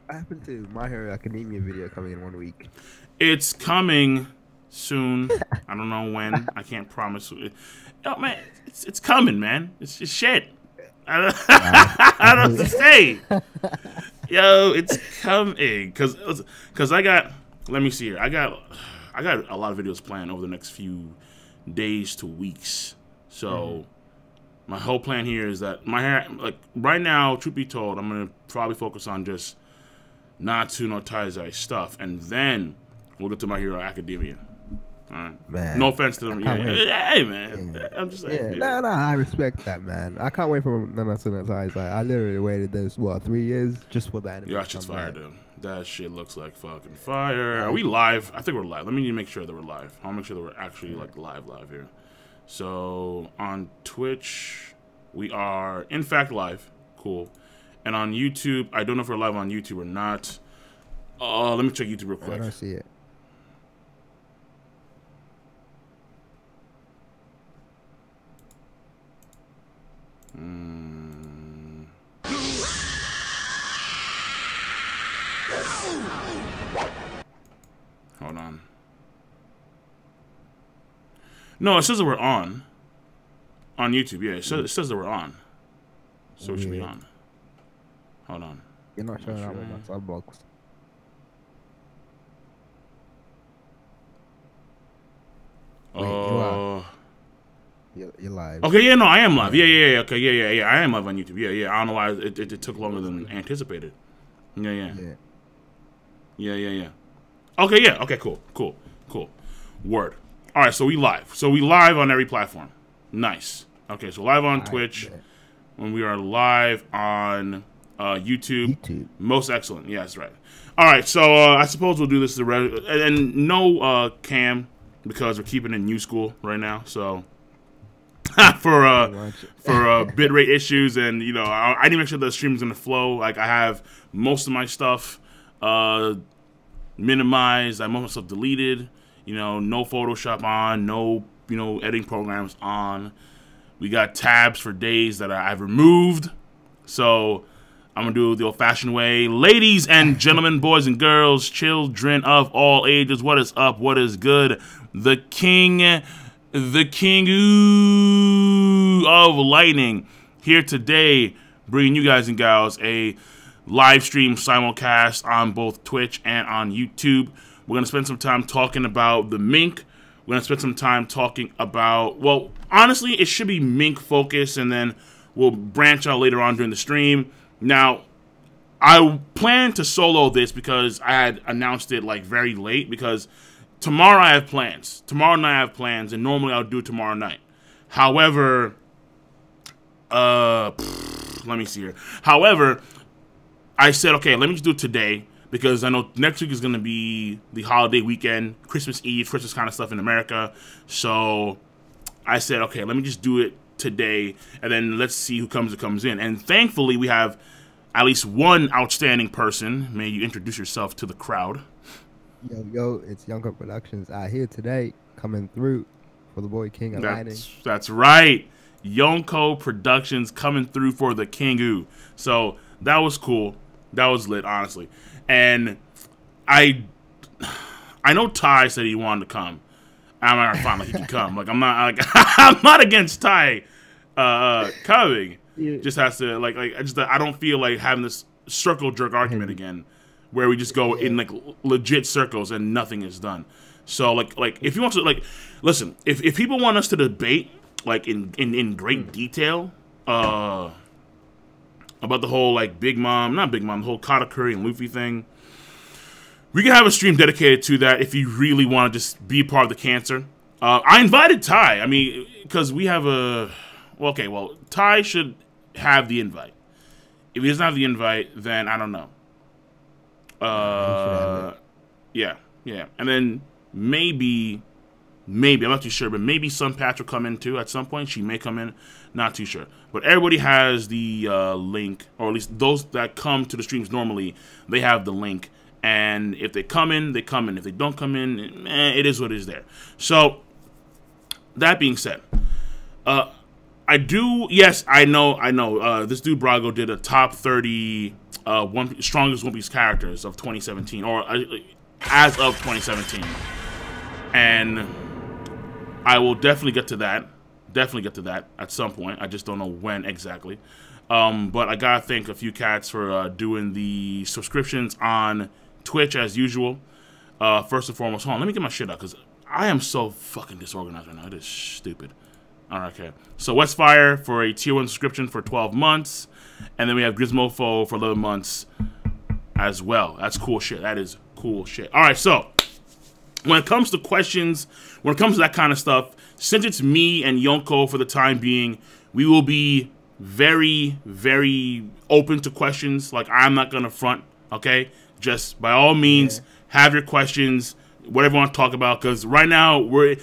What happened to My Hero Academia video coming in 1 week? It's coming soon. I don't know when. I can't promise. Oh man, it's coming, man. It's just shit. I don't, I don't know what to say. Yo, it's coming cause I got. Let me see here. I got a lot of videos planned over the next few days to weeks. So my whole plan here is that my hair, like right now, truth be told, I'm gonna probably focus on just Natsu no Taizai stuff, and then we'll get to My Hero Academia. All right. Man, No offense to them. Yeah. Hey, man. Yeah. I'm just saying. No, I respect that, man. I can't wait for Nanatsu no Taizai. I literally waited this 3 years just for that. Yeah, shit's fire, dude. That shit looks like fucking fire. Are we live? I think we're live. Let me make sure that we're live. I'll make sure that we're actually like live here. So on Twitch, we are in fact live. Cool. And on YouTube, I don't know if we're live on YouTube or not. Let me check YouTube real quick. I don't see it. Hold on. No, it says that we're on YouTube. Yeah, it says that we're on. So it should be on. Hold on. You're not showing up with my sub box. You're live. Okay, yeah, no, I am live. Yeah. Okay, yeah. I am live on YouTube. Yeah. I don't know why it took longer than anticipated. Yeah. Okay, yeah. Okay, cool. Word. All right, so we live. So we live on every platform. Nice. Okay, so live on Twitch. When we are live on YouTube. Most excellent. Yeah, that's right. All right, so I suppose we'll do this and no cam because we're keeping it in new school right now. So for bitrate issues, and I need to make sure the stream's gonna flow. Like I have most of my stuff minimized. I have most of my stuff deleted. No Photoshop on, no editing programs on. We got tabs for days that I've removed. So I'm gonna do it the old-fashioned way. Ladies and gentlemen, boys and girls, children of all ages, what is up? What is good? The king of lightning here today, bringing you guys and gals a live stream simulcast on both Twitch and on YouTube. We're gonna spend some time talking about the Mink. We're gonna spend some time talking about, well, honestly, it should be Mink focus, and then we'll branch out later on during the stream. Now, I plan to solo this because I had announced it like very late, because tomorrow I have plans. Tomorrow night I have plans, and normally I'll do it tomorrow night. However, let me see here. However, I said, okay, let me just do it today, because I know next week is going to be the holiday weekend, Christmas Eve, Christmas kind of stuff in America. So I said, okay, let me just do it today, and then let's see who comes in. And thankfully, we have at least one outstanding person. May you introduce yourself to the crowd. Yo, it's Yonko Productions out here today, coming through for the boy King of Lightning. That's right. Yonko Productions coming through for the Kingu. So that was cool. That was lit, honestly. And I know Ty said he wanted to come. I'm not fine, like he can come. Like I'm not against Ty coming. Yeah. Just has to I don't feel like having this circle jerk argument again, where we just go in like legit circles and nothing is done. So like if you want to listen, if people want us to debate in great detail about the whole the whole Katakuri and Luffy thing, we can have a stream dedicated to that if you really want to just be a part of the cancer. I invited Ty. I mean, because we have Ty should have the invite. If he doesn't have the invite, then I don't know. Yeah. And then maybe, I'm not too sure, but maybe SunPatch will come in too at some point. She may come in, not too sure. But everybody has the link, or at least those that come to the streams normally, they have the link. And if they come in, they come in. If they don't come in, it is what it is there. So, that being said, I do. Yes, I know. This dude Brago did a top 30 strongest One Piece characters of 2017, or as of 2017, and I will definitely get to that. Definitely get to that at some point. I just don't know when exactly. But I gotta thank a few cats for doing the subscriptions on Twitch as usual. First and foremost, hold on, let me get my shit out because I am so fucking disorganized right now. It is stupid. All right, okay. So Westfire for a tier 1 subscription for 12 months. And then we have Gizmofo for 11 months as well. That's cool shit. That is cool shit. All right, so when it comes to questions, when it comes to that kind of stuff, since it's me and Yonko for the time being, we will be very, very open to questions. Like, I'm not going to front, okay? Just by all means, have your questions, whatever you want to talk about, because right now we're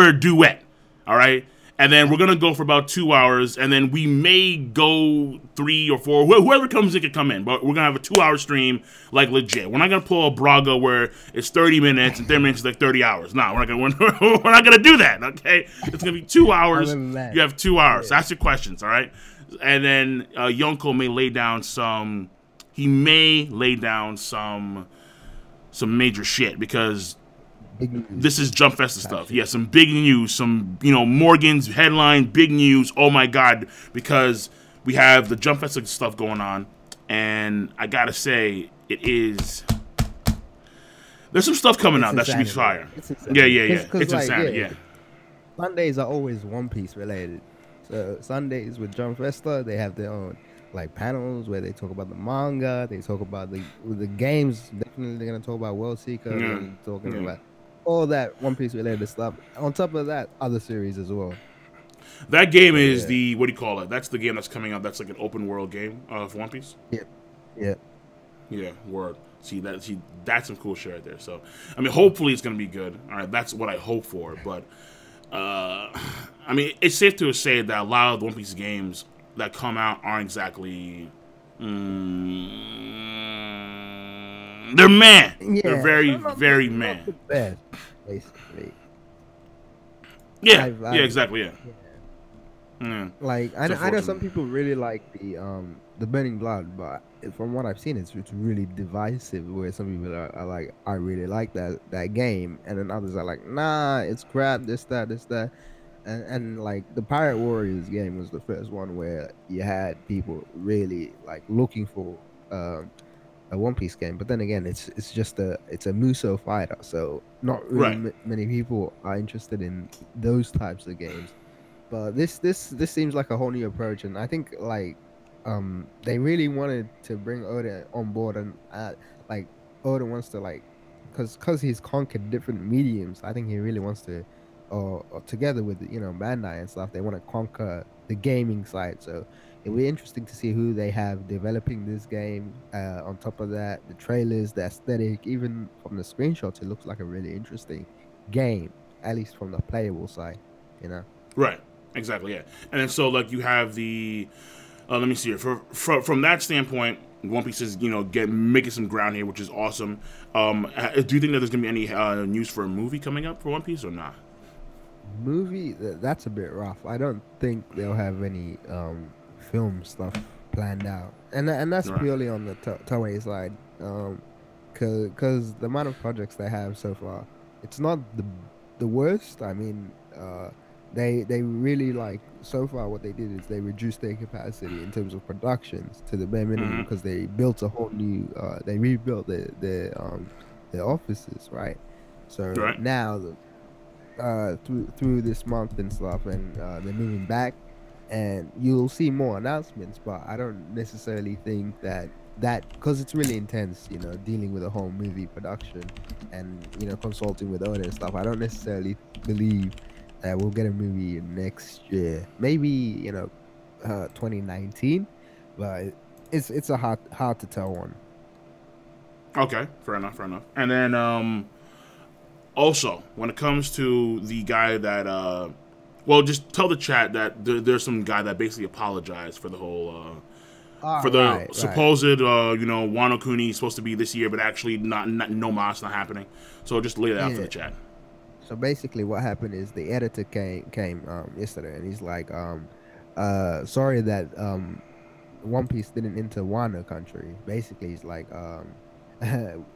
a duet. All right, and then we're gonna go for about 2 hours, and then we may go 3 or 4. Whoever comes in can come in, but we're gonna have a 2-hour stream, like legit. We're not gonna pull a Braga where it's 30 minutes and 30 minutes is like 30 hours. No, we're not gonna do that. Okay, it's gonna be 2 hours. You have 2 hours. Ask your questions. All right, and then Yonko may lay down some. He may lay down some major shit because this is Jump Festa stuff. Yeah, some big news, some, Morgan's headline, big news. Oh my God, because we have the Jump Festa stuff going on, and I gotta say, there's some stuff coming out that should be fire. Yeah. It's insanity. Yeah. Sundays are always One Piece related. So Sundays with Jump Festa, they have their own panels where they talk about the manga, they talk about the games. Definitely, they're gonna talk about World Seeker. They're talking about all that One Piece related stuff. On top of that, other series as well. That game is the, what do you call it? That's the game that's coming out. That's like an open world game of One Piece. Yeah. Word. That's some cool shit right there. So, I mean, hopefully it's gonna be good. All right, that's what I hope for. But, I mean, it's safe to say that a lot of the One Piece games that come out aren't exactly. They're meh. Yeah, they're very, very meh. The best, basically. Yeah, exactly. Yeah. Like I know some people really like the Burning Blood, but from what I've seen, it's really divisive. Where some people are like, I really like that game, and then others are like, nah, it's crap. This that. And like the Pirate Warriors game was the first one where you had people really like looking for a One Piece game, but then again, it's a Muso fighter, so not really many people are interested in those types of games. But this seems like a whole new approach, and I think they really wanted to bring Oda on board, and like Oda wants to because he's conquered different mediums. I think he really wants to. Or together with Bandai and stuff, they want to conquer the gaming side. So it'll be interesting to see who they have developing this game. On top of that, the trailers, the aesthetic, even from the screenshots, it looks like a really interesting game, at least from the playable side. Right. Exactly. Yeah. And then so like you have the let me see here. From that standpoint, One Piece is making some ground here, which is awesome. Do you think that there's gonna be any news for a movie coming up for One Piece or not? Movie, that's a bit rough. I don't think they'll have any film stuff planned out, and that's purely on the Toei side, because the amount of projects they have so far, it's not the worst. I mean, they really so far what they did is they reduced their capacity in terms of productions to the bare minimum because they built a whole new they rebuilt their offices, right? So now through this month and stuff, and they're moving back, and you'll see more announcements. But I don't necessarily think that because it's really intense, dealing with a whole movie production and consulting with Oda and stuff. I don't necessarily believe that we'll get a movie next year. Maybe 2019, but it's a hard to tell one. Okay, fair enough. And then also, when it comes to the guy that, just tell the chat that there's some guy that basically apologized for the whole, supposed, Wano Kuni supposed to be this year, but actually no mas not happening. So just lay that out for the chat. So basically what happened is the editor came yesterday, and he's like, sorry that One Piece didn't enter Wano country. Basically, it's like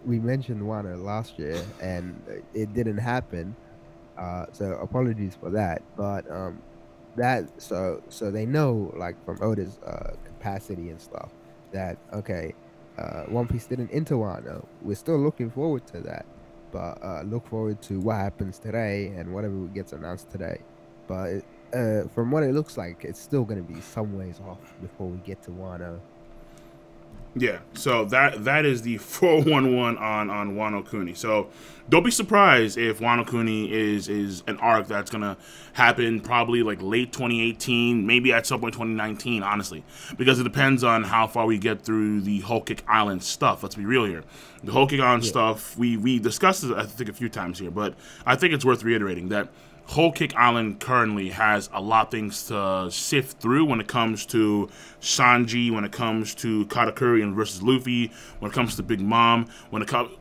we mentioned Wano last year, and it didn't happen. So apologies for that. But so they know, like, from Oda's capacity and stuff, that okay, One Piece didn't enter Wano. We're still looking forward to that, but look forward to what happens today and whatever gets announced today. But from what it looks like, it's still going to be some ways off before we get to Wano. Yeah, so that is the 411 on Wano Kuni. So don't be surprised if Wano Kuni is an arc that's gonna happen probably like late 2018, maybe at some point 2019, honestly, because it depends on how far we get through the Whole Cake Island stuff. Let's be real here. The Whole Cake Island stuff, we discussed it I think a few times here, but I think it's worth reiterating that Whole Cake Island currently has a lot of things to sift through when it comes to Sanji, when it comes to Katakuri and versus Luffy, when it comes to Big Mom.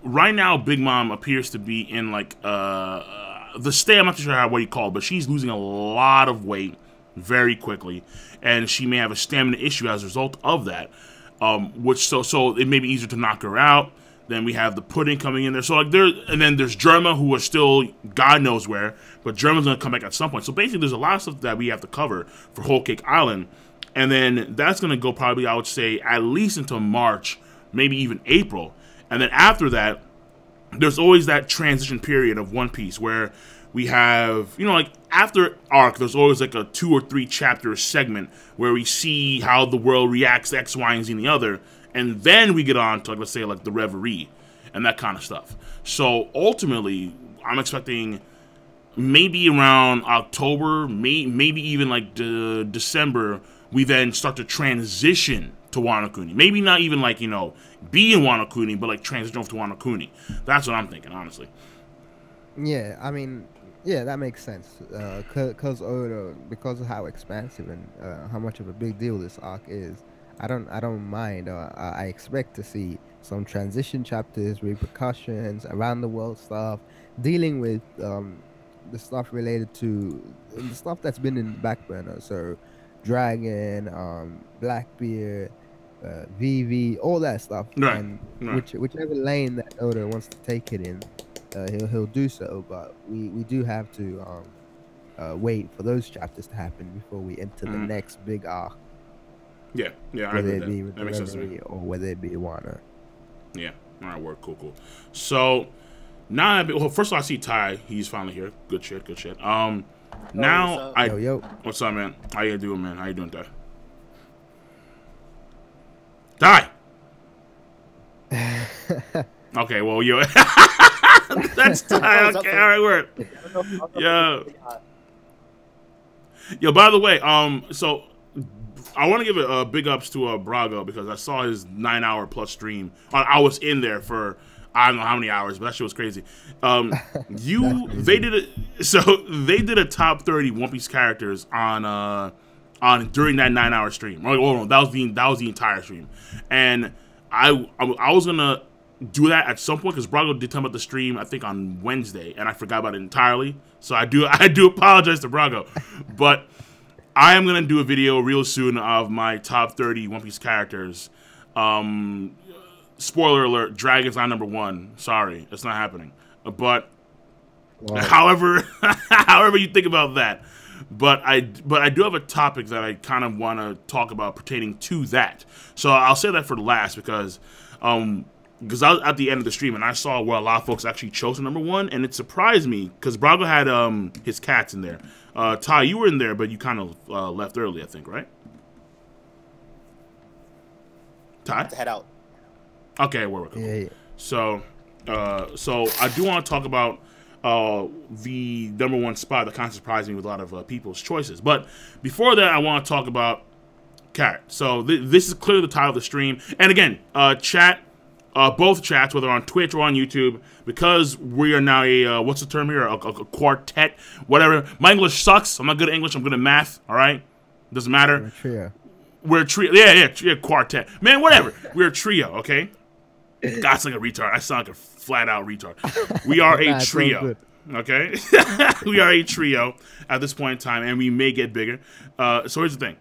Right now, Big Mom appears to be in like the stay. I'm not too sure what you call it, but she's losing a lot of weight very quickly, and she may have a stamina issue as a result of that. So it may be easier to knock her out. Then we have the pudding coming in there. So like and then there's Germa, who are still God knows where, but Germa's gonna come back at some point. So basically, there's a lot of stuff that we have to cover for Whole Cake Island, and then that's gonna go probably, I would say, at least until March, maybe even April. And then after that, there's always that transition period of One Piece where we have, like after arc, there's always like a 2 or 3 chapter segment where we see how the world reacts to X, Y, and Z and the other. And then we get on to, like, let's say, like, the Reverie and that kind of stuff. So, ultimately, I'm expecting maybe around October, maybe even, like, December, we then start to transition to Wano Kuni. Maybe not even, like, be in Wano Kuni, but, like, transition over to Wano Kuni. That's what I'm thinking, honestly. Yeah, I mean, yeah, that makes sense. Because Oda, because of how expansive and how much of a big deal this arc is, I don't mind. I expect to see some transition chapters, repercussions, around the world stuff, dealing with the stuff related to the stuff that's been in the back burner. So, Dragon, Blackbeard, VV, all that stuff. Right. And right. whichever lane that Oda wants to take it in, he'll do so. But we do have to wait for those chapters to happen before we enter the next big arc. Yeah, I whether agree it with be that makes sense to me. or whether it be Wano. Yeah, all right, work, cool. So now, well, first of all, I see Ty. He's finally here. Good shit. Now what's up, man? How you doing, man? How you doing, Ty? Okay, well, yo, that's Ty. Okay, all right, word. Yo, by the way, so I want to give a big ups to Brago because I saw his 9-hour plus stream. I was in there for I don't know how many hours, but that shit was crazy. They did a top 30 One Piece characters on during that 9-hour stream. Oh no, that was the entire stream, and I was gonna do that at some point because Brago did tell me about the stream I think on Wednesday, and I forgot about it entirely. So I do apologize to Brago, but I am going to do a video real soon of my top 30 One Piece characters. Spoiler alert, Dragon's not number 1. Sorry, it's not happening. But however you think about that. But I do have a topic that I kind of want to talk about pertaining to that. So I'll say that for last because I was at the end of the stream and I saw where a lot of folks actually chose number 1, and it surprised me because Brago had his cats in there. Ty, you were in there, but you kind of left early, I think, right? Ty? I have to head out. Okay, we're welcome. Yeah. So I do want to talk about the number 1 spot that kind of surprised me with a lot of people's choices. But before that, I want to talk about Carrot. So this is clearly the title of the stream. And again, chat, both chats, whether on Twitch or on YouTube, because we are now a, what's the term here? A quartet, whatever. My English sucks. I'm not good at English. I'm good at math, all right? Doesn't matter. We're a trio. Yeah, quartet. Man, whatever. We're a trio, okay? God's like a retard. I sound like a flat-out retard. We are a trio. Okay, we are a trio at this point in time, and we may get bigger. So here's the thing.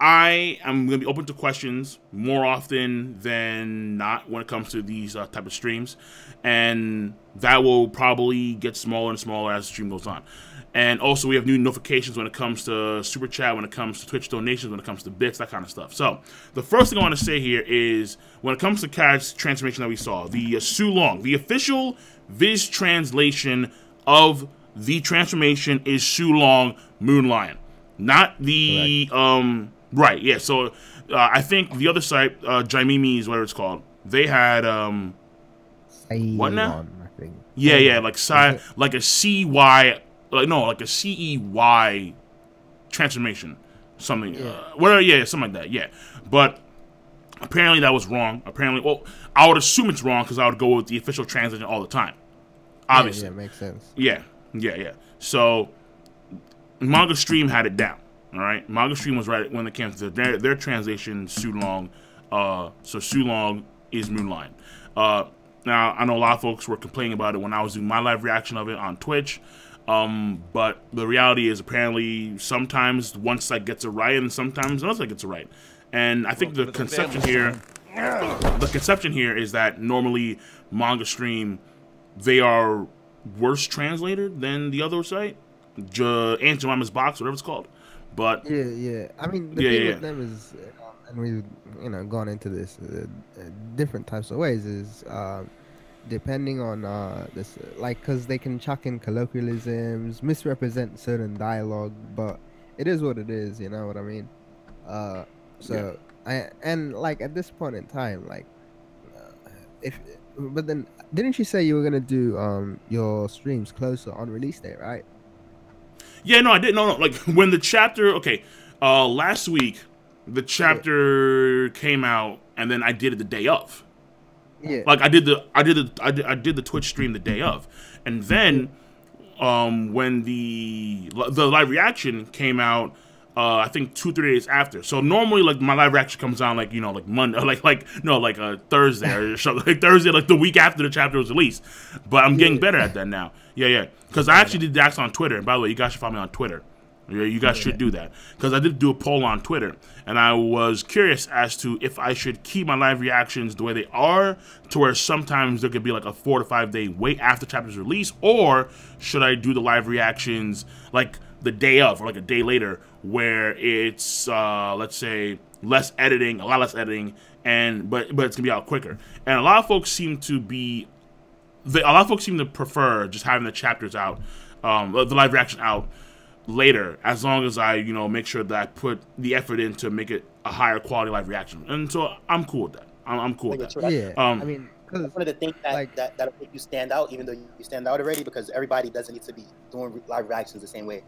I am going to be open to questions more often than not when it comes to these type of streams, and that will probably get smaller and smaller as the stream goes on. And also, we have new notifications when it comes to Super Chat, when it comes to Twitch donations, when it comes to bits, that kind of stuff. So, the first thing I want to say here is, when it comes to character transformation that we saw, the Seulong, the official Viz translation of the transformation is Seulong Moon Lion. Not the, right, yeah, so I think the other site, Jaimimi is whatever it's called, they had, what now? I think. Yeah, like, like a CY... like a CEY transformation, something, whatever, yeah, something like that, yeah. But apparently that was wrong. Apparently, well, I would assume it's wrong because I would go with the official translation all the time. Obviously, yeah, makes sense. Yeah. So, Manga Stream had it down. All right, Manga Stream was right when it came to their translation. Seulong, so Seulong is Moonlight. Now I know a lot of folks were complaining about it when I was doing my live reaction of it on Twitch. But the reality is apparently sometimes one side gets it right and sometimes another side gets it right. And I think the conception here is that normally Manga Stream, they are worse translated than the other site, Aunt Jemima's Box, whatever it's called. But yeah. I mean, the thing with them is, and we've gone into this different types of ways is. Depending on this, like, because they can chuck in colloquialisms, misrepresent certain dialogue, but it is what it is, you know what I mean? Like at this point in time, like, but then didn't you say you were gonna do your streams closer on release day, right? Yeah, no, I didn't. No, like when the chapter, last week the chapter came out, and then I did it the day of. Yeah. Like I did the Twitch stream the day of, and then when the live reaction came out, I think 2-3 days after. So normally, like, my live reaction comes on like like Monday, like Thursday or something, like Thursday, like the week after the chapter was released. But I'm getting better at that now. Yeah. Because I actually did that on Twitter. And by the way, you guys should follow me on Twitter. Yeah, you guys should do that, because I did do a poll on Twitter, and I was curious as to if I should keep my live reactions the way they are, to where sometimes there could be like a 4 to 5 day wait after chapter's release, or should I do the live reactions like the day of, or like a day later, where it's let's say a lot less editing, and but it's gonna be out quicker. And a lot of folks seem to prefer just having the chapters out, the live reaction out later, as long as I, make sure that I put the effort in to make it a higher quality live reaction. And so I'm cool with that. I'm cool with that. Yeah. I mean, that's one of the things that'll make you stand out, even though you stand out already, because everybody doesn't need to be doing live reactions the same way.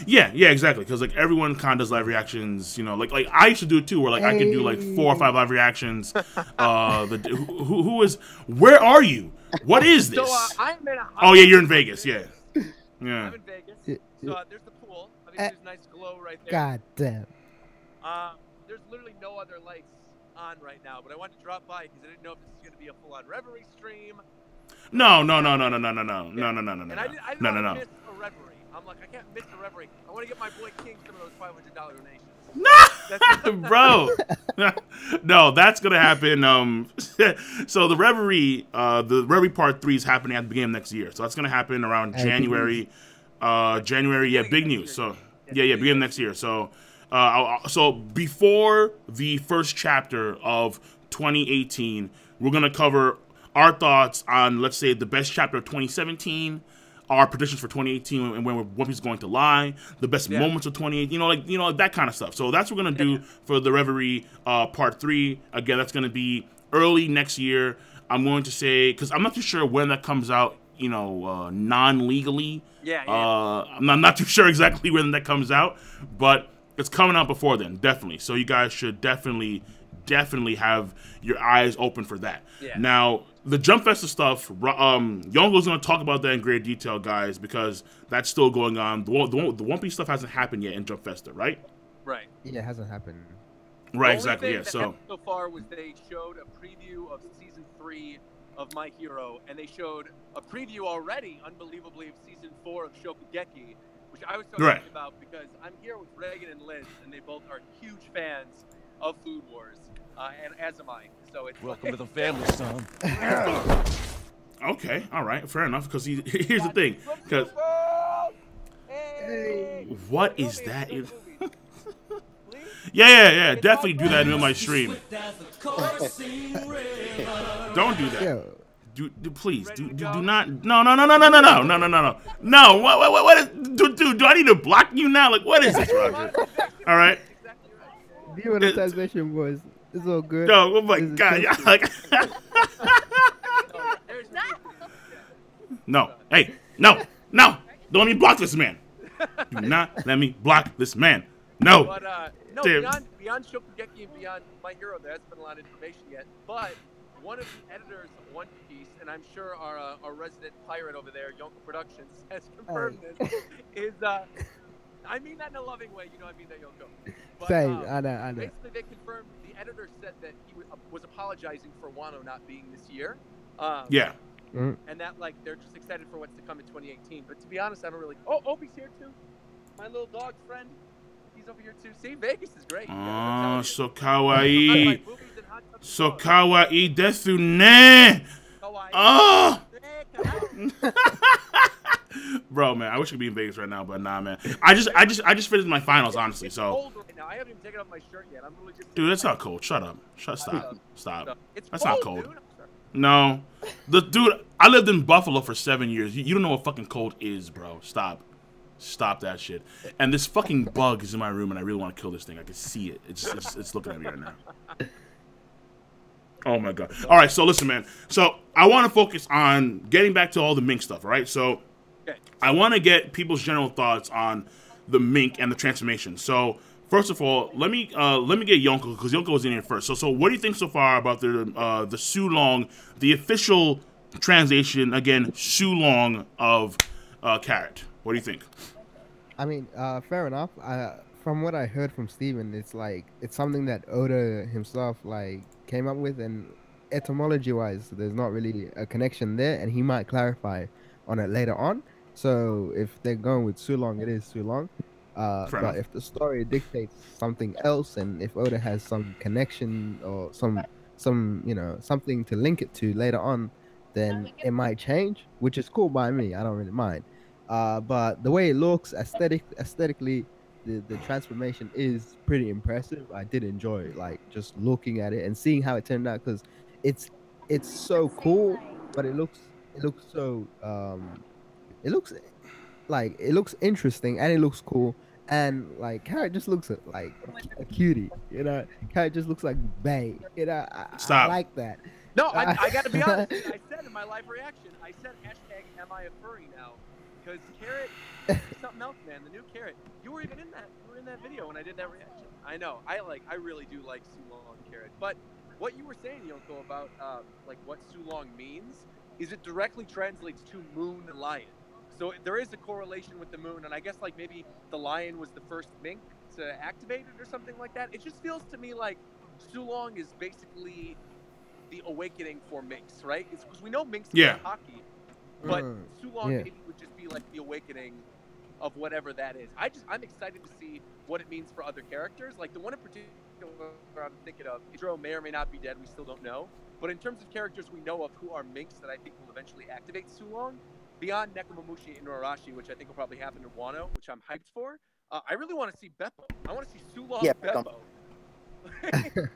Yeah, exactly. Because like everyone kind of does live reactions, like I used to do it too, where like I can do like 4 or 5 live reactions. Who is? Where are you? What is this? Oh yeah, you're in Vegas. Yeah. I'm in Vegas. So there's the pool. I think there's a nice glow right there. God damn. There's literally no other lights on right now, but I wanted to drop by because I didn't know if this is going to be a full-on reverie stream. No. And I didn't miss a reverie. I'm like, I can't miss a reverie. I want to get my boy King some of those $500 donations. Bro. No, that's gonna happen. So the reverie part 3 is happening at the beginning of next year. So that's gonna happen around January. Yeah, big news. So beginning of next year. So so before the first chapter of 2018, we're gonna cover our thoughts on, let's say, the best chapter of 2017. Our predictions for 2018 and when One Piece is going to lie, the best moments of 2018, like that kind of stuff. So that's what we're gonna do for the Reverie Part 3. Again, that's gonna be early next year. I'm going to say, because I'm not too sure when that comes out, non-legally. I'm not too sure exactly when that comes out, but it's coming out before then, definitely. So you guys should definitely have your eyes open for that. Now, the Jump Festa stuff, Yonko's going to talk about that in great detail, guys, because that's still going on. The One Piece stuff hasn't happened yet in Jump Festa, right? Right. Yeah, it hasn't happened. Right, exactly, yeah. So far was they showed a preview of Season 3 of My Hero, and they showed a preview already, unbelievably, of season 4 of Shokugeki, which I was so excited about because I'm here with Reagan and Liz, and they both are huge fans of Food Wars, and as am I. So it's welcome to the family, son. Okay, all right, fair enough. Because here's the thing. Because what is that? Yeah. Definitely do that in my stream. Don't do that. Do please do not. No. What is, dude? Do I need to block you now? Like, what is this, Roger? All right. Demonetization was. It's all good. No, oh my God, y'all like. No, hey, no, don't let me block this man. Do not let me block this man. No. But no, beyond Shokugeki and beyond My Hero, there hasn't been a lot of information yet. But one of the editors of One Piece, and I'm sure our resident pirate over there, Yonko Productions, has confirmed this. Is I mean that in a loving way, you know I mean that, Yonko. But, Same, I know. Basically, they confirmed, the editor said that he was apologizing for Wano not being this year. Yeah. And that, like, they're just excited for what's to come in 2018. But to be honest, I don't really... Oh, Obi's here, too. My little dog friend. He's over here, too. See, Vegas is great. Oh, so kawaii. So kawaii desu ne. Oh! Bro, man, I wish I could be in Vegas right now, but nah, man. I just finished my finals, honestly. So. Cold right now. I haven't even taken off my shirt yet. I'm really just. Dude, that's not cold. Shut up. Stop. That's cold, not cold. Dude. No, dude. I lived in Buffalo for 7 years. You don't know what fucking cold is, bro. Stop that shit. And this fucking bug is in my room, and I really want to kill this thing. I can see it. It's looking at me right now. Oh my God. All right, so listen, man. So I want to focus on getting back to all the Mink stuff, all right? So I want to get people's general thoughts on the Mink and the transformation. So first of all, let me get Yonko, because Yonko was in here first. So what do you think so far about the Seulong, the official translation, again, Seulong of Carrot? What do you think? I mean, fair enough. From what I heard from Steven, it's like it's something that Oda himself like came up with, and etymology-wise, there's not really a connection there, and he might clarify on it later on. So if they're going with Seulong, it is Seulong. But if the story dictates something else, and if Oda has some connection or some something to link it to later on, then it might change, which is cool by me. I don't really mind. But the way it looks, aesthetically, the transformation is pretty impressive. I did enjoy like just looking at it and seeing how it turned out, because it's so cool, but it looks so it looks interesting, and it looks cool, and like Carrot just looks like a cutie, you know. Carrot just looks like bae, you know. I like that. No, I gotta be honest. I said in my live reaction, I said hashtag am I a furry now? Because Carrot is something else, man. The new Carrot. You were even in that. You were in that video when I did that reaction. I know. I really do like Seulong Carrot. But what you were saying, Yonko, about like what Seulong means, is it directly translates to moon and lion. So there is a correlation with the moon, and I guess like maybe the lion was the first mink to activate it or something like that. It just feels to me like Seulong is basically the awakening for minks, right? It's because we know minks play hockey. But Seulong maybe would just be like the awakening of whatever that is. I'm excited to see what it means for other characters. Like the one in particular I'm thinking of, Zoro may or may not be dead, we still don't know. But in terms of characters we know of who are minks that I think will eventually activate Seulong, beyond Nekomamushi and Inuarashi, which I think will probably happen in Wano, which I'm hyped for, I really want to see Beppo. I want to see Seulong Beppo.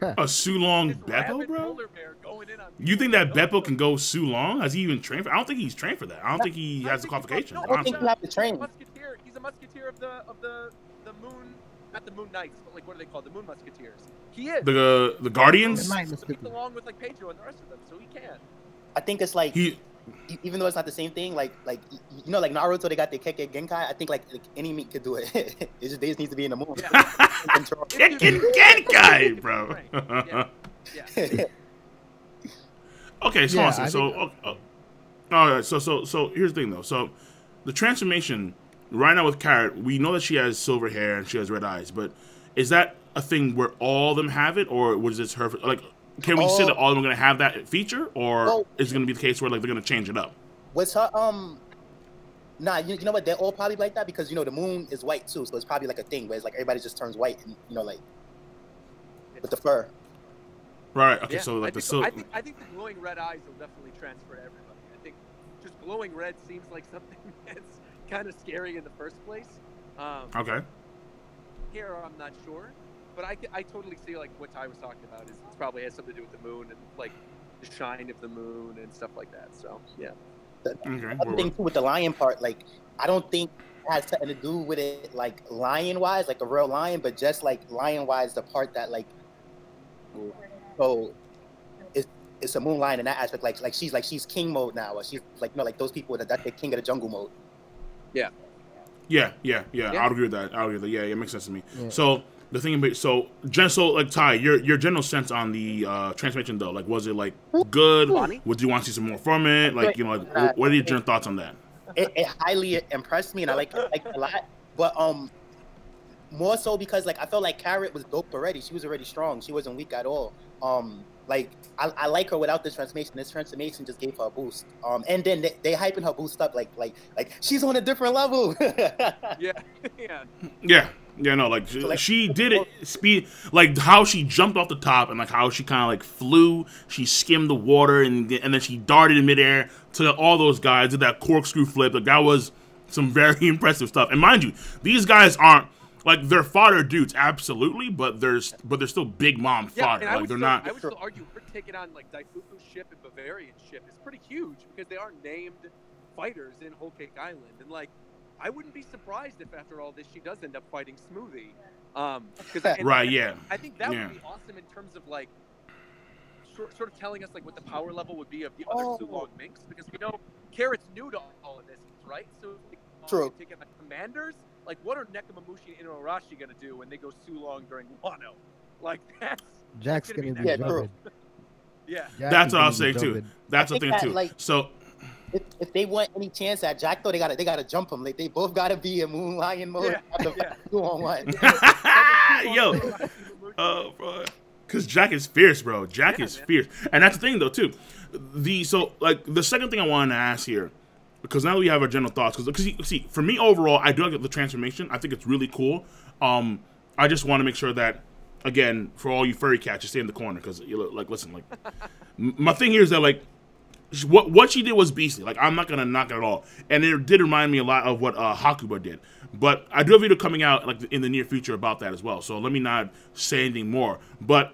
A Seulong Beppo, bro? You think that Beppo can go Seulong? Has he even trained for? I don't think he's trained for that. I don't think he has the qualifications. I don't think he has to train. He's a musketeer of the moon, not the Moon Knights, but like what are they called? The Moon Musketeers. He is the Guardians. He's along with like Pedro and the rest of them, so he can. I think it's like even though it's not the same thing, like you know, like Naruto, they got the Kekkei Genkai. I think like any meat could do it. They just need to be in the moon. Kekkei Genkai, bro. Okay, so awesome. So here's the thing though. So the transformation right now with Carrot, we know that she has silver hair and she has red eyes, but is that a thing where all of them have it, or was this her? Like, can we say that all of them are going to have that feature, or well, is it going to be the case where like they're going to change it up? Was her Nah, you know what? They're all probably like that because you know the moon is white too, so it's probably like a thing where it's like everybody just turns white, and you know, like with the fur. Right. Okay. Yeah, So like I think the glowing red eyes will definitely transfer to everybody. I think just glowing red seems like something that's kind of scary in the first place. Okay. Here, I'm not sure, but I totally see like what Ty was talking about. Is it probably has something to do with the moon and like the shine of the moon and stuff like that. So yeah. Okay. Other thing too with the lion part, like I don't think it has something to do with it like lion wise, like a real lion, but just like lion wise, the part that like so it's a moon lion in that aspect, like she's king mode now, or she's like you know like those people that's the king of the jungle mode. Yeah. Yeah. I would agree with that. Yeah, it makes sense to me. Yeah. So the thing about so like Ty, your general sense on the transformation though, like was it like good? Would you want to see some more from it? Like you know, like what are your general thoughts on that? It highly impressed me, and I like it a lot. But more so because like I felt like Carrot was dope already. She was already strong. She wasn't weak at all. Like I like her without this transformation. This transformation just gave her a boost. And then they hyping her boost up like she's on a different level. Yeah, no, like, so, like she did it speed, like how she jumped off the top and like how she kind of like flew, she skimmed the water and then she darted in midair to all those guys, did that corkscrew flip. Like that was some very impressive stuff. And mind you, these guys aren't like they're fodder dudes, absolutely, but they're still big mom fodder. Like they're not. I would still argue her taking on like Daifuku's ship and Bavarian's ship is pretty huge because they are named fighters in Whole Cake Island, and like. I wouldn't be surprised if after all this she does end up fighting Smoothie. Right, yeah. I think that would be awesome in terms of like sort of telling us like what the power level would be of the other Seulong Minks, because we know Carrot's new to all of this, right? So true. Taking like commanders, like what are Nekomamushi and Inuarashi gonna do when they go Seulong during Wano? Like Jack's gonna be jumping. Yeah, that's what I'll say too. That's the thing too. Like, so. If they want any chance at Jack, though, they gotta jump him. Like they both gotta be in Moon Lion mode. Yeah. 2-on-1. Yo, bro, because Jack is fierce, bro. Jack is fierce, and that's the thing though too. So like the second thing I wanted to ask here, because now that we have our general thoughts, because see, for me overall, I do like the transformation. I think it's really cool. I just want to make sure that, again, for all you furry cats, you stay in the corner because like listen, like my thing here is that like. What she did was beastly. Like I'm not gonna knock it at all, and it did remind me a lot of what Hakuba did. But I do have a video coming out like in the near future about that as well. So let me not say anything more. But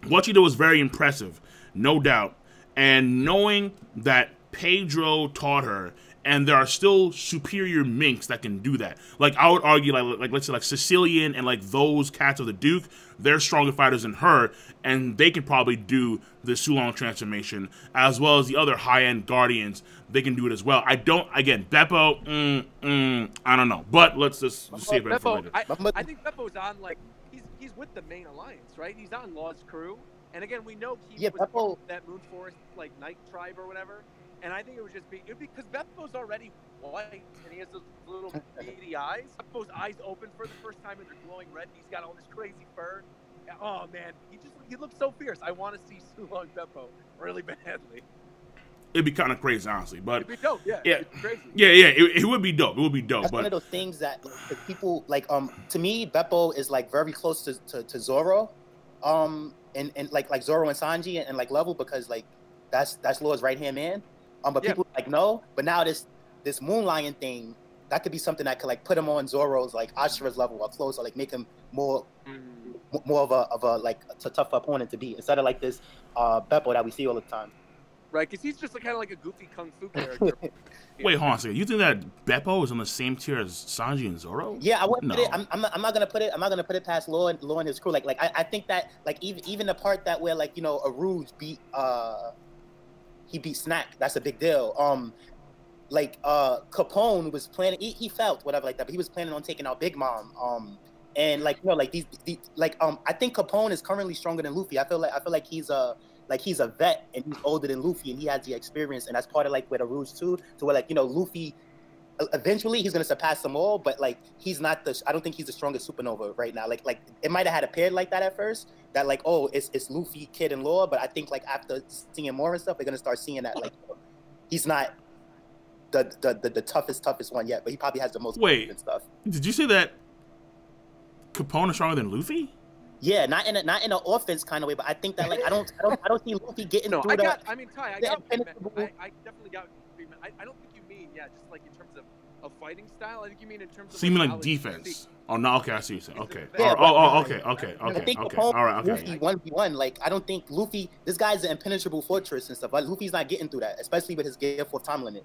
what she did was very impressive, no doubt. And knowing that Pedro taught her, and there are still superior minks that can do that. Like I would argue, like let's say like Sicilian and like those cats of the Duke, they're stronger fighters than her, and they can probably do the Seulong transformation as well as the other high-end Guardians. They can do it as well. I don't. Again, Beppo, I don't know, but let's just save it for later. I think Beppo's on like he's with the main alliance, right? He's on Law's crew, and again we know he was part of that Moon Forest like Night Tribe or whatever. And I think it would just be because Beppo's already white and he has those little beady eyes. Beppo's eyes open for the first time and they're glowing red. And he's got all this crazy fur. Oh man, he looks so fierce. I want to see Seulong Beppo really badly. It'd be kind of crazy, honestly, but it'd be dope. Yeah, it'd be crazy. Yeah. It would be dope. It would be dope. That's one of those things that people like. To me, Beppo is like very close to Zoro, and like Zoro and Sanji and like level because like that's Lord's right hand man. But people like no. But now this Moon Lion thing, that could be something that could like put him on Zoro's like Ashura's level or close, or like make him more of a like a tough opponent to beat instead of like this Beppo that we see all the time. Right, because he's just like, kind of like a goofy kung fu character. Wait, hold on a second. You think that Beppo is on the same tier as Sanji and Zoro? Yeah, I wouldn't put it. I'm not gonna put it. I'm not gonna put it past Law and his crew. Like I think that like even the part that where like you know Aruj beat he beat Snack. That's a big deal. Like Capone was planning. He felt whatever like that, but he was planning on taking out Big Mom. And like you know, like these like I think Capone is currently stronger than Luffy. I feel like he's a vet and he's older than Luffy and he has the experience, and that's part of like with Aruj too. So where like you know Luffy eventually he's gonna surpass them all, but like he's not the. I don't think he's the strongest supernova right now. Like it might have had appeared like that at first. That like, oh, it's Luffy, Kid, and Law. But I think like after seeing more and stuff, they're gonna start seeing that like he's not the toughest one yet, but he probably has the most and stuff. Did you say that Capone is stronger than Luffy? Yeah, not in an offense kind of way, but I think that like I don't see Luffy getting through I that. I mean, Ty, I definitely got treatment. I don't think you mean just like in terms of fighting style. I think you mean in terms of. So you mean like defense? Oh no, okay, I see what you're saying. Okay. Yeah, okay. I think All right, okay. Luffy 1v1. Like I don't think Luffy. This guy's an impenetrable fortress and stuff. Like Luffy's not getting through that, especially with his Gear 4 time limit.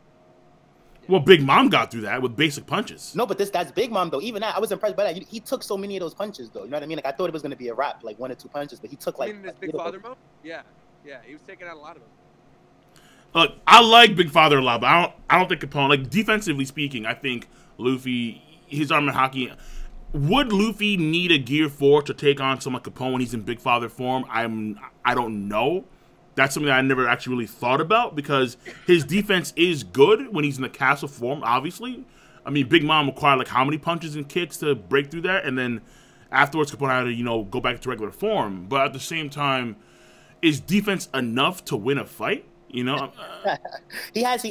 Well, Big Mom got through that with basic punches. No, but that's Big Mom though. Even that, I was impressed by that. He took so many of those punches though. You know what I mean? Like I thought it was gonna be a wrap, like 1 or 2 punches, but he took like. In his Big Father mode? Yeah, he was taking out a lot of them. Look, I like Big Father a lot, but I don't think Capone. Like defensively speaking, I think Luffy, his arm and hockey. Would Luffy need a Gear 4 to take on someone like Capone when he's in Big Father form? I don't know. That's something that I never actually really thought about because his defense is good when he's in the castle form. Obviously, I mean, Big Mom required like how many punches and kicks to break through that, and then afterwards Capone had to go back to regular form. But at the same time, is defense enough to win a fight? You know, he has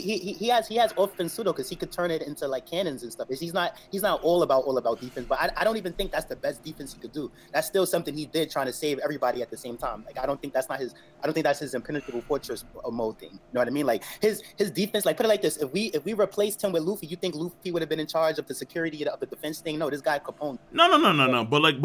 offense pseudo because he could turn it into like cannons and stuff. He's not all about defense, but I don't even think that's the best defense he could do. That's still something he did trying to save everybody at the same time. Like I don't think that's his impenetrable fortress mode thing. You know what I mean? Like his defense. Like put it like this: if we replaced him with Luffy, you think Luffy would have been in charge of the security of the defense thing? No, this guy Capone. No. But like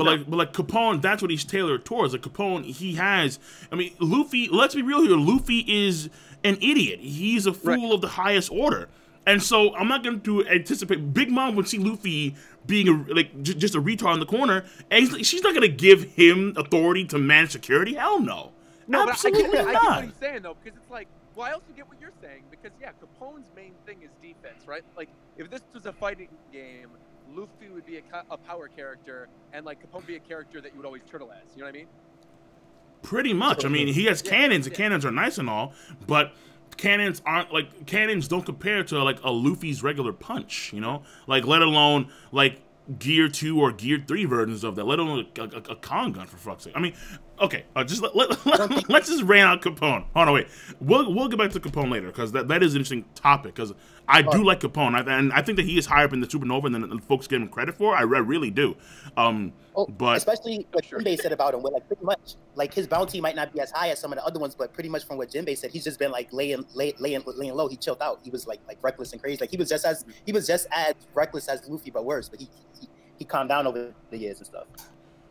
Capone, that's what he's tailored towards. Like Capone, he has. I mean, Luffy. Let's be real here. Luffy is an idiot. He's a fool of the highest order. And so I'm not going to anticipate Big Mom would see Luffy being just a retard in the corner, and she's not going to give him authority to manage security. Hell no. No, absolutely but I get not. what he's saying though, because it's like, well, I also get what you're saying because Capone's main thing is defense, right? Like if this was a fighting game, Luffy would be a power character, and like Capone would be a character that you would always turtle as. You know what I mean? Pretty much. I mean, he has cannons, and cannons are nice and all, but cannons don't compare to like a Luffy's regular punch, you know? Like let alone like Gear 2 or Gear 3 versions of that, let alone a con gun for fuck's sake. I mean, okay, just let's just ran out Capone. Hold on, wait. We'll get back to Capone later because that is an interesting topic because I do like Capone and I think that he is higher up in the Supernova than folks give him credit for. I really do. But especially what Jinbei said about him, where like pretty much like his bounty might not be as high as some of the other ones, but pretty much from what Jinbei said, he's just been like laying low. He chilled out. He was like reckless and crazy. Like he was just as reckless as Luffy, but worse. But he calmed down over the years and stuff.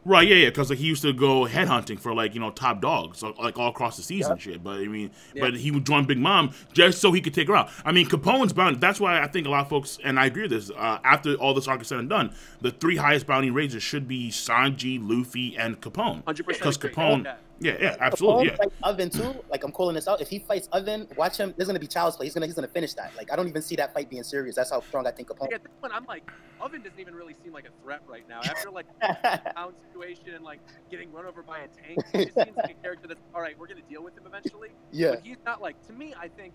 Right, yeah, because like he used to go headhunting for like top dogs, like all across the season, shit. But I mean, but he would join Big Mom just so he could take her out. I mean, Capone's bounty. That's why I think a lot of folks, and I agree with this. After all this arc is said and done, the 3 highest bounty raisers should be Sanji, Luffy, and Capone. 100%. Because Capone. Yeah, absolutely. Capone fights Oven too. Like I'm calling this out. If he fights Oven, watch him. There's gonna be child's play. He's gonna finish that. Like I don't even see that fight being serious. That's how strong I think Capone. Yeah, this one I'm like, Oven doesn't even really seem like a threat right now. After like the pound situation and like getting run over by a tank, he just seems like a character that's all right. We're gonna deal with him eventually. Yeah. But he's not like to me. I think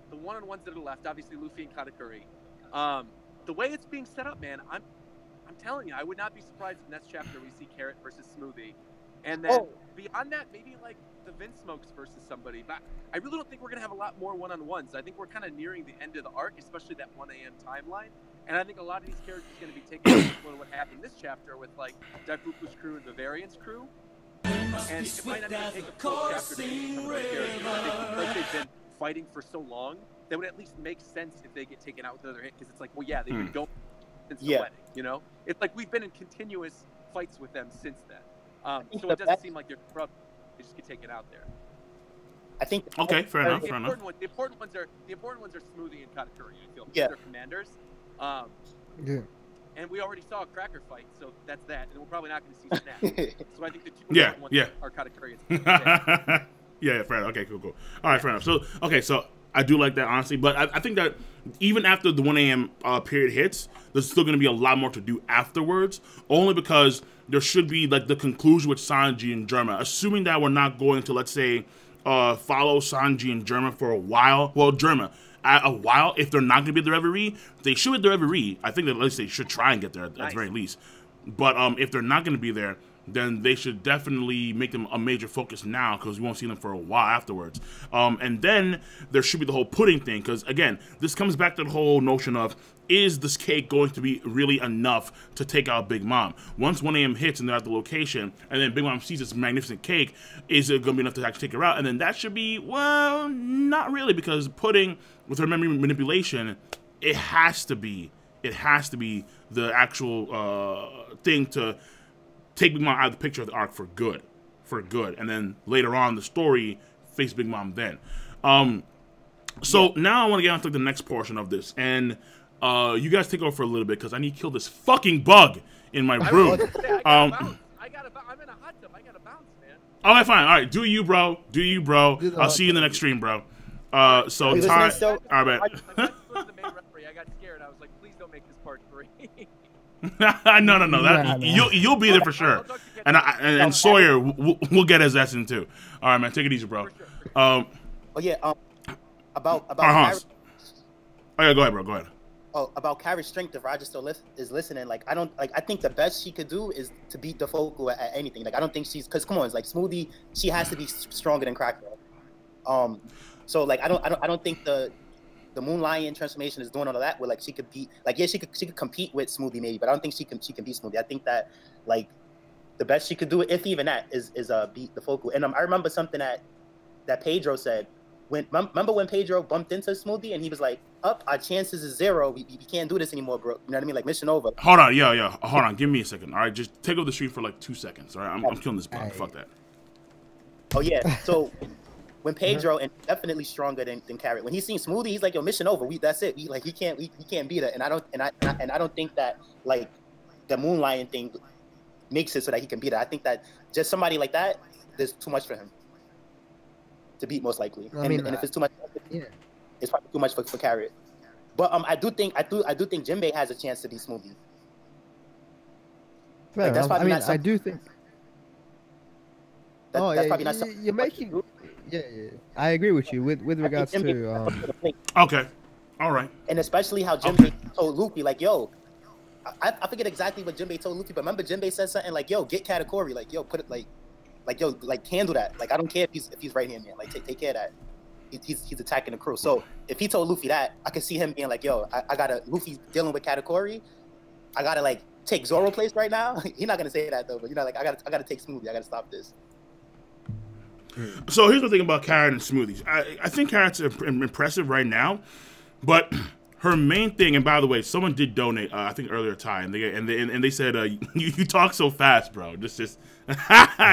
the one-on-ones that are left, obviously Luffy and Katakuri. The way it's being set up, man, I'm telling you, I would not be surprised if next chapter we see Carrot versus Smoothie. And then beyond that, maybe like the Vince Smokes versus somebody. But I really don't think we're going to have a lot more one-on-ones. I think we're kind of nearing the end of the arc, especially that 1 a.m. timeline. And I think a lot of these characters are going to be taking on what happened this chapter with like Daifuku's crew and Bavarian's crew. And it might not even take a full chapter to get some of those characters. I think because they've been fighting for so long, that would at least make sense if they get taken out with another hit. Because it's like, well, yeah, they've been going since the wedding, you know? It's like we've been in continuous fights with them since then. So it doesn't seem like they're corrupt. They just get taken out there. I think. Okay, fair enough. The important ones are Smoothie and Katakuri. I feel they're commanders. And we already saw a Cracker fight, so that's that. And we're probably not going to see Snap. So I think the two ones are Katakuri. Yeah, fair enough. Okay, cool. All right, fair enough. So so I do like that, honestly. But I think that even after the 1 a.m. Period hits, there's still going to be a lot more to do afterwards, only because there should be like the conclusion with Sanji and Germa. Assuming that we're not going to, let's say, follow Sanji and Germa for a while. Well, Germa. a while. If they're not going to be there every they should be there every. I think that at least they should try and get there at the very least. But if they're not going to be there, then they should definitely make them a major focus now, because we won't see them for a while afterwards. And then there should be the whole pudding thing, because again, this comes back to the whole notion of, is this cake going to be really enough to take out Big Mom? Once 1 a.m. hits and they're at the location, and then Big Mom sees this magnificent cake, is it going to be enough to actually take her out? And then that should be, well, not really, because pudding, with her memory manipulation, it has to be the actual thing to take Big Mom out of the picture of the arc for good. And then later on the story, face Big Mom then. So now I want to get on to the next portion of this, and you guys take over for a little bit, because I need to kill this fucking bug in my room. I'm in a hot tub. I gotta bounce, man. Okay, fine. All right, do you, bro? I'll see you in the next stream, bro. So Ty, all right, man. The main referee, I got scared. I was like, please don't make this part 3. No. That you'll be there for sure. And Sawyer, we'll get his ass in too. All right, man. Take it easy, bro. Oh yeah. About oh yeah, go ahead, bro. Go ahead. Oh, about Carrot's strength, if Roger still is listening, like I think the best she could do is to beat the Focal at anything. Like I don't think she's, because come on, it's like Smoothie, she has to be stronger than Cracker. So like I don't think the Moon Lion transformation is doing all of that. Where like she could beat, like, yeah, she could compete with Smoothie maybe, but I don't think she can beat Smoothie. I think that like the best she could do, if even that, is beat the Focal. And I remember something that Pedro said. Remember when Pedro bumped into Smoothie and he was like, "Up, our chances is 0. We can't do this anymore, bro." You know what I mean? Like, mission over. Hold on, yeah. Hold on, give me a second. All right, just take over the street for like 2 seconds. All right, I'm killing this bug. Fuck that. Oh yeah. So when Pedro, and definitely stronger than Carrot, when he's seen Smoothie, he's like, "Yo, mission over. That's it. He can't beat her." And I don't think that like the Moon Lion thing makes it so that he can beat her. I think that just somebody like that, there's too much for him to beat, most likely. And if it's too much, it's probably too much for Carrot. But I do think Jinbei has a chance to beat Smoothie. Like, that's probably not I do think. That's probably not something. You're making. Yeah. I agree with you with regards to. Okay, all right. And especially how Jinbei told Luffy, like, "Yo," I forget exactly what Jinbei told Luffy, but remember Jinbei said something like, "Yo, get Katakuri, like, yo, put it like, yo, like, handle that. Like, I don't care if he's right hand man. Like, take care of that. He's attacking the crew." So if he told Luffy that, I could see him being like, "Yo, I gotta, Luffy's dealing with Katakuri. I gotta like take Zoro place right now." He's not gonna say that though, but you know, like, I gotta take Smoothie. I gotta stop this. So here's the thing about Carrot and Smoothies. I think Carrot's impressive right now, but her main thing, and by the way, someone did donate, I think earlier, Ty, and they said, you talk so fast, bro. Just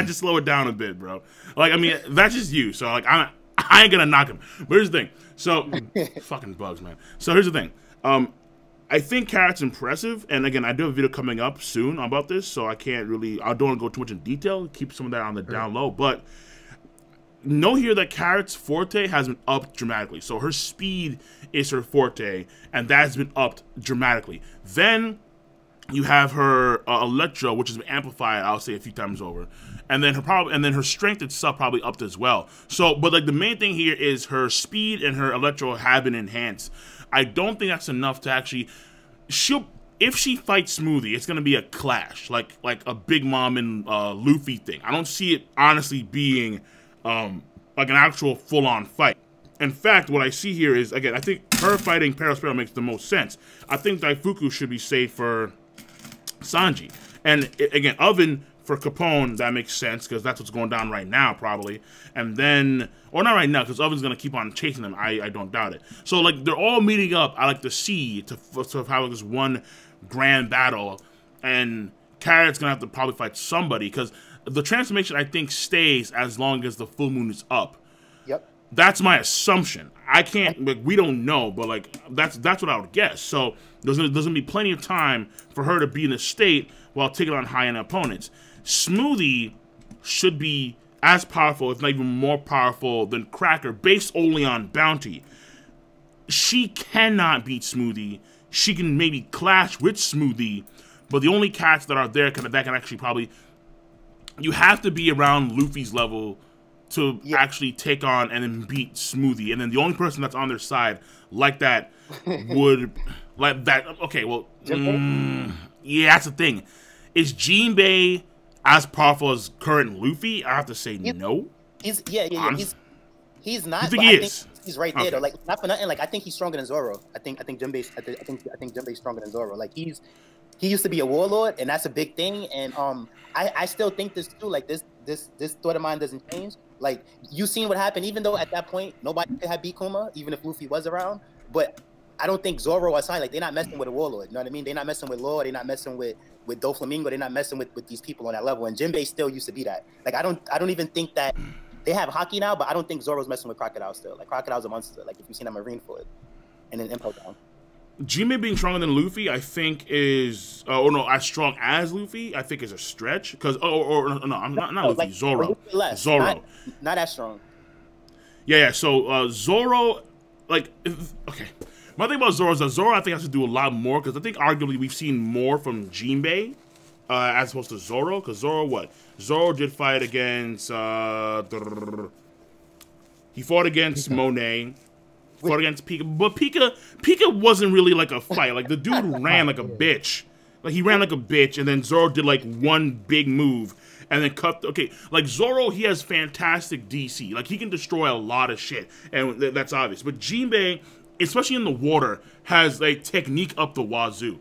slow it down a bit, bro. Like, I mean, that's just you. So like, I ain't gonna knock him. But here's the thing. So fucking bugs, man. So here's the thing. I think Carrot's impressive, and again, I do have a video coming up soon about this, so I don't want to go too much in detail. Keep some of that on the down low, but know here that Carrot's forte has been upped dramatically. So her speed is her forte, and that's been upped dramatically. Then you have her Electro, which has been amplified, I'll say, a few times over, and then her strength itself probably upped as well. So, but like the main thing here is her speed and her Electro have been enhanced. I don't think that's enough to actually. If she fights Smoothie, it's gonna be a clash, like a Big Mom and Luffy thing. I don't see it honestly being like an actual full-on fight. In fact, what I see here is, again, I think her fighting Perospero makes the most sense. I think Daifuku should be safe for Sanji. And again, Oven for Capone, that makes sense, because that's what's going down right now, probably. And then, or not right now, because Oven's going to keep on chasing them. I don't doubt it. So, like, they're all meeting up, I like to see, to have this one grand battle. And Carrot's going to have to probably fight somebody, because the transformation, I think, stays as long as the full moon is up. Yep. That's my assumption. I can't, like, we don't know, but, like, that's what I would guess. So there's gonna be plenty of time for her to be in a state while taking on high-end opponents. Smoothie should be as powerful, if not even more powerful, than Cracker, based only on bounty. She cannot beat Smoothie. She can maybe clash with Smoothie, but the only cats that are there that can actually probably... You have to be around Luffy's level to actually take on and then beat Smoothie, and then the only person that's on their side like that would like that. Okay, well, yeah, that's the thing. Is Jinbei as powerful as current Luffy? I have to say no. He's he's not. You think but he I is? think he's right there though. Like not for nothing. Like I think he's stronger than Zoro. I think Jinbei's stronger than Zoro. Like he used to be a warlord, and that's a big thing. And I still think this too. Like this thought of mine doesn't change. Like you seen what happened. Even though at that point nobody could have beat Kuma, even if Luffy was around. But I don't think Zoro or Sanji, like they're not messing with a warlord. You know what I mean? They're not messing with Law. They're not messing with Doflamingo. They're not messing with these people on that level. And Jinbei still used to be that. Like I don't even think that they have hockey now, but I don't think Zoro's messing with Crocodile still. Like Crocodile's a monster. Like if you've seen a Marineford and then Impel Down. Jinbei being stronger than Luffy, I think is, or no, as strong as Luffy, I think is a stretch. Because, no, I'm not Luffy, like, Zoro. Less, Zoro. Not as strong. Yeah, so Zoro, like, okay. My thing about Zoro is that Zoro, I think, has to do a lot more, because I think arguably we've seen more from Jinbei as opposed to Zoro. Because Zoro, what? Zoro did fight against, he fought against Monet. Fought against Pika, but Pika wasn't really like a fight. Like the dude ran like a bitch. Like he ran like a bitch, and then Zoro did like one big move, and then cut. Okay, like Zoro, he has fantastic DC. Like he can destroy a lot of shit, and that's obvious. But Jinbei, especially in the water, has like technique up the wazoo.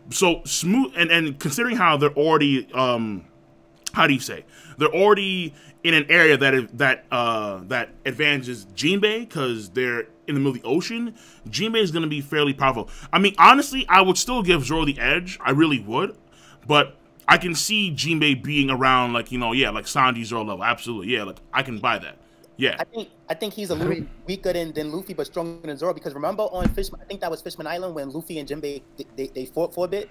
So smooth, and considering how they're already, how do you say? They're already in an area that advantages Jinbei because they're in the middle of the ocean. Jinbei is going to be fairly powerful. I mean, honestly, I would still give Zoro the edge. I really would. But I can see Jinbei being around, like, you know, yeah, like Sanji Zoro level. Absolutely. Yeah, like, I can buy that. Yeah. I think he's a little weaker than Luffy, but stronger than Zoro. Because remember on Fishman, I think that was Fishman Island when Luffy and Jinbei, they fought for a bit.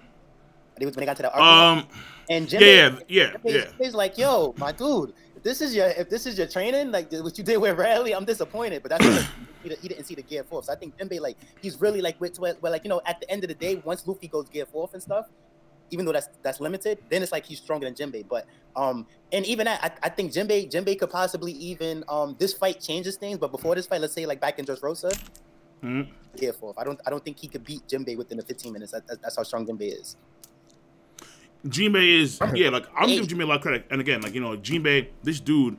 When they got to the argument. And Jinbei, Jinbei's like, yo, my dude, if this is your training, like what you did with Raleigh, I'm disappointed. But that's because he didn't see the gear 4. So I think Jinbei, like, he's really like where like, you know, at the end of the day, once Luffy goes gear 4 and stuff, even though that's limited, then it's like he's stronger than Jinbei. But and even that, I think Jinbei could possibly even this fight changes things. But before this fight, let's say like back in Dressrosa, gear 4. I don't think he could beat Jinbei within the 15 minutes. That's how strong Jinbei is. Jinbei is, yeah, like, I'm giving Jinbei a lot of credit. And again, like, you know, Jinbei, this dude,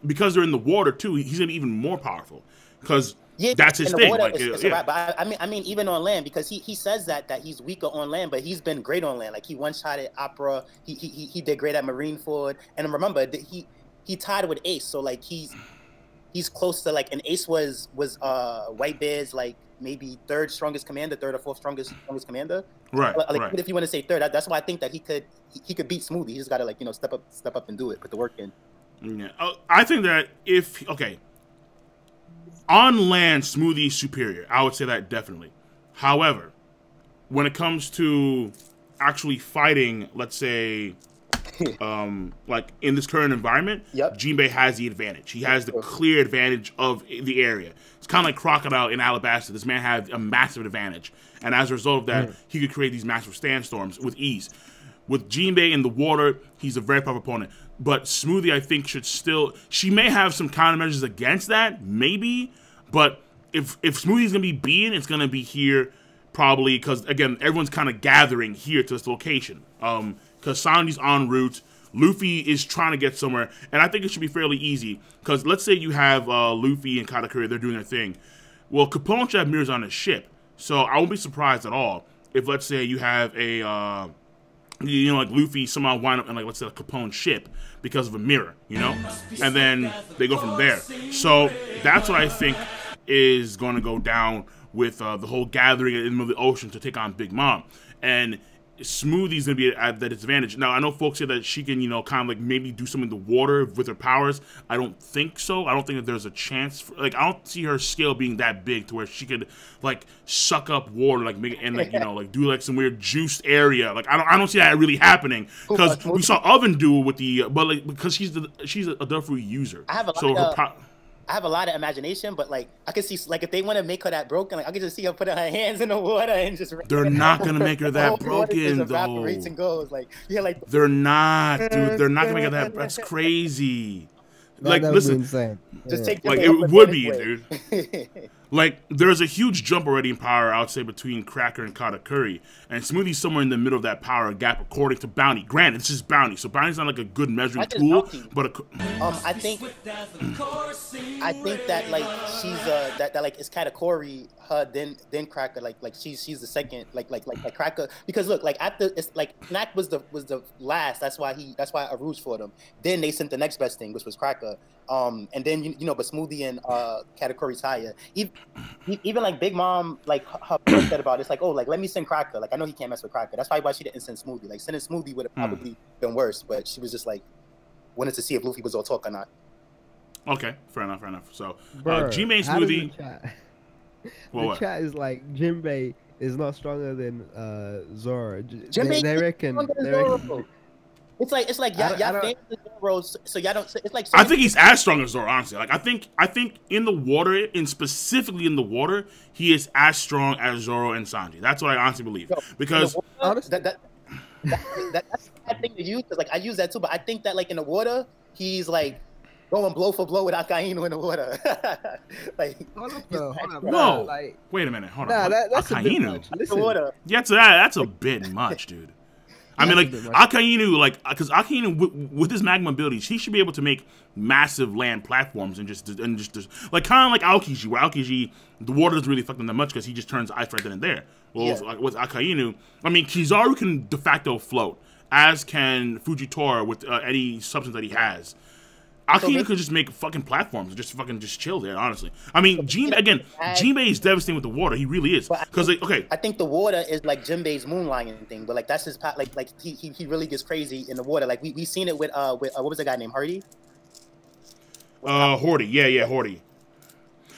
because they're in the water, too, he's going to be even more powerful. Because that's his thing. Water, like, it's yeah. But I mean, even on land, because he says that he's weaker on land, but he's been great on land. Like, he one-shot at Opera. He did great at Marineford. And remember, he tied with Ace. So, like, he's close to, like, and Ace was Whitebeard's, like, maybe third or fourth strongest commander. Right, like, right. If you want to say third, that's why I think that he could beat Smoothie. He just got to, like, you know, step up and do it, put the work in. Yeah. I think that on land, Smoothie is superior. I would say that definitely. However, when it comes to actually fighting, let's say, like in this current environment, Jinbei has the advantage. He has the clear advantage of the area. It's kind of like Crocodile in Alabasta. This man had a massive advantage. And as a result of that, he could create these massive sandstorms with ease. With Jinbei in the water, he's a very powerful opponent. But Smoothie, I think, she may have some countermeasures against that, maybe. But if Smoothie's going to be being, it's going to be here probably because, again, everyone's kind of gathering here to this location. Because Sanji's en route. Luffy is trying to get somewhere. And I think it should be fairly easy. Because let's say you have Luffy and Katakuri, they're doing their thing. Well, Capone should have mirrors on his ship. So I won't be surprised at all if, let's say, you have a, you know, like Luffy somehow wind up in, like, let's say, a Capone ship because of a mirror, you know? And then they go from there. So that's what I think is going to go down with the whole gathering in the middle of the ocean to take on Big Mom. And Smoothie's going to be at that disadvantage. Now, I know folks say that she can, you know, kind of like maybe do something in the water with her powers. I don't think so. I don't think that there's a chance. I don't see her scale being that big to where she could, like, suck up water, like, make it, and, like, you know, like, do, like, some weird juiced area. Like, I don't see that really happening. Because we saw Oven do it with the, but, like, because she's a Duffery user. I have a lot of imagination, but, like, I can see, like, if they want to make her that broken, like, I can just see her putting her hands in the water and just. They're not gonna make her that broken, though. Evaporates and goes, like, yeah, like. They're not, dude. They're not gonna make her that. That's crazy. like that would be listen, insane. Just Yeah. take like Jinbei it off would the be, anyway. dude. Like, there's a huge jump already in power, I would say, between Cracker and Katakuri. And Smoothie's somewhere in the middle of that power gap, according to Bounty. Granted, it's just Bounty, so Bounty's not like a good measuring Not just tool, Bounty. but I think that like she's that like it's Katakuri, her then Cracker, like she's the second like Cracker, because look, like after it's like Snack was the last, that's why Arouge fought him. Then they sent the next best thing, which was Cracker. And then you know, but Smoothie and Katakuri's higher. Even like Big Mom, like her said about it, it's like, oh, like let me send Cracker. Like I know he can't mess with Cracker. That's probably why she didn't send Smoothie. Like sending Smoothie would have probably been worse, but she was just like wanted to see if Luffy was all talk or not. okay, fair enough. So, Bruh, Jinbei how does Smoothie. the chat? Well, The what? chat is like Jinbei is not stronger than Zoro. Jinbei They is reckon. stronger than They Zoro. reckon. It's like I y'all don't- fans of Zoro, so y'all don't. It's like I think he's as strong as Zoro, honestly. Like I think in the water, and specifically in the water, he is as strong as Zoro and Sanji. That's what I honestly believe. Because Honestly- that's a bad thing to use, because like I use that too. But I think that like in the water, he's like going blow for blow with Akainu in the water. Like Hold up, whoa, like, wait a minute, hold nah, on. that's a bit Akainu. much. the Listen, water. Yeah, that's a bit much, dude. I mean, like, That's a bit much. Akainu, like, because Akainu, with his magma abilities, he should be able to make massive land platforms and just like, kind of like Aokiji, where Aokiji, the water doesn't really affect him that much because he just turns ice right then and there. Well, Yeah. with Akainu, I mean, Kizaru can de facto float, as can Fujitora with any substance that he has. Akainu could just make fucking platforms and just chill there, honestly. I mean, Jinbei is devastating with the water. He really is. Because, like, okay. I think the water is like Jinbei's moonlighting thing, but like that's his like he really gets crazy in the water. Like we seen it with what was the guy named Hardy? Horty. Yeah, Horty.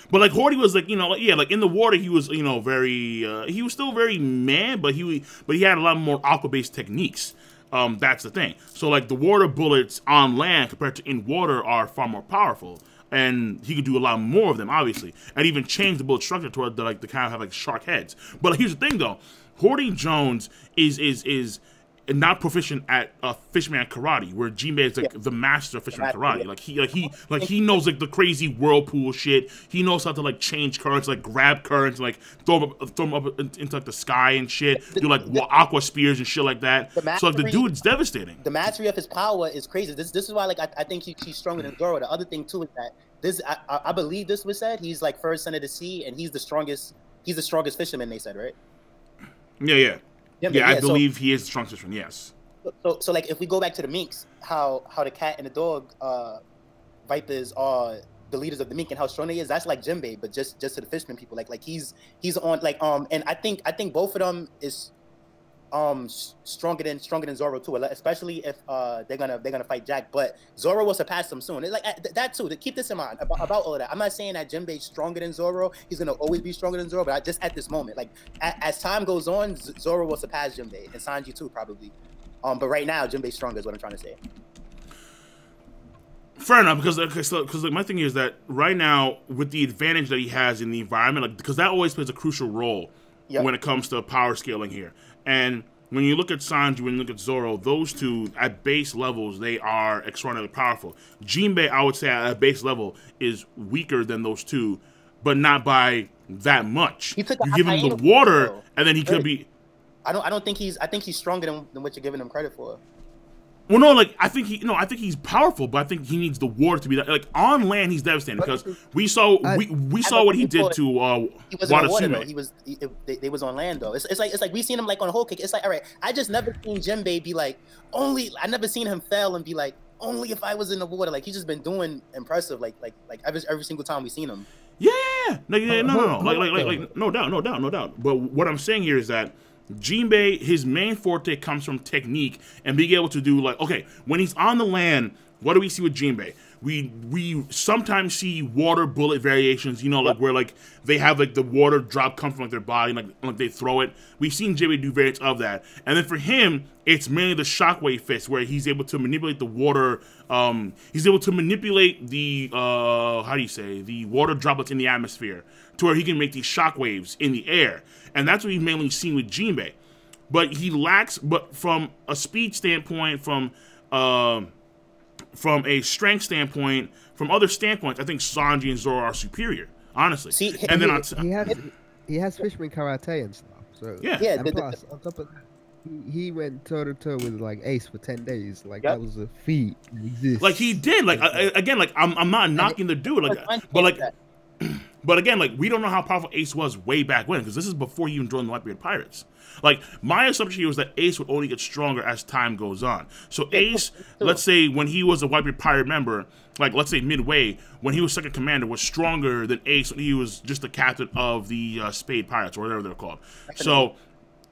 But like Horty was like, like in the water he was, very he was still very mad, but he had a lot more aqua-based techniques. That's the thing. So like the water bullets on land compared to in water are far more powerful, and he could do a lot more of them, obviously, and even change the bullet structure to the kind of have like shark heads. But here's the thing, though, Horty Jones is not proficient at Fishman karate, where Jinbei is like the master of Fishman karate. Like he knows like the crazy whirlpool shit. He knows how to like change currents, like grab currents, like throw them up into like the sky and shit. Do like aqua spears and shit like that. So like the dude's devastating. The mastery of his power is crazy. This is why like I think he's stronger than Zoro. The other thing too is that this I believe this was said. He's like first son of the sea, and he's the strongest. He's the strongest fisherman. They said, right? Yeah. Yeah, I so- believe he is the strongest one. Yes. So like if we go back to the minks, how the cat and the dog vipers are the leaders of the mink and how strong they is, that's like Jinbei, but just to the fisherman people. Like he's on like and I think both of them is stronger than Zoro too, especially if they're gonna fight Jack. But Zoro will surpass them soon. It's like that too. To keep this in mind about all of that. I'm not saying that Jinbei's stronger than Zoro. He's gonna always be stronger than Zoro. But just at this moment, like as time goes on, Zoro will surpass Jinbei and Sanji too probably. But right now, Jinbei's stronger is what I'm trying to say. Fair enough, because like, my thing is that right now, with the advantage that he has in the environment, like, because that always plays a crucial role when it comes to power scaling here. And when you look at Sanji, when you look at Zoro, those two, at base levels, they are extraordinarily powerful. Jinbei, I would say, at a base level, is weaker than those two, but not by that much. You give him the water, and then he could be... I think he's stronger than what you're giving him credit for. Well, no, like I think he's powerful, but I think he needs the water to be that. Like on land, he's devastating because we saw what he did to he wasn't on water, though. Watasume. They was on land though. It's like we seen him like on a whole kick. It's like, all right, I just never seen Jinbei be like I never seen him fail and be like only if I was in the water. Like he's just been doing impressive like every single time we seen him. Yeah. No. Like no doubt. But what I'm saying here is that Jinbei, his main forte comes from technique and being able to do like, okay, when he's on the land, what do we see with Jinbei? We sometimes see water bullet variations, like where like they have like the water drop come from like their body, like they throw it. We've seen Jinbei do variants of that. And then for him, it's mainly the shockwave fist where he's able to manipulate the water. He's able to manipulate the the water droplets in the atmosphere to where he can make these shockwaves in the air. And that's what we've mainly seen with Jinbei. But he lacks, but from a speed standpoint, from a strength standpoint, from other standpoints, I think Sanji and Zoro are superior, honestly. See, And then he has fisherman karate and stuff. So yeah, and plus on top of that, he went toe to toe with like Ace for 10 days. Like that was a feat that exists. like he did. Like again, like I'm not knocking the dude, like, but like. But again, like, we don't know how powerful Ace was way back when, because this is before he even joined the Whitebeard Pirates. Like, my assumption here was that Ace would only get stronger as time goes on. So Ace, let's say when he was a Whitebeard Pirate member, like, let's say midway, when he was second commander, was stronger than Ace when he was just the captain of the Spade Pirates, or whatever they're called. So,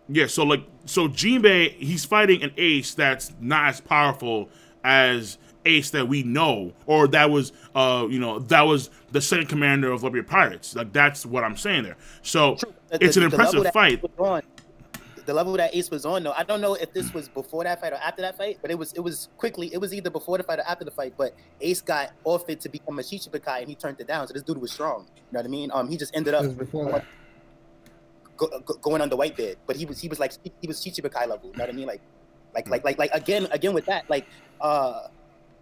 yeah, so Jinbei, he's fighting an Ace that's not as powerful as Ace that we know, or that was, that was the second commander of Whitebeard Pirates. Like, that's what I'm saying there. So it's an impressive fight. The level that Ace was on, though, I don't know if this was before that fight or after that fight, but it was either before the fight or after the fight. But Ace got offered to become a Shichibukai, and he turned it down. So this dude was strong. You know what I mean? He just ended up going on the Whitebeard, but he was Shichibukai level. You know what I mean? Like again with that, like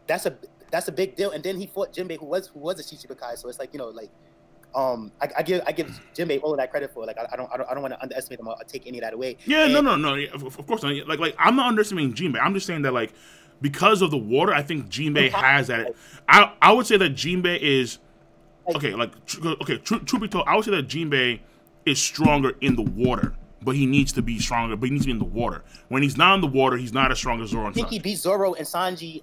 that's a big deal. And then he fought Jinbei, who was a Shichibukai. So it's like, I give Jinbei all of that credit for. Like I don't want to underestimate him or take any of that away. Yeah, and no. Of course not. Like I'm not underestimating Jinbei. I'm just saying that, like, because of the water, I think Jinbei has that. I would say that Jinbei is okay. Truth be told, I would say that Jinbei is stronger in the water. But he needs to be stronger. But he needs to be in the water. When he's not in the water, he's not as strong as Zoro and Sanji. I think he beat Zoro and Sanji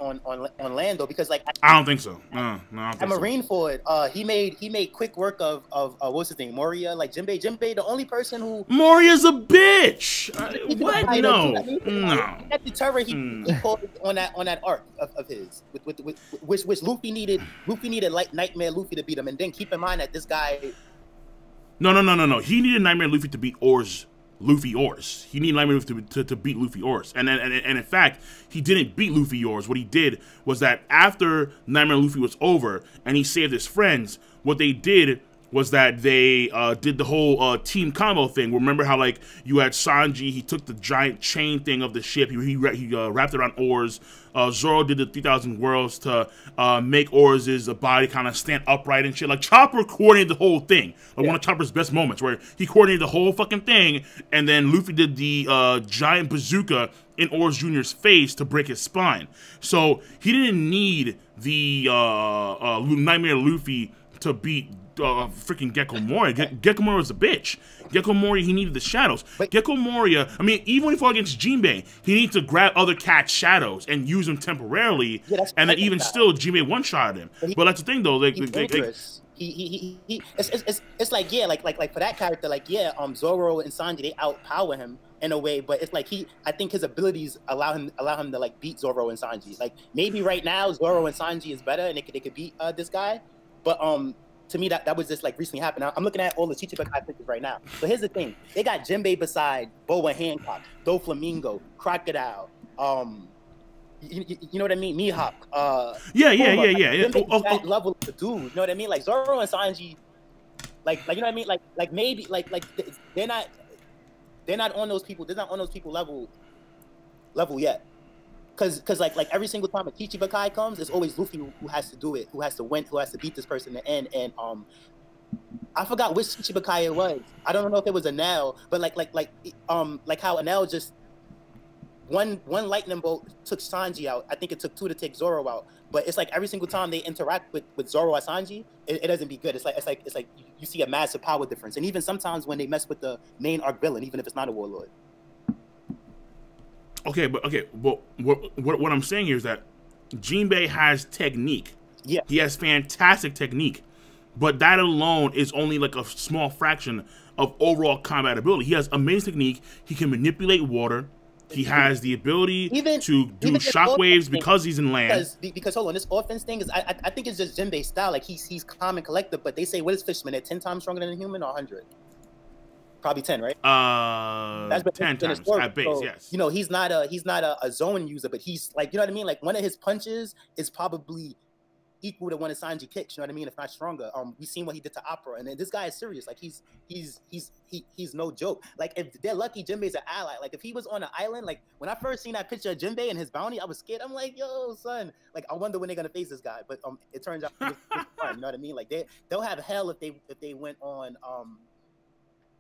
on land, though, because like I don't think so. No, I don't think so. Marineford, he made quick work of what's his name, Moria. Like Jinbei, the only person who Moria's a bitch. What? No. That deterrent he pulled on that arc of his, which Luffy needed like Nightmare Luffy to beat him. And then keep in mind that this guy. No. He needed Nightmare Luffy to beat Luffy Oars. He needed Nightmare Luffy to beat Luffy Oars. And in fact, he didn't beat Luffy Oars. What he did was that after Nightmare Luffy was over and he saved his friends, what they did was that they did the whole team combo thing. Remember how, like, you had Sanji, he took the giant chain thing of the ship, he wrapped it around Oars. Zoro did the 3,000 whirls to make Oars' body kind of stand upright and shit. Like, Chopper coordinated the whole thing. Like, one of Chopper's best moments, where he coordinated the whole fucking thing, and then Luffy did the giant bazooka in Oars Jr.'s face to break his spine. So he didn't need the Nightmare Luffy to beat freaking Gecko Moria. Gecko Moria was a bitch. Gecko Moria, he needed the shadows. Gecko Moria, I mean, even when he fought against Jinbei, he needs to grab other cats' shadows and use them temporarily, and then even still, Jinbei one-shotted him. But that's the thing, though. It's like, yeah, like for that character, like, yeah, Zoro and Sanji, they outpower him in a way, but it's like I think his abilities allow him to like beat Zoro and Sanji. Like, maybe right now Zoro and Sanji is better and they could beat this guy, but to me, that was just like recently happened. I'm looking at all the Chichibukai pictures right now. So here's the thing: they got Jinbei beside Boa Hancock, Doflamingo, Crocodile. You know what I mean? Mihawk. Yeah. That level of dude. You know what I mean? Like Zoro and Sanji, like you know what I mean? Like maybe like they're not on those people. They're not on those people level yet. Cause like every single time a Chichibukai comes, it's always Luffy who has to do it, who has to win, who has to beat this person in the end. And I forgot which Chichibukai it was. I don't know if it was Enel, but like how Enel just one lightning bolt took Sanji out. I think it took 2 to take Zoro out. But it's like every single time they interact with Zoro or Sanji, it doesn't be good. It's like you see a massive power difference. And even sometimes when they mess with the main arc villain, even if it's not a warlord. Okay, but what I'm saying here is that Jinbei has technique. Yeah. He has fantastic technique. But that alone is only like a small fraction of overall combat ability. He has amazing technique. He can manipulate water. He has the ability to do shockwaves because he's in land. Because hold on, this offense thing is I think it's just Jinbei's style. Like he's calm and collected, but they say, what is Fishman? They're 10 times stronger than a human or 100? Probably 10, right? That's 10 times at base, so, yes. You know, he's not a zone user, but he's like, you know what I mean? Like one of his punches is probably equal to one of Sanji kicks. You know what I mean? If not stronger. We seen what he did to Opera, and this guy is serious. Like he's no joke. Like if they're lucky, Jinbei's an ally. Like if he was on an island, like when I first seen that picture of Jinbei and his bounty, I was scared. I'm like, yo, son. Like I wonder when they're gonna face this guy. But it turns out it's fun. You know what I mean? Like they'll have hell if they went on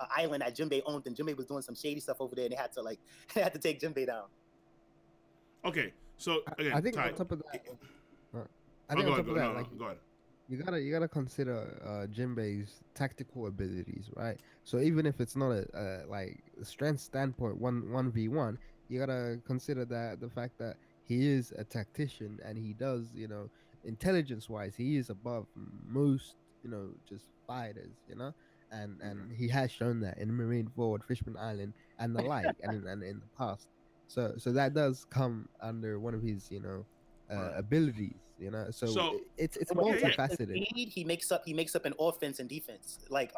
an island that Jinbei owned, and Jinbei was doing some shady stuff over there, and they had to take Jinbei down. Okay, so again, I think on top of that, go ahead. You gotta consider Jinbei's tactical abilities, right? So even if it's not a like strength standpoint 1v1, you gotta consider that the fact that he is a tactician and he does, you know, intelligence wise, he is above most, you know, just fighters, you know. And he has shown that in Marineford, Fishman Island, and the like, and in the past. So that does come under one of his, you know, abilities, you know. So it's multifaceted. He makes up an offense and defense. Like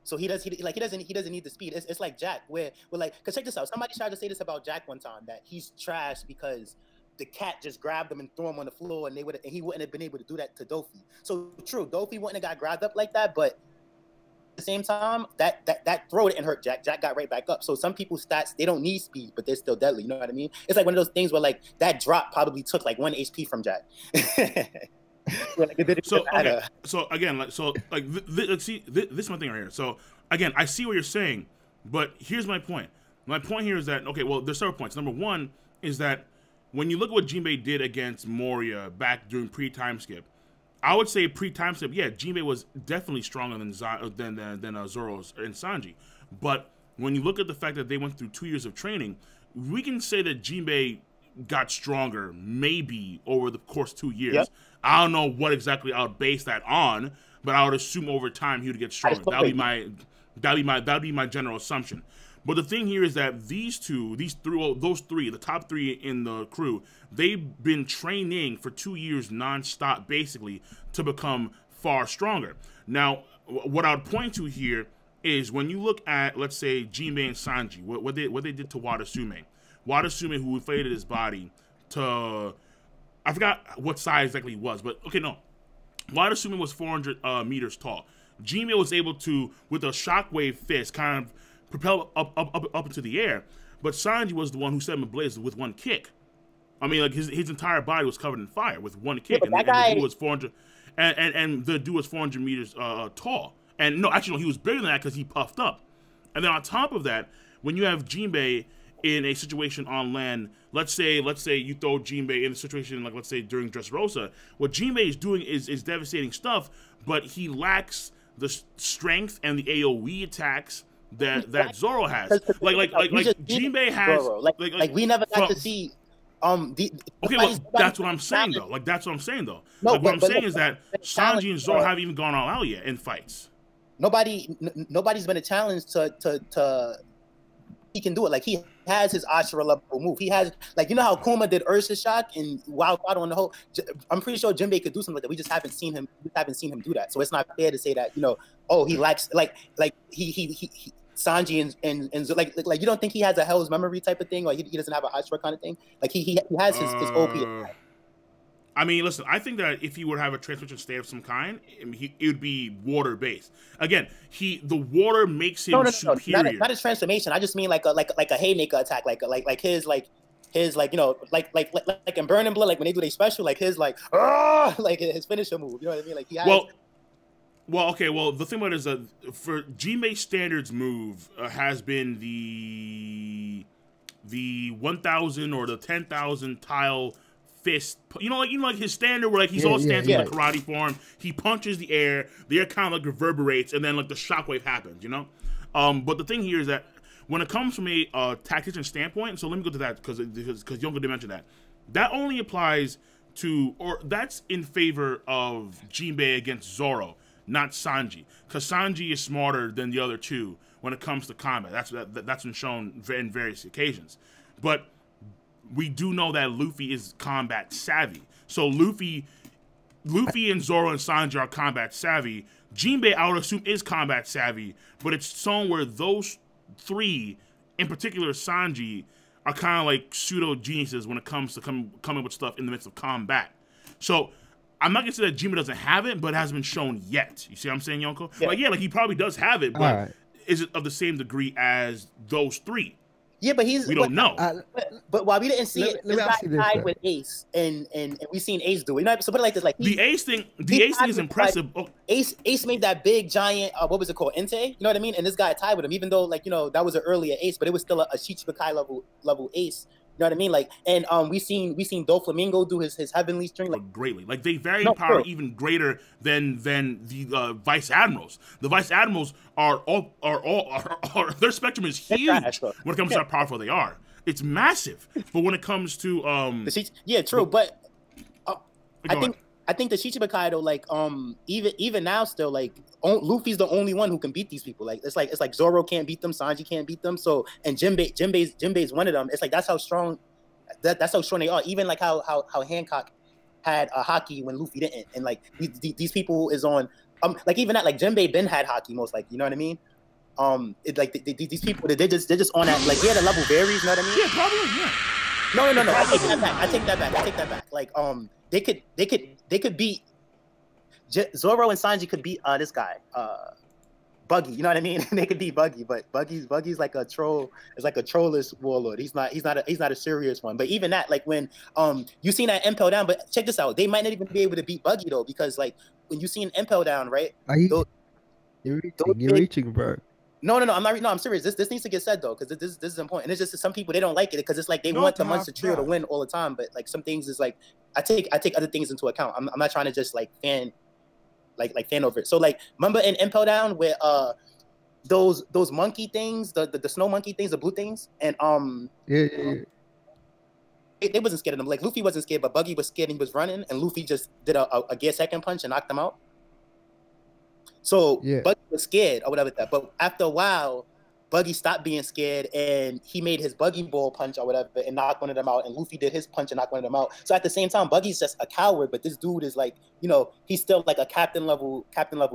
so he doesn't need the speed. It's like Jack, where like, because check this out. Somebody tried to say this about Jack one time, that he's trash because the cat just grabbed him and threw him on the floor, and he wouldn't have been able to do that to Dofi. So true, Dofi wouldn't have got grabbed up like that, but the same time, that throw didn't hurt Jack. Jack got right back up. So some people's stats, they don't need speed, but they're still deadly. You know what I mean? It's like one of those things where like that drop probably took like 1 HP from Jack. So again, let's see. This is my thing right here. So again, I see what you're saying, but here's my point. My point here is that, okay, well, there's several points. Number one is that when you look at what Jinbei did against Moria back during pre-time skip, I would say pre-time skip, yeah, Jinbei was definitely stronger than Zoro and Sanji. But when you look at the fact that they went through 2 years of training, we can say that Jinbei got stronger maybe over the course of 2 years. Yep. I don't know what exactly I would base that on, but I would assume over time he would get stronger. That'd be my general assumption. But the thing here is that those three, the top three in the crew, they've been training for 2 years nonstop, basically, to become far stronger. Now, what I would point to here is when you look at, let's say, Jinbei and Sanji, what they did to Wadasume. Wadasume, who inflated his body to, I forgot what size exactly he was, but okay, no. Wadasume was 400 meters tall. Jinbei was able to, with a shockwave fist, kind of propel up into the air, but Sanji was the one who set him ablaze with one kick. I mean, like his entire body was covered in fire with one kick, and the dude was 400, and the dude was 400 meters tall. And no, actually, no, he was bigger than that because he puffed up. And then on top of that, when you have Jinbei in a situation on land, let's say you throw Jinbei in a situation like, let's say, during Dressrosa, what Jinbei is doing is devastating stuff, but he lacks the strength and the AoE attacks that Zoro has. Like Jinbei has Zoro. Like we never got to see that's what I'm saying though. Like that's what I'm saying though. No, like what I'm saying is that Sanji and Zoro haven't even gone all out yet in fights. Nobody's been a challenge to he can do it. Like he has his Ashura level move. He has, like, you know how Kuma did Ursa Shock and Wild Fire on the whole. I'm pretty sure Jinbei could do something like that. We just haven't seen him. We haven't seen him do that. So it's not fair to say that, you know, oh, he lacks like he Sanji and like you don't think he has a Hell's Memory type of thing, or he doesn't have a Ashura kind of thing. Like he has his OP. I mean, listen, I think that if he would have a transmission stay of some kind, it would be water-based. Again, the water makes him superior. Not his transformation. I just mean like a haymaker attack, like his you know, like in Burning Blood, like when they do their special, like his like his finisher move. You know what I mean? Like he has. Well, okay. Well, the thing about it is that for Jinbei's standards move has been the 1,000 or the 10,000 tile fist, you know, like his standard where like he's all standing in the karate form. He punches the air kind of like reverberates, and then like the shockwave happens, you know. But the thing here is that when it comes from a tactician standpoint, so let me go to that because Yonko did mention that only applies to, or that's in favor of Jinbei against Zoro, not Sanji, because Sanji is smarter than the other two when it comes to combat. That's been shown in various occasions, but we do know that Luffy is combat savvy. So Luffy and Zoro and Sanji are combat savvy. Jinbei, I would assume, is combat savvy, but it's shown where those three, in particular Sanji, are kind of like pseudo geniuses when it comes to coming with stuff in the midst of combat. So I'm not gonna say that Jinbe doesn't have it, but it hasn't been shown yet. You see what I'm saying, Yonko? Yeah. Like, yeah, like he probably does have it, but is it of the same degree as those three? Yeah, but we don't know. But while we didn't see it, this guy tied with Ace, and we seen Ace do it. You know, so put it like this, like the Ace thing is impressive. Like, Ace made that big giant, what was it called, Entei? You know what I mean? And this guy tied with him, even though like that was an earlier Ace, but it was still a Shichibukai level Ace. You know what I mean? Like, and we seen Doflamingo do his heavenly string like greatly. Like they vary in power even greater than the vice admirals. The vice admirals are their spectrum is huge when it comes to how powerful they are. It's massive. But when it comes to true. But I think the Shichibukai though, like even now still like Luffy's the only one who can beat these people. Like it's like Zoro can't beat them, Sanji can't beat them. So and Jinbei's one of them. It's like that's how strong they are. Even like how Hancock had a hockey when Luffy didn't, and like these people is on like even that like Jinbei Ben had hockey most like, you know what I mean? It like these people they're just on that like the level varies. You know what I mean? Yeah, probably. Yeah. No. I take that back. Like they could beat Zoro and Sanji could beat this guy Buggy. You know what I mean? They could beat Buggy, but Buggy's like a troll. It's like a trollish warlord. He's not a serious one. But even that, like when you seen that Impel down, but check this out. They might not even be able to beat Buggy though, because like when you seen Impel down, right? You're reaching, bro. No, I'm not. No, I'm serious. This needs to get said though, because this is important. And it's just some people they don't like it because it's like they want the Monster Trio to win all the time. But like some things is like I take other things into account. I'm not trying to just like fan over it. So like remember in Impel Down where those monkey things, the snow monkey things, the blue things, and they wasn't scared of them. Like Luffy wasn't scared, but Buggy was scared and he was running, and Luffy just did a gear second punch and knocked him out. So Buggy was scared or whatever that. But after a while, Buggy stopped being scared and he made his Buggy Ball punch or whatever and knocked one of them out. And Luffy did his punch and knocked one of them out. So at the same time, Buggy's just a coward, but this dude is like, he's still like a captain level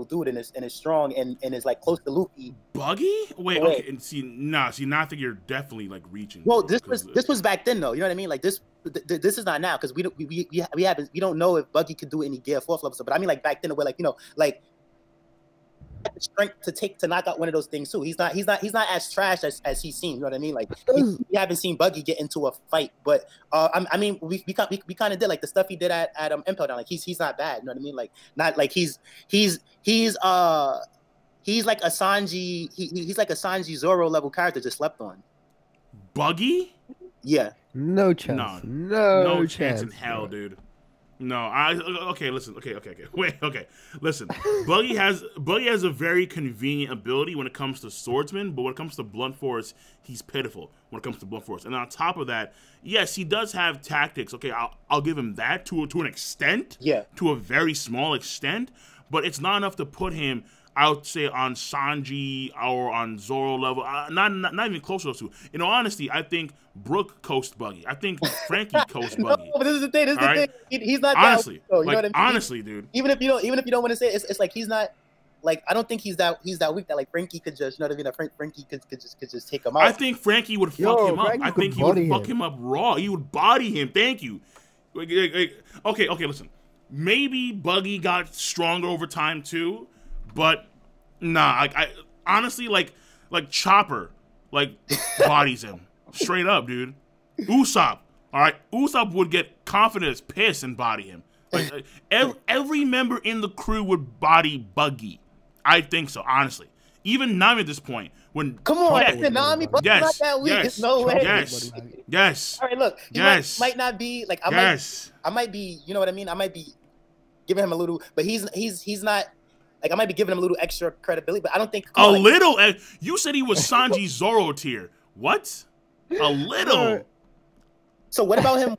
dude and is strong and is like close to Luffy. Buggy? Wait, okay. And now I think you're definitely like reaching. Well, this was back then though. You know what I mean? Like this is not now because we don't know if Buggy could do any gear 4th level stuff. But I mean like back then where like like the strength to knock out one of those things too. He's not as trash as he seems. You know what I mean? Like we haven't seen Buggy get into a fight, but I mean we kind of did like the stuff he did at Impel Down. Like he's not bad. You know what I mean? Like not like he's like a Sanji. He's like a Sanji Zoro level character just slept on. Buggy? Yeah. No chance. No chance in hell, dude. No, listen. Wait, listen. Buggy has a very convenient ability when it comes to swordsman, but when it comes to blunt force, he's pitiful when it comes to blunt force. And on top of that, yes, he does have tactics. Okay, I'll give him that to an extent. Yeah. To a very small extent, but it's not enough to put him, I would say, on Sanji or on Zoro level. Not even close to those two. In all honesty, I think Brook coast Buggy. I think Frankie coast Buggy. No, but this is the thing. He's not honestly. That weak, though, you know what I mean? Honestly, dude. Even if you don't want to say it, it's like he's not. Like I don't think he's that weak that like Frankie could just, you know what I mean? Frankie could just take him out. I think Frankie would fuck him up. I think he would fuck him up raw. He would body him. Thank you. Okay, listen. Maybe Buggy got stronger over time too, but nah. I honestly like Chopper bodies him straight up, dude. Usopp, all right. Usopp would get confident as piss and body him. Like every member in the crew would body Buggy. I think so, honestly. Even Nami at this point, when come on, Nami, Buggy's not that weak. Yes, no way. Yes. All right, look. Might not be like I might be. You know what I mean? I might be giving him a little, but he's not. Like I might be giving him a little extra credibility, but I don't think little. You said he was Sanji Zoro tier. What? A little. So what about him?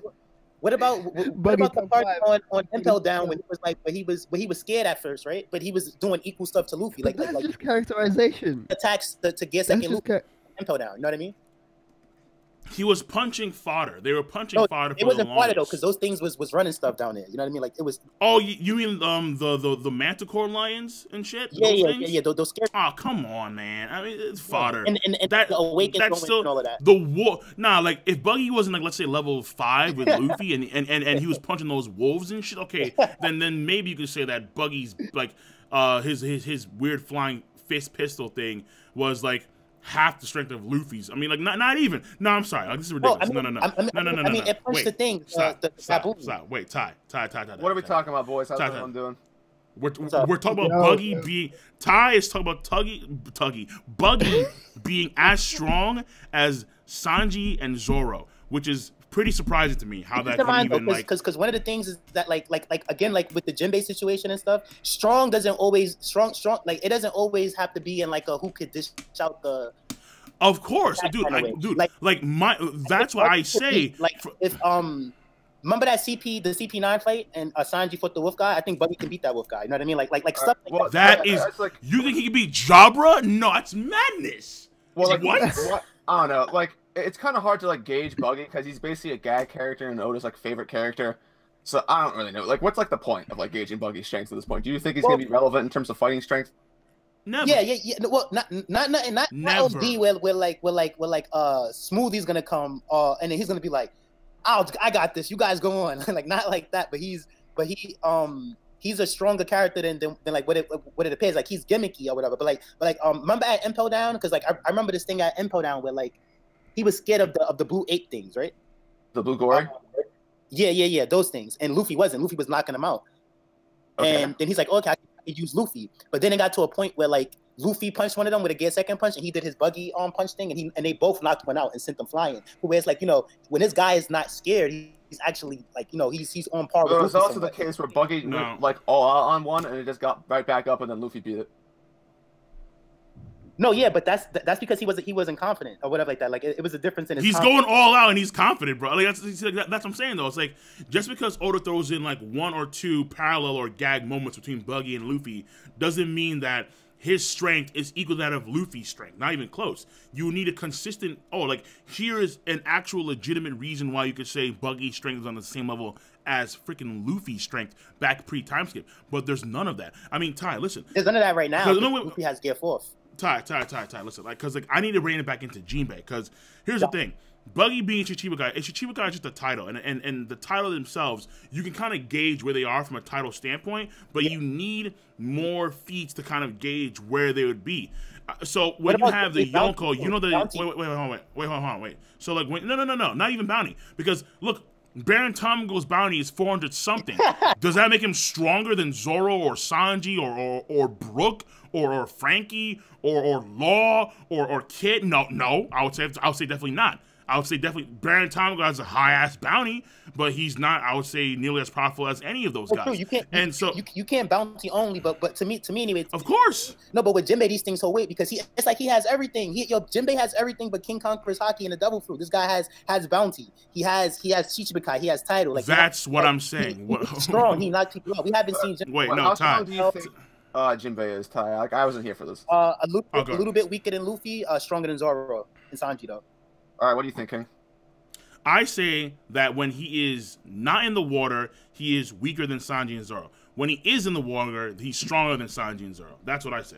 What about the part on Impel Down when he was like, when he was scared at first, right? But he was doing equal stuff to Luffy, like just characterization attacks to get second Luffy Impel Down. You know what I mean? He was punching fodder. They were punching No, fodder it for the wasn't water though, longest. because those things was running stuff down there. You know what I mean? Like it was. Oh, you mean the manticore lions and shit? Yeah, Those yeah, things? yeah, yeah. Those scary. Oh, come on, man. I mean, it's fodder. And That the awakens that's going and still all of that. the war. Nah, like if Buggy wasn't like, let's say, level 5 with Luffy and he was punching those wolves and shit, okay, then maybe you could say that Buggy's like his weird flying fist pistol thing was like half the strength of Luffy's. I mean, like not even. No, I'm sorry. Like, this is ridiculous. No, No. I mean, it punched the thing. Stop. Baboon. Stop. Wait, Ty. What are we talking about, boys? How's Ty. everyone doing? We're talking about Buggy being. Ty is talking about Buggy being as strong as Sanji and Zoro, which is pretty surprising to me. How that can even like. Because one of the things is that like again, like with the Jinbei situation and stuff, strong doesn't always like it doesn't always have to be in like a who could dish out the. Of course, dude. That's why I say like if remember that the CP9 fight and Sanji fought the wolf guy. I think Buggy can beat that wolf guy. You know what I mean? Like stuff like that. Like, you think he can beat Jabra? No, it's madness. Well, like, what? I don't know. Like it's kind of hard to like gauge Buggy because he's basically a gag character and Oda's like favorite character. So I don't really know. Like, what's like the point of like gauging Buggy's strength at this point? Do you think he's gonna be relevant in terms of fighting strength? Never. Yeah. No, well, not OD where Smoothie's gonna come and then he's gonna be like, I got this. You guys go on. Like not like that, but he's a stronger character than like what it appears. Like he's gimmicky or whatever. But remember at Impo Down? Because like I remember this thing at Impo Down where like he was scared of the blue ape things, right? The blue gory? Yeah, those things. And Luffy wasn't. Luffy was knocking them out. Okay. And then he's like, okay, I can use Luffy. But then it got to a point where like Luffy punched one of them with a gear second punch, and he did his Buggy arm punch thing, and they both knocked one out and sent them flying. Whereas like when this guy is not scared, he's actually like he's on par with. It was also the case where Buggy went like all out on one, and it just got right back up, and then Luffy beat it. No, yeah, but that's because he wasn't confident or whatever like that. Like it was a difference in his. He's going all out and he's confident, bro. Like that's what I'm saying though. It's like just because Oda throws in like 1 or 2 parallel or gag moments between Buggy and Luffy doesn't mean that his strength is equal to that of Luffy's strength. Not even close. You need a consistent. Like here is an actual legitimate reason why you could say Buggy's strength is on the same level as freaking Luffy's strength back pre-time skip. But there's none of that. I mean, Ty, listen. There's none of that right now. Luffy has gear 4. Ty, listen, like, cause like I need to rein it back into Jinbe, cause here's the thing, Buggy being Chichibu guy is just a title, and the title themselves, you can kind of gauge where they are from a title standpoint, but you need more feats to kind of gauge where they would be. So when you have the Yonko, you know the wait. So like no, not even bounty, because look. Baron Tamago's bounty is 400 something. Does that make him stronger than Zoro or Sanji or Brook or Frankie or Law or Kid? No. I would say definitely not. I would say definitely Baron Tamago has a high ass bounty, but he's not, I would say, nearly as powerful as any of those guys. True. You can't bounty only, but to me anyway. Of course. No, but with Jinbei, these things hold weight because it's like he has everything. Jinbei has everything but King Conqueror's Haki and the Double Fruit. This guy has bounty. He has Chichibukai. He has title. Like that's what I'm saying. He's strong. He knocked people out. We haven't seen Jinbei. Wait, no, Ty. How do you think Jinbei is, Ty? Like, I wasn't here for this. A little bit weaker than Luffy, stronger than Zoro and Sanji though. All right, what are you thinking? I say that when he is not in the water, he is weaker than Sanji and Zoro. When he is in the water, he's stronger than Sanji and Zoro. That's what I say.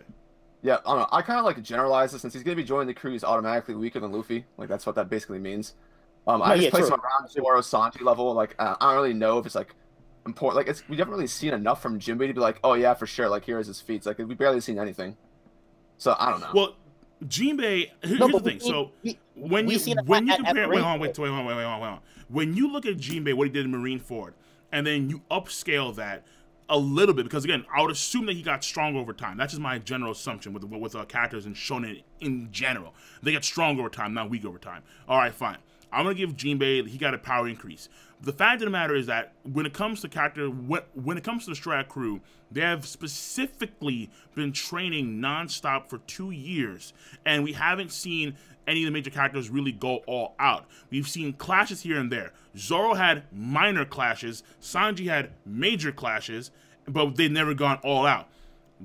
Yeah, I don't know. I kind of like generalize this since he's going to be joining the crew. He's automatically weaker than Luffy. Like that's what that basically means. I just place him around Zoro Sanji level. Like I don't really know if it's like important. Like we haven't really seen enough from Jinbe to be like, oh yeah, for sure. Like here is his feats. Like we barely seen anything. So I don't know. Well. Jinbe, here's the thing. So when you compare, wait on. When you look at Jinbe, what he did in Marineford, and then you upscale that a little bit, because again, I would assume that he got stronger over time. That's just my general assumption with characters and shonen in general. They get stronger over time, not weak over time. All right, fine. I'm gonna give Jinbe, he got a power increase. The fact of the matter is that when it comes to when it comes to the Strat crew, they have specifically been training nonstop for 2 years, and we haven't seen any of the major characters really go all out. We've seen clashes here and there. Zoro had minor clashes, Sanji had major clashes, but they've never gone all out.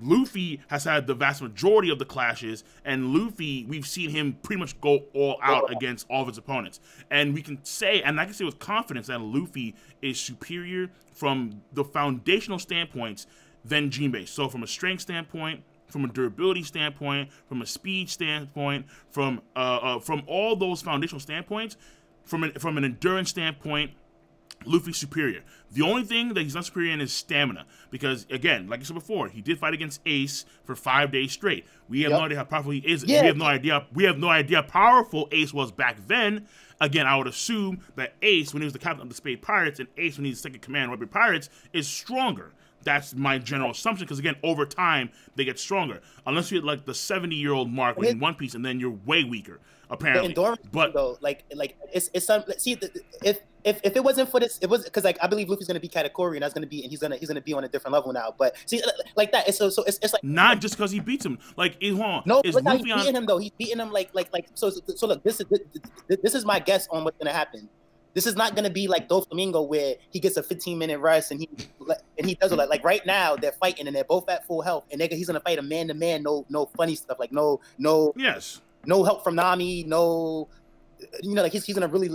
Luffy has had the vast majority of the clashes, and Luffy, we've seen him pretty much go all out against all of his opponents. And we can say, and I can say with confidence, that Luffy is superior from the foundational standpoints than Jinbe. So from a strength standpoint, from a durability standpoint, from a speed standpoint, from all those foundational standpoints, from an endurance standpoint, Luffy's superior. The only thing that he's not superior in is stamina, because again, like I said before, he did fight against Ace for 5 days straight. We have no idea how powerful he is. Yeah. We have no idea how powerful Ace was back then. Again, I would assume that Ace, when he was the captain of the Spade Pirates, and Ace, when he's the second command of the Pirates, is stronger. That's my general assumption, because again, over time they get stronger. Unless you're like the 70-year-old mark in One Piece, and then you're way weaker, apparently. But though, like it's some. See, if it wasn't for this, it was because like I believe Luffy's gonna be Katakuri, and that's gonna be, and he's gonna be on a different level now. But see, like that, it's it's like not just because he beats him. Like he's beating him though. He's beating him like so. Look, this is my guess on what's gonna happen. This is not gonna be like Doflamingo where he gets a 15-minute rest and he does it like right now they're fighting and they're both at full health and he's gonna fight a man-to-man, no funny stuff, like no help from Nami, like he's gonna really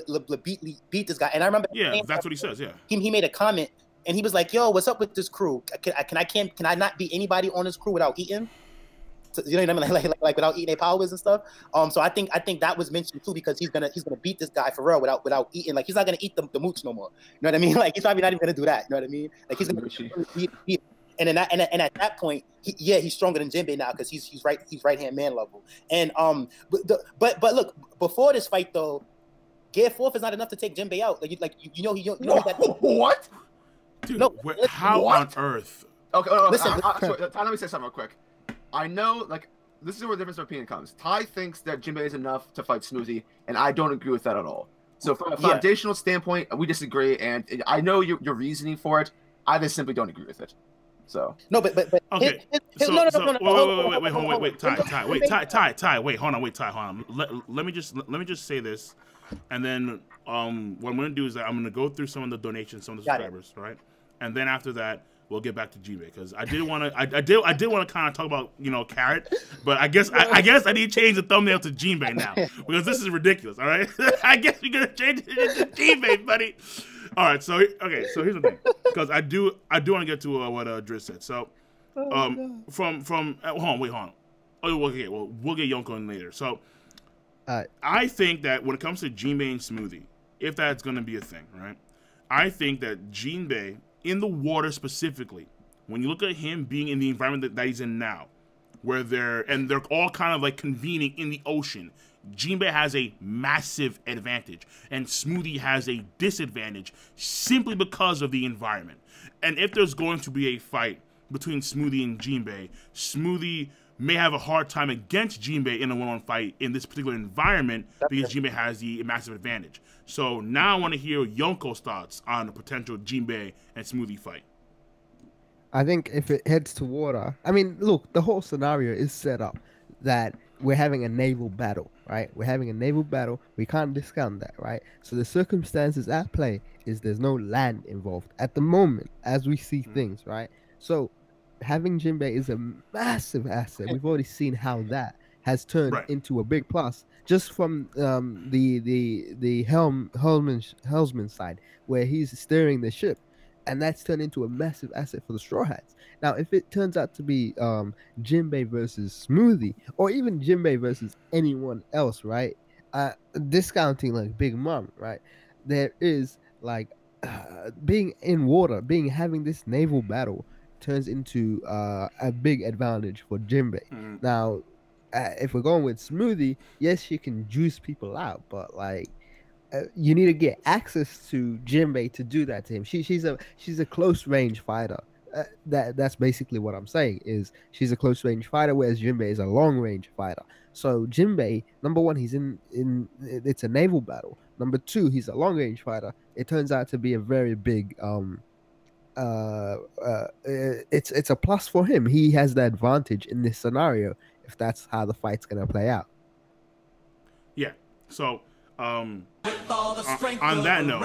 beat this guy. And I remember that's what he says. He made a comment and he was like, "Yo, what's up with this crew? Can I not beat anybody on this crew without eating?" So, you know what I mean? Like without eating their powers and stuff. So I think that was mentioned too, because he's gonna beat this guy for real without eating. Like he's not gonna eat the mooch no more. You know what I mean? Like he's probably not even gonna do that. You know what I mean? Like he's gonna beat. And at that point, he's stronger than Jinbe now, because he's right hand man level. And but look, before this fight though, Gear 4th is not enough to take Jinbe out. You know that. What? Dude, how on earth? Okay, listen. Let me say something real quick. I know, like, this is where the difference of opinion comes. Ty thinks that Jinbe is enough to fight Smoothie, and I don't agree with that at all. So from a foundational standpoint, we disagree, and I know your reasoning for it. I just simply don't agree with it. So no, but okay. No. Wait, Ty, wait, hold on. Let me just say this, and then what I'm gonna do is that I'm gonna go through some of the donations, some of the subscribers, right, and then after that, we'll get back to Jinbe, because I did want to kind of talk about Carrot, but I guess I need to change the thumbnail to Jinbe now, because this is ridiculous. All right, I guess we're gonna change it to Jinbe, buddy. All right, so here's the thing, because I do want to get to what Driz said. So from hold on. Oh, okay, well we'll get Yonko in later. So I think that when it comes to Jinbe and Smoothie, if that's gonna be a thing, right? I think that Jinbe, in the water specifically, when you look at him being in the environment that he's in now, where they're all kind of like convening in the ocean, Jinbe has a massive advantage, and Smoothie has a disadvantage simply because of the environment. And if there's going to be a fight between Smoothie and Jinbe, Smoothie may have a hard time against Jinbe in a one-on-one fight in this particular environment, because Jinbe has the massive advantage. So now I want to hear Yonko's thoughts on a potential Jinbe and Smoothie fight. I think if it heads to water, I mean, look, the whole scenario is set up that we're having a naval battle, right? We're having a naval battle. We can't discount that, right? So the circumstances at play is there's no land involved at the moment as we see things, right? So having Jinbe is a massive asset. We've already seen how that has turned into a big plus just from the helmsman side, where he's steering the ship, and that's turned into a massive asset for the Straw Hats. Now, if it turns out to be Jinbe versus Smoothie, or even Jinbe versus anyone else, right? Discounting like Big Mom, right? There is like being in water, having this naval battle turns into a big advantage for Jinbe. Now, if we're going with Smoothie, yes, she can juice people out, but like you need to get access to Jinbe to do that to him. She's a close range fighter. That's basically what I'm saying, is she's a close range fighter, whereas Jinbe is a long range fighter. So Jinbe, number one, it's a naval battle. Number two, he's a long range fighter. It turns out to be a very big it's a plus for him. He has the advantage in this scenario if that's how the fight's gonna play out. Yeah. So on that note,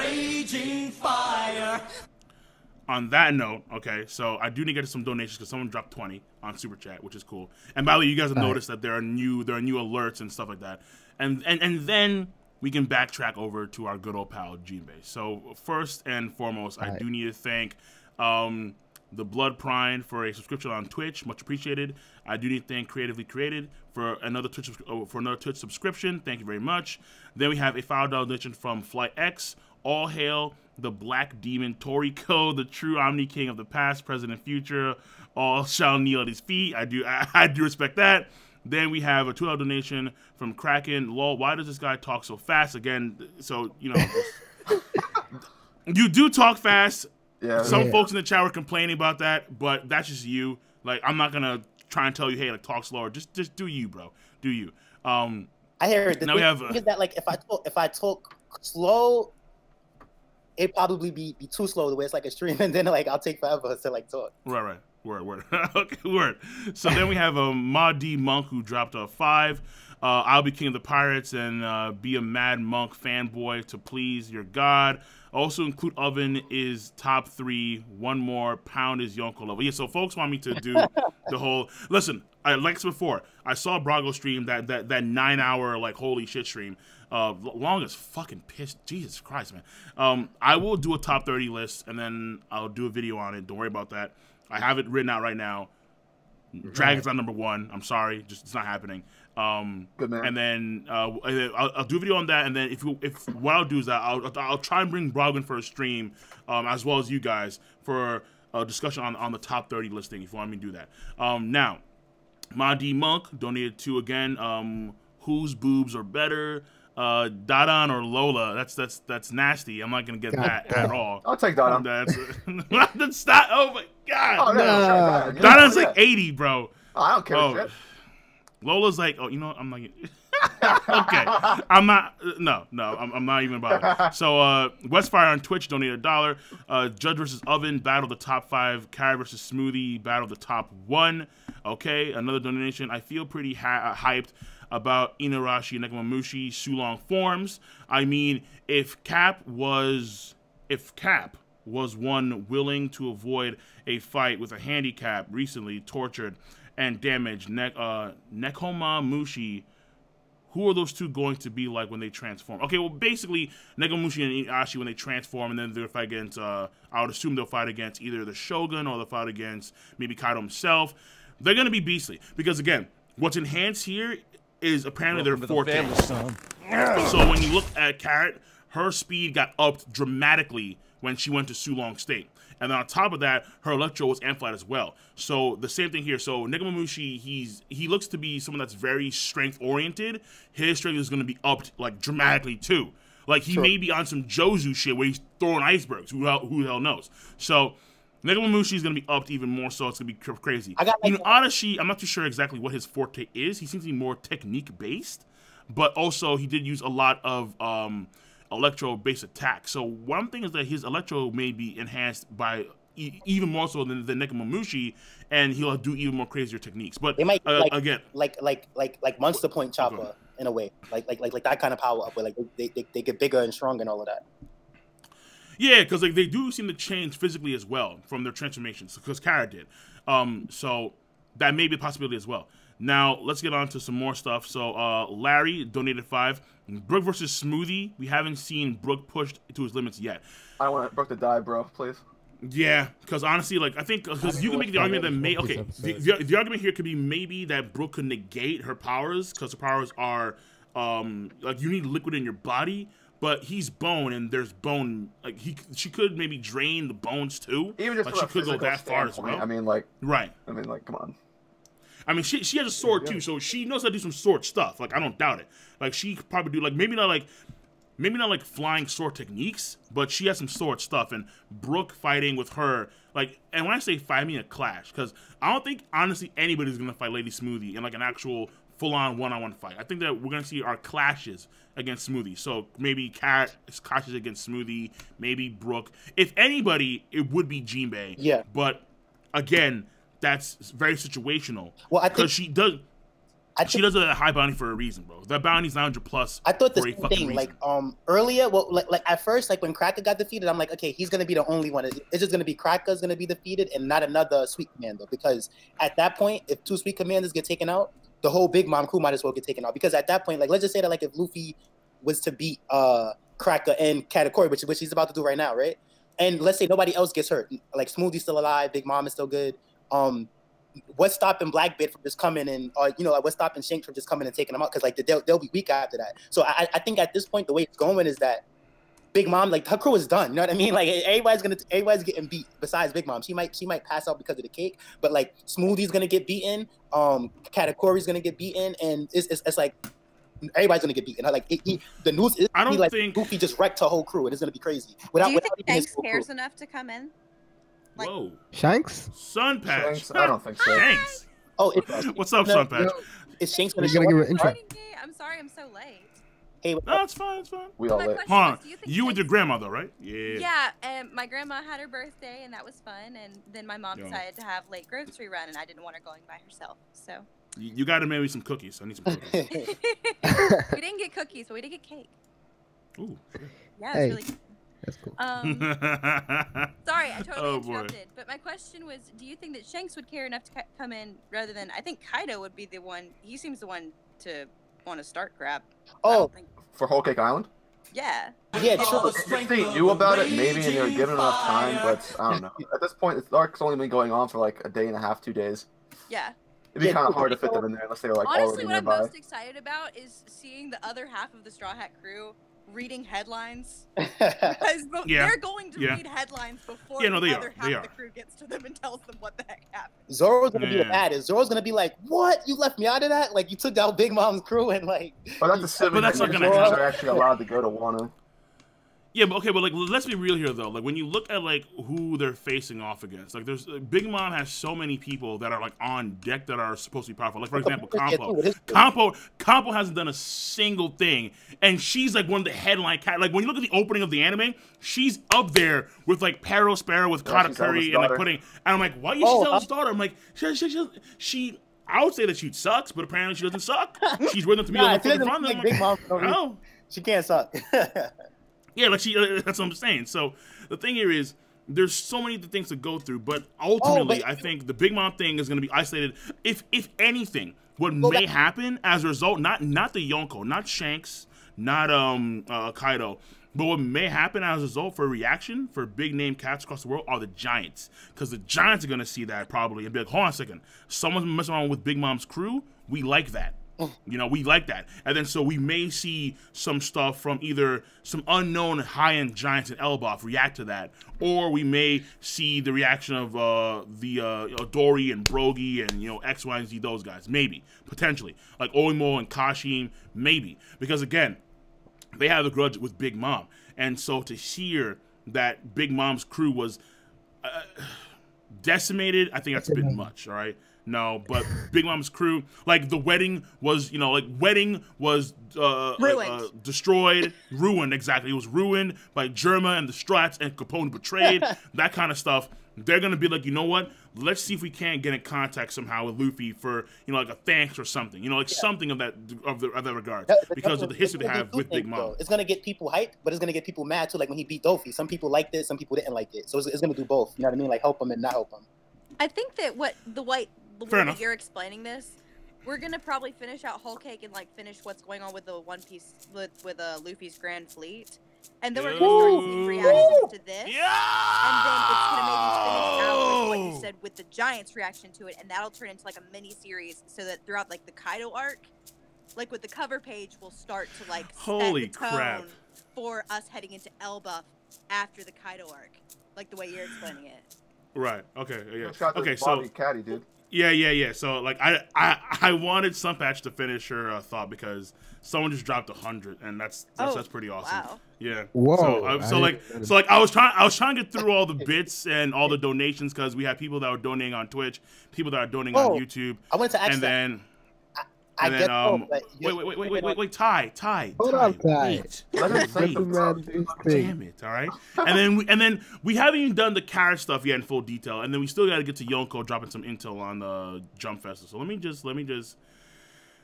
on that note, okay, so I do need to get some donations because someone dropped 20 on Super Chat, which is cool. And by the way, you guys have noticed that there are new alerts and stuff like that. And then we can backtrack over to our good old pal Jinbei. So first and foremost, I do need to thank the Blood Prime for a subscription on Twitch, much appreciated. I do need to thank Creatively Created for another Twitch subscription. Thank you very much. Then we have a $5 donation from Flight X. All hail the Black Demon Toriko, the true Omni King of the past, present, and future. All shall kneel at his feet. I do respect that. Then we have a $2 donation from Kraken. Lol, why does this guy talk so fast? Again, so, you know, you do talk fast. Yeah. Some folks in the chat were complaining about that, but that's just you. Like, I'm not gonna try and tell you, hey, like, talk slower. Just do you, bro. Do you? I hear it. Now we have is that, like, if I talk slow, it'd probably be too slow the way it's like a stream, and then like I'll take forever to like talk. Right. Word. Okay, word. So then we have a Ma D Monk who dropped a 5. I'll be king of the pirates and be a mad monk fanboy to please your god. Also include oven is top 3. One more pound is Yonko level. Yeah, so folks want me to do the whole. Listen, like I said before, I saw Brago stream that 9-hour like holy shit stream. Long as fucking piss. Jesus Christ, man. I will do a top 30 list and then I'll do a video on it. Don't worry about that. I have it written out right now. Dragon's on number 1. I'm sorry, just it's not happening. Good man. And then I'll do a video on that. And then if what I'll do is that I'll try and bring Brogdon for a stream, as well as you guys for a discussion on the top 30 listing. If you want me to do that. Now, Ma D Monk donated 2 again. Whose boobs are better? Dadan or Lola? That's nasty. I'm not gonna get that at all. I'll take Dadan. That's not. Oh my god. Oh, no. Dadan's like 80, bro. Oh, I don't care. Shit. Lola's like, oh, you know what? I'm not. Okay, I'm not. No, I'm not even about it. So Westfire on Twitch donated $1. Judge versus Oven battle the top 5. Carrot versus Smoothie battle the top 1. Okay, another donation. I feel pretty hyped about Inarashi and Nekomamushi Seulong forms. I mean, if Cap was one willing to avoid a fight with a handicap recently tortured and damaged Nekomamushi, who are those two going to be like when they transform? Okay, well, basically, Nekomamushi and Inarashi, when they transform, and then they'll fight against, I would assume they'll fight against either the Shogun or they'll fight against maybe Kaido himself. They're going to be beastly. Because, again, what's enhanced here is apparently their forte. So when you look at Carrot, her speed got upped dramatically when she went to Seulong State. And then on top of that, her Electro was amplified as well. So the same thing here. So Nekomamushi, he looks to be someone that's very strength-oriented. His strength is going to be upped, like, dramatically, too. Like, he may be on some Jozu shit where he's throwing icebergs. Who the hell knows? So Nekomamushi is going to be upped even more so. It's going to be crazy. Arashi, I'm not too sure exactly what his forte is. He seems to be more technique-based. But also, he did use a lot of Electro-based attacks. So one thing is that his Electro may be enhanced by even more so than Nekomamushi, and he'll do even more crazier techniques. But they might again, like Monster Point Chopper in a way, like that kind of power up, where like they get bigger and stronger and all of that. Yeah, because like they do seem to change physically as well from their transformations, because Kara did. So that may be a possibility as well. Now, let's get on to some more stuff. So, Larry donated 5. Brook versus Smoothie. We haven't seen Brook pushed to his limits yet. I want Brook to die, bro, please. Yeah, because honestly, like, I think, because you can make the argument that, the argument here could be maybe that Brook could negate her powers, because her powers are, like, you need liquid in your body, but he's bone, and there's bone, like, she could maybe drain the bones, too. Even just like, she could go that far as well. I mean, like, right. I mean, like, come on. I mean, she has a sword too, so she knows how to do some sword stuff. Like, I don't doubt it. Like, she could probably do maybe not like flying sword techniques, but she has some sword stuff. And Brook fighting with her, like, and when I say fight, I mean a clash, because I don't think honestly anybody's gonna fight Lady Smoothie in like an actual full-on one-on-one fight. I think that we're gonna see our clashes against Smoothie. So maybe Cat clashes against Smoothie, maybe Brook. If anybody, it would be Jinbei. Yeah. But again, that's very situational. Well, I think she does. She does a high bounty for a reason, bro. That bounty's 900 plus. I thought the for a same fucking thing. reason. Like earlier, well, like at first, like when Cracker got defeated, I'm like, okay, he's gonna be the only one. It's just gonna be Cracker's gonna be defeated, and not another Sweet Commander. Because at that point, if 2 Sweet Commanders get taken out, the whole Big Mom crew might as well get taken out. Because at that point, like let's just say that like if Luffy was to beat Cracker and Katakuri, which he's about to do right now, right? And let's say nobody else gets hurt, like Smoothie's still alive, Big Mom is still good. What's stopping Blackbeard from just coming and, like what's stopping Shanks from just coming and taking them out? Because like they'll be weak after that. So I think at this point the way it's going is that Big Mom, like her crew is done. You know what I mean? Like everybody's getting beat besides Big Mom. She might pass out because of the cake, but like Smoothie's gonna get beaten. Katakuri's gonna get beaten, and it's like everybody's gonna get beaten. Like the news is I don't like think Luffy just wrecked her whole crew, and it's gonna be crazy. Do you think Shanks cares enough to come in? Like, whoa, Shanks? SunPatch. Shanks? I don't think so. Shanks. Oh, What's up, SunPatch? Is Shanks gonna We're gonna show give up? it intro. I'm sorry, I'm so late. Hey, No, it's fine. It's fine. We all My lit. question Hold on. was, do you think You with your Shanks- grandmother, right? Yeah. Yeah, and my grandma had her birthday, and that was fun. And then my mom Yeah. decided to have late grocery run, and I didn't want her going by herself. So You got to make me some cookies. I need some cookies. we didn't get cookies, but we did get cake. Ooh. Yeah, Hey. it was really good. That's cool. Sorry, I totally Oh, boy. interrupted. But my question was, do you think that Shanks would care enough to come in rather than, I think Kaido would be the one, he seems the one to want to start crap. I Oh, don't think, For Whole Cake Island? yeah. yeah, true. If they knew about it, maybe, and they were given enough time, but I don't know. At this point, the arc's only been going on for like a day and a half, 2 days. Yeah. It'd be Yeah, kind of cool. hard to fit them in there unless they were like Honestly, already what I'm nearby. most excited about is seeing the other half of the Straw Hat crew reading headlines. Because Yeah. they're going to Yeah. read headlines before Yeah, no, they the are. other They half are. of the crew gets to them and tells them what the heck happened. Zoro's gonna be the Yeah. baddest. Zoro's gonna be like, "What? You left me out of that? Like you took out Big Mom's crew and like." But that's assuming But that's that not gonna they're happen. actually allowed to go to Wano. Yeah, but okay, but like let's be real here though. Like when you look at like who they're facing off against, like there's Big Mom has so many people that are like on deck that are supposed to be powerful. Like for example, Campo hasn't done a single thing, and she's like one of the headline like when you look at the opening of the anime, she's up there with like Pero Sparrow with Yeah, she's Elvis' Katakuri and like daughter. putting. And I'm like, why is she Zelda's daughter? I'm like, she. I would say that she sucks, but apparently she doesn't suck. She's willing to be Nah, on she the doesn't front. look I'm like Big Mom. oh. She can't suck. Yeah, like that's what I'm saying. So the thing here is, there's so many things to go through, but ultimately, I think the Big Mom thing is going to be isolated. If anything, what may happen as a result, not the Yonko, not Shanks, not Kaido, but what may happen as a result for a reaction for big name cats across the world are the Giants, because the Giants are going to see that probably and be like, hold on a second, someone's messing around with Big Mom's crew. We like that. You know, we like that. And then so we may see some stuff from either some unknown high-end giants in Elbaf react to that, or we may see the reaction of Dory and Brogy and, X, Y, and Z, those guys. Maybe. Potentially. Like Oimo and Kashim. Maybe. Because, again, they have a grudge with Big Mom. And so to hear that Big Mom's crew was decimated, I think that's a bit much, all right? No, but Big Mom's crew, like the wedding was, Ruined. Destroyed, ruined, exactly. It was ruined by Germa and the Strats and Capone betrayed, that kind of stuff. They're going to be like, you know what? Let's see if we can't get in contact somehow with Luffy for, like a thanks or something, something of that regard because of the history they have with Big Mom. It's going to get people hyped, but it's going to get people mad too. Like when he beat Dofi, some people liked it, some people didn't like it. So it's going to do both. You know what I mean? Like help them and not help them. I think that the way that you're explaining this, we're gonna probably finish out Whole Cake and like finish what's going on with the One Piece with Luffy's Grand Fleet, and then we're gonna start seeing reactions to this, and then it's gonna maybe finish out with what you said with the Giants' reaction to it, and that'll turn into like a mini series, so that throughout like the Kaido arc, like with the cover page, we'll start to like set the tone for us heading into Elbaf after the Kaido arc, like the way you're explaining it. Right. Okay. Yeah. Okay. So Caddy, dude. Yeah. So like I wanted SunPatch to finish her thought because someone just dropped 100, and that's pretty awesome. Wow. Yeah. Whoa. So I was trying to get through all the bits and all the donations because we have people that were donating on Twitch, people that are donating on YouTube. I wanted to ask and that. then. I And get then, wait, Ty. Hold on, Ty. Let him say Damn it, all right. And then we haven't even done the carrot stuff yet in full detail, and then we still got to get to Yonko dropping some intel on the Jump Festa. So let me just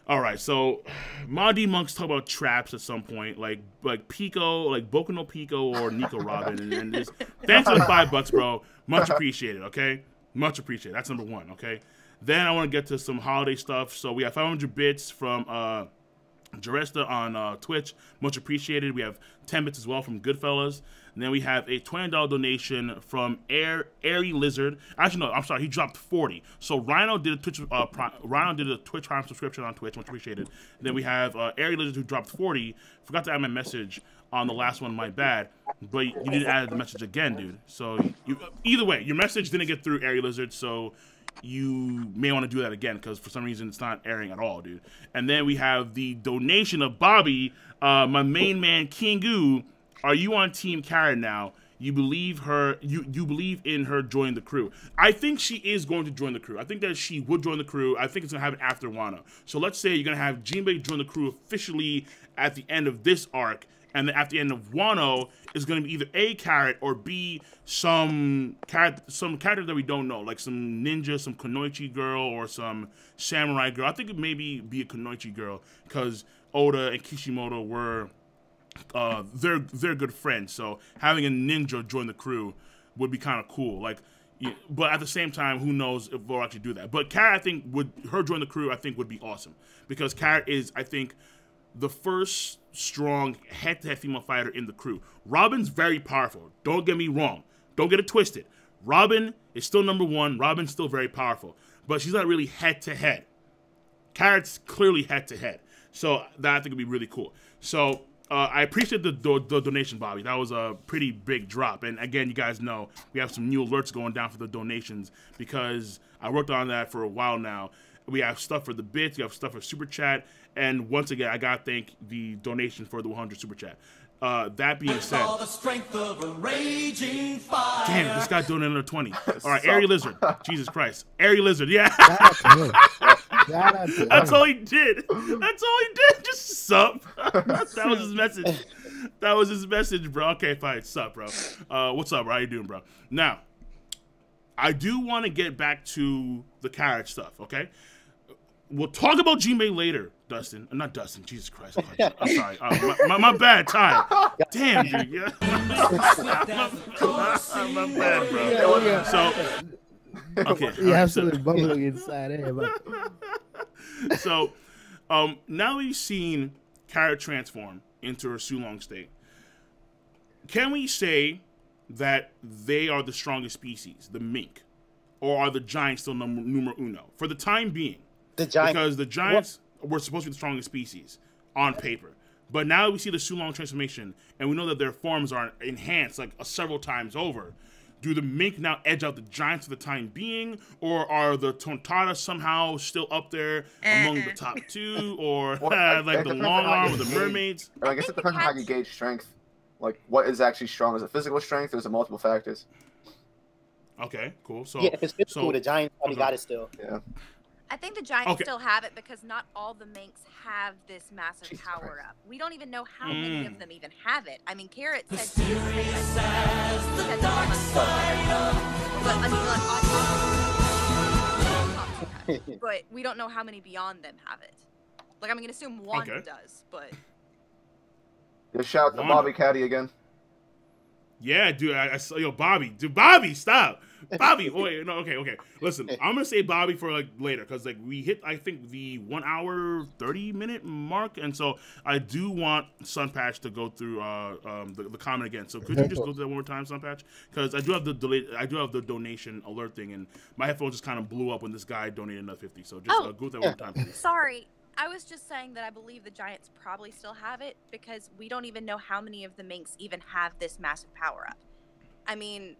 All right, so Mondi Monks talk about traps at some point, like Pico, like Boku no Pico or Nico Robin, and just thanks for the $5, bro. Much appreciated. Okay, much appreciated. That's number one. Okay, then I want to get to some holiday stuff. So we have 500 bits from Jaresta on Twitch. Much appreciated. We have 10 bits as well from Goodfellas. And then we have a $20 donation from Airy Lizard. Actually, no, I'm sorry. He dropped 40. So Rhino did a Twitch Prime subscription on Twitch. Much appreciated. And then we have Airy Lizard who dropped 40. Forgot to add my message on the last one. My bad. But you need to add the message again, dude. So either way, your message didn't get through, Airy Lizard. So you may want to do that again because for some reason it's not airing at all, dude. And then we have the donation of Bobby, my main man Kingu. Are you on Team Karen now? You believe her? You believe in her joining the crew? I think she is going to join the crew. I think that she would join the crew. I think it's gonna happen after Wano. So let's say you're gonna have Jinbei join the crew officially at the end of this arc, and then at the end of Wano is gonna be either A, Carrot, or B, some character that we don't know, like some ninja, some Kunoichi girl, or some samurai girl. I think it maybe be a Kunoichi girl because Oda and Kishimoto were. They're good friends, so having a ninja join the crew would be kind of cool. Like, but at the same time, who knows if we'll actually do that? But Carrot, I think, her join the crew, I think would be awesome because Carrot is, I think, the first strong head-to-head female fighter in the crew. Robin's very powerful. Don't get me wrong. Don't get it twisted. Robin is still number one. Robin's still very powerful, but she's not really head-to-head. Carrot's clearly head-to-head, so that I think would be really cool. So. I appreciate the donation, Bobby. That was a pretty big drop. And again, you guys know we have some new alerts going down for the donations because I worked on that for a while now. We have stuff for the bits, we have stuff for Super Chat, and once again, I gotta thank the donation for the 100 Super Chat. That being said, all the strength of a raging fire. Damn, this guy donated another 20. All right, Airy Lizard. Jesus Christ. Airy Lizard, yeah. That's all he did. That's all he did. Just sup. That was his message. That was his message, bro. Okay, fine. Sup, bro. What's up, bro? How you doing, bro? Now, I do want to get back to the Carrot stuff, okay? We'll talk about Jinbei later, Dustin. Not Dustin. Jesus Christ. I'm sorry. My bad, Ty. Damn, dude. Yeah. my bad, bro. So, okay. You're absolutely bubbling inside here, but... So, now we've seen Carrot transform into her Seulong state, can we say that they are the strongest species, the mink? Or are the giants still numero uno? For the time being. Because the giants were supposed to be the strongest species on paper. But now we see the Seulong transformation, and we know that their forms are enhanced like several times over. Do the mink now edge out the giants for the time being, or are the Tontara somehow still up there among the top two, or like the long arm or the mermaids? I guess it depends on how you gauge strength. Like, what is actually strong? Is it physical strength, or is it multiple factors? Okay, cool. So yeah, if it's physical, the giants probably got it still. Yeah. I think the giants still have it because not all the minks have this massive power up. We don't even know how many of them even have it. I mean, Carrot said but we don't know how many beyond them have it. Like, I'm gonna assume one does, but Yeah, shout out to Bobby Caddy again. Yeah, dude, I saw Bobby. Dude, Bobby, stop. Bobby, wait, no, okay. Listen, I'm gonna say Bobby for like later because like we hit, I think, the 1 hour 30-minute mark, and so I do want SunPatch to go through the comment again. So could you just go through that one more time, SunPatch? Because I do have the donation alert thing, and my headphones just kind of blew up when this guy donated another 50. So just go through that one more time, please. Sorry. I was just saying that I believe the giants probably still have it because we don't even know how many of the minks even have this massive power up. I mean,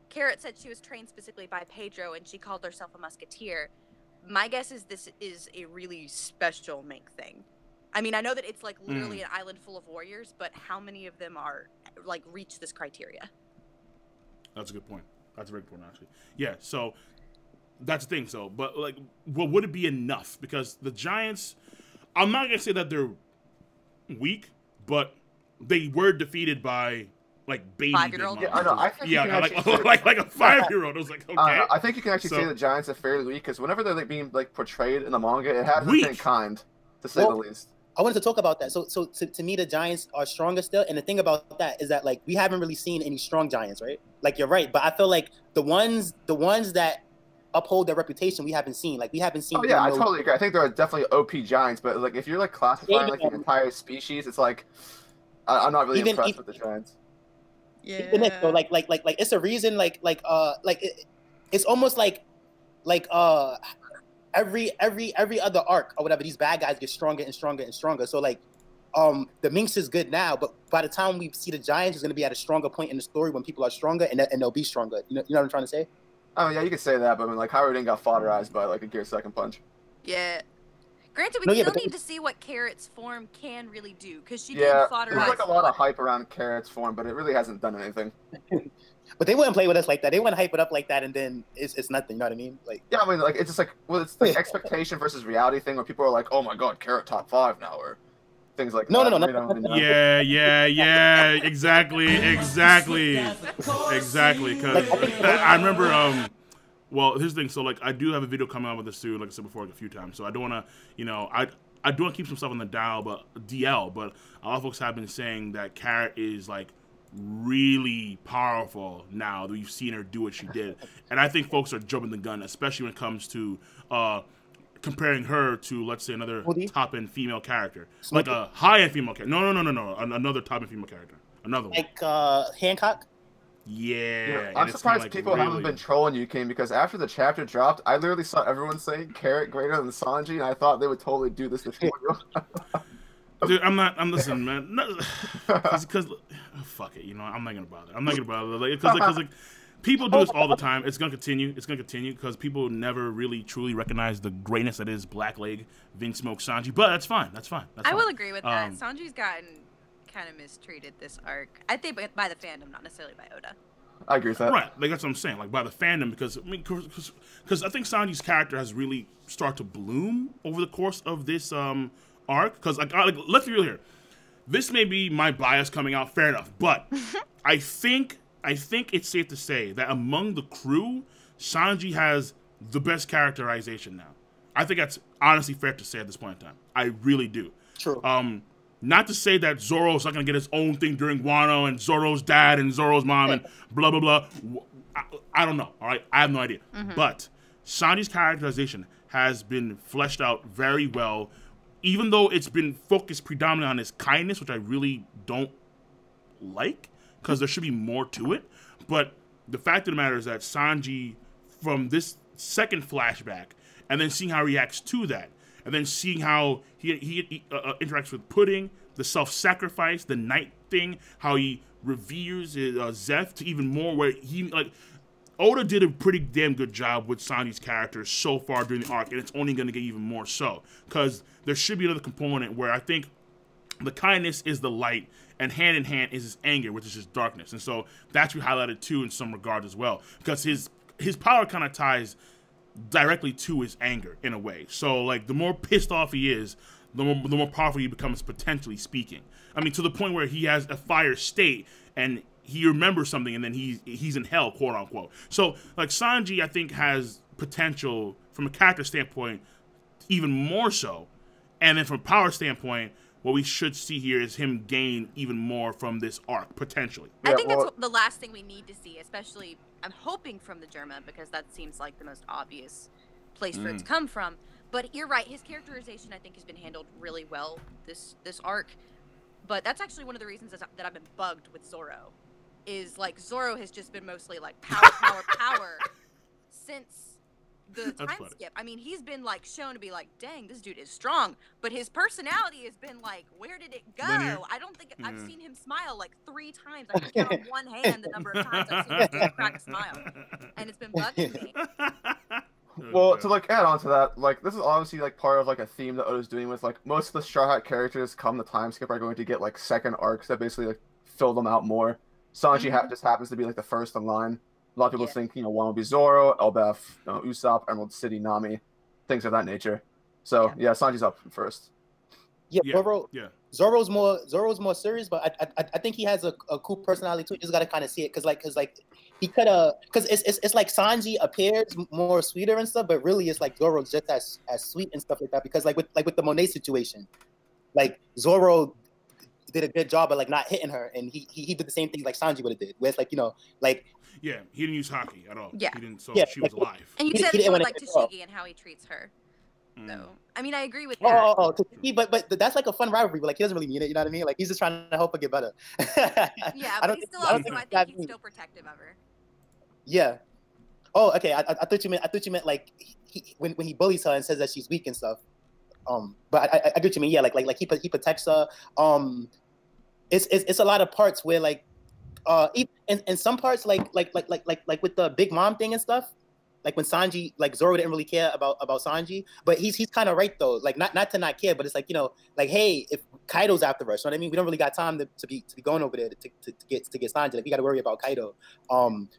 Carrot said she was trained specifically by Pedro and she called herself a musketeer. My guess is this is a really special mink thing. I mean, I know that it's like literally an island full of warriors, but how many of them are like reach this criteria? That's a good point. That's a very good point, actually. Yeah, so that's the thing. So, but like, well, would it be enough? Because the giants, I'm not gonna say that they're weak, but they were defeated by like baby. 5-year-old. Yeah, I know. I think like a 5-year-old. I was like, okay. I think you can actually say the giants are fairly weak because whenever they're like being like portrayed in the manga, it had been kind. to say the least. I wanted to talk about that. So to me, the Giants are stronger still. And the thing about that is that like we haven't really seen any strong Giants, right? Like you're right, but I feel like the ones that uphold their reputation, we haven't seen. Like we haven't seen. Oh yeah, I totally agree. I think there are definitely OP Giants, but like if you're like classifying like the entire species, it's like I'm not really impressed with the Giants. Yeah. So like it's a reason it's almost like every other arc or whatever, these bad guys get stronger and stronger and stronger. So like the Minx is good now, but by the time we see the Giants, is going to be at a stronger point in the story when people are stronger and they'll be stronger. You know what I'm trying to say? Oh yeah, you could say that, but I mean, like Howard got fodderized by like a Gear Second Punch. Yeah. Granted, we still need to see what Carrot's form can really do, because she did fodderized. There's like a lot of hype around Carrot's form, but it really hasn't done anything. But they wouldn't play with us like that. They wouldn't hype it up like that, and then it's nothing. You know what I mean? Like yeah, I mean, like it's just like it's the expectation versus reality thing, where people are like, "Oh my God, Carrot top 5 now," or things like no. Yeah, exactly. Because I remember, well, here's the thing. So, like, I do have a video coming out with this too, like I said before, like, a few times. So I don't want to, you know, I do want to keep some stuff on the DL, but a lot of folks have been saying that Carrot is like really powerful now that we've seen her do what she did, and I think folks are jumping the gun, especially when it comes to comparing her to, let's say, another top-end female character, like a high-end female character. No, another top-end female character, another one. Like Hancock. Yeah, I'm surprised people haven't been trolling you, King, because after the chapter dropped, I literally saw everyone saying Carrot greater than Sanji, and I thought they would totally do this before you. Dude, I'm listening, man. Because fuck it, you know, I'm not gonna bother. Like, because people do this all the time. It's gonna continue. Because people never really truly recognize the greatness that is Blackleg, Vince Smoke, Sanji. But that's fine. I will agree with that. Sanji's gotten kind of mistreated this arc. I think by the fandom, not necessarily by Oda. I agree with that. Right, like that's what I'm saying. Like by the fandom, because I think Sanji's character has really started to bloom over the course of this arc. Because like let's be real here. This may be my bias coming out, fair enough. But I think it's safe to say that among the crew, Sanji has the best characterization now. I think that's honestly fair to say at this point in time. I really do. True. Not to say that Zoro's not going to get his own thing during Wano and Zoro's dad and Zoro's mom and blah, blah, blah. I don't know, all right? I have no idea. But Sanji's characterization has been fleshed out very well, even though it's been focused predominantly on his kindness, which I really don't like, because there should be more to it. But the fact of the matter is that Sanji, from this second flashback, and then seeing how he reacts to that, and then seeing how he interacts with Pudding, the self-sacrifice, the night thing, how he reveres Zeph to even more, where he, like, Oda did a pretty damn good job with Sanji's character so far during the arc, and it's only going to get even more so. Because there should be another component where I think the kindness is the light, and hand in hand is his anger, which is his darkness. And so that's we highlighted too in some regard as well. Because his power kind of ties directly to his anger in a way. So like the more pissed off he is, the more powerful he becomes, potentially speaking. I mean, to the point where he has a fire state and he remembers something and then he's in hell, quote unquote. So like Sanji, I think, has potential from a character standpoint even more so. And then from a power standpoint, what we should see here is him gain even more from this arc, potentially. I think that's the last thing we need to see, especially, I'm hoping from the German, because that seems like the most obvious place for it to come from. But you're right, his characterization, I think, has been handled really well this arc. But that's actually one of the reasons that I've been bugged with Zoro. Is, like, Zoro has just been mostly, like, power since the time skip. I mean, he's been, like, shown to be like, dang, this dude is strong. But his personality has been like, where did it go? Linear. I don't think I've seen him smile like 3 times. I can count on one hand the number of times I've seen him crack a smile. And it's been bugging me. Well, to like add on to that, like this is obviously like part of like a theme that Oda's doing with like most of the Straw Hat characters come the time skip are going to get like second arcs that basically like fill them out more. Sanji just happens to be like the first in line. A lot of people think, you know, one will be Zoro, Elbaf, Usopp, Emerald City, Nami, things of that nature. So yeah, Sanji's up first. Yeah, Yeah, Zoro. yeah. Zoro's more serious, but I think he has a cool personality too. You just gotta kind of see it, cause he could have, cause it's like Sanji appears more sweeter and stuff, but really it's like Zoro's just as sweet and stuff like that. Because with the Monet situation, like Zoro did a good job of like not hitting her, and he did the same thing like Sanji would have did, where it's like, you know, like Yeah, he didn't use hockey at all. Yeah. He didn't, so Yeah, she like, was alive. And you He said didn't you would wanna like get involved. Tashigi and how he treats her. Mm. So, I mean, I agree with that. Oh, but that's like a fun rivalry. But like, he doesn't really mean it. You know what I mean? Like, he's just trying to help her get better. Yeah, I but don't he's still I don't also, I it's that think he's deep. still protective of her. Yeah. Oh, okay. I thought you meant like when he bullies her and says that she's weak and stuff. But I get what you mean. Yeah, like he protects her. It's a lot of parts where like in some parts like with the Big Mom thing and stuff. Like when Sanji, like Zoro didn't really care about Sanji, but he's kind of right though. Like not to not care, but it's like, you know, like, hey, if Kaido's after us, you know what I mean? We don't really got time to be get Sanji. Like, we got to worry about Kaido.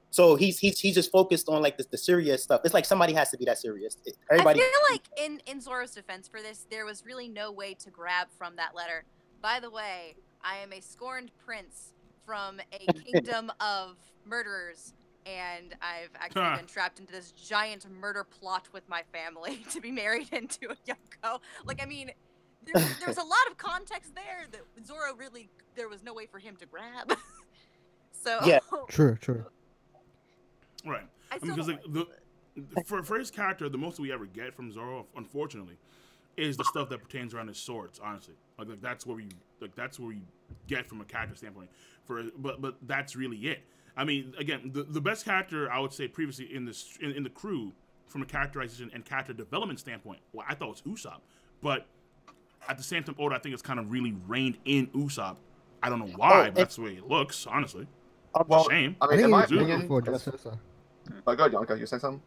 So he's just focused on like the serious stuff. It's like somebody has to be that serious. Everybody. I feel like in Zoro's defense for this, there was really no way to grab from that letter. By the way, I am a scorned prince from a kingdom of murderers, and I've actually been trapped into this giant murder plot with my family to be married into a Yonko. Like, I mean, there's a lot of context there that Zoro really, there was no way for him to grab. So Yeah. True. Right. I I mean, because like for his character, the most we ever get from Zoro, unfortunately, is the stuff that pertains around his swords. Honestly, like that's where we get from a character standpoint. But that's really it. I mean, again, the best character I would say previously in the crew from a characterization and character development standpoint, well, I thought it was Usopp, but at the same time, Oda, I think it's kind of really reined in Usopp. I don't know why, but that's the way it looks, honestly. Well, Shame. I I mean, in think my it's opinion, for Dressrosa. oh, go ahead, Yonko, you saying something?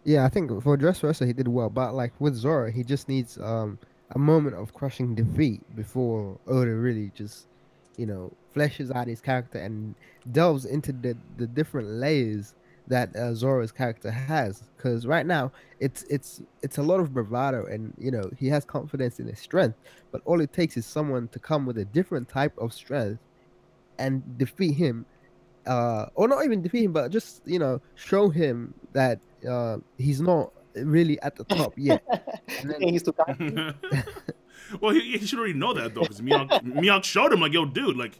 Yeah, I think for Dressrosa he did well, but like with Zoro, he just needs a moment of crushing defeat before Oda really just, you know, fleshes out his character and delves into the different layers that Zoro's character has. Because right now it's a lot of bravado, and you know he has confidence in his strength, but all it takes is someone to come with a different type of strength and defeat him, or not even defeat him, but just, you know, show him that he's not really at the top yet. And then He's too cocky. Well, he should already know that though, because Miyok showed him like, yo, dude, like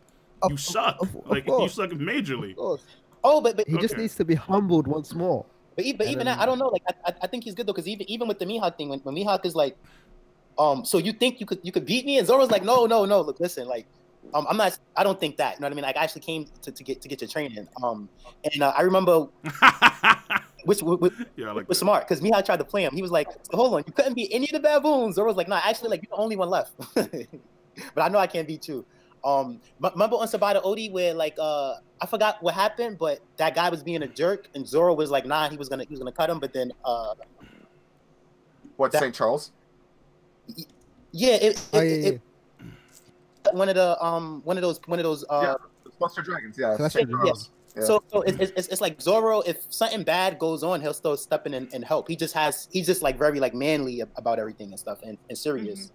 you suck, of like you course, suck majorly. of course. Oh, but He just Okay. needs to be humbled once more. even And that, then- I don't know. Like I think he's good though, because even with the Mihawk thing, when Mihawk is like, so you think you could beat me, and Zoro's like, no, look, listen, like, I don't think that. You know what I mean? Like, I actually came to get your training. And I remember which Yeah, I like was that. smart, because Mihawk tried to play him. He was like, so hold on, you couldn't beat any of the baboons. Zoro's like, nah, actually, like, you're the only one left. But I know I can't beat you. Remember on Sabata Odi where like I forgot what happened, but that guy was being a jerk, and Zoro was like, nah, he was gonna cut him, but then What, that- St. Charles? yeah, yeah. one of those Yeah, it's Buster Dragons, yeah. So that's St. what- yeah. Charles. Yeah. So it's like Zoro, if something bad goes on, he'll still step in and help. He's just like very like manly about everything and stuff, and serious.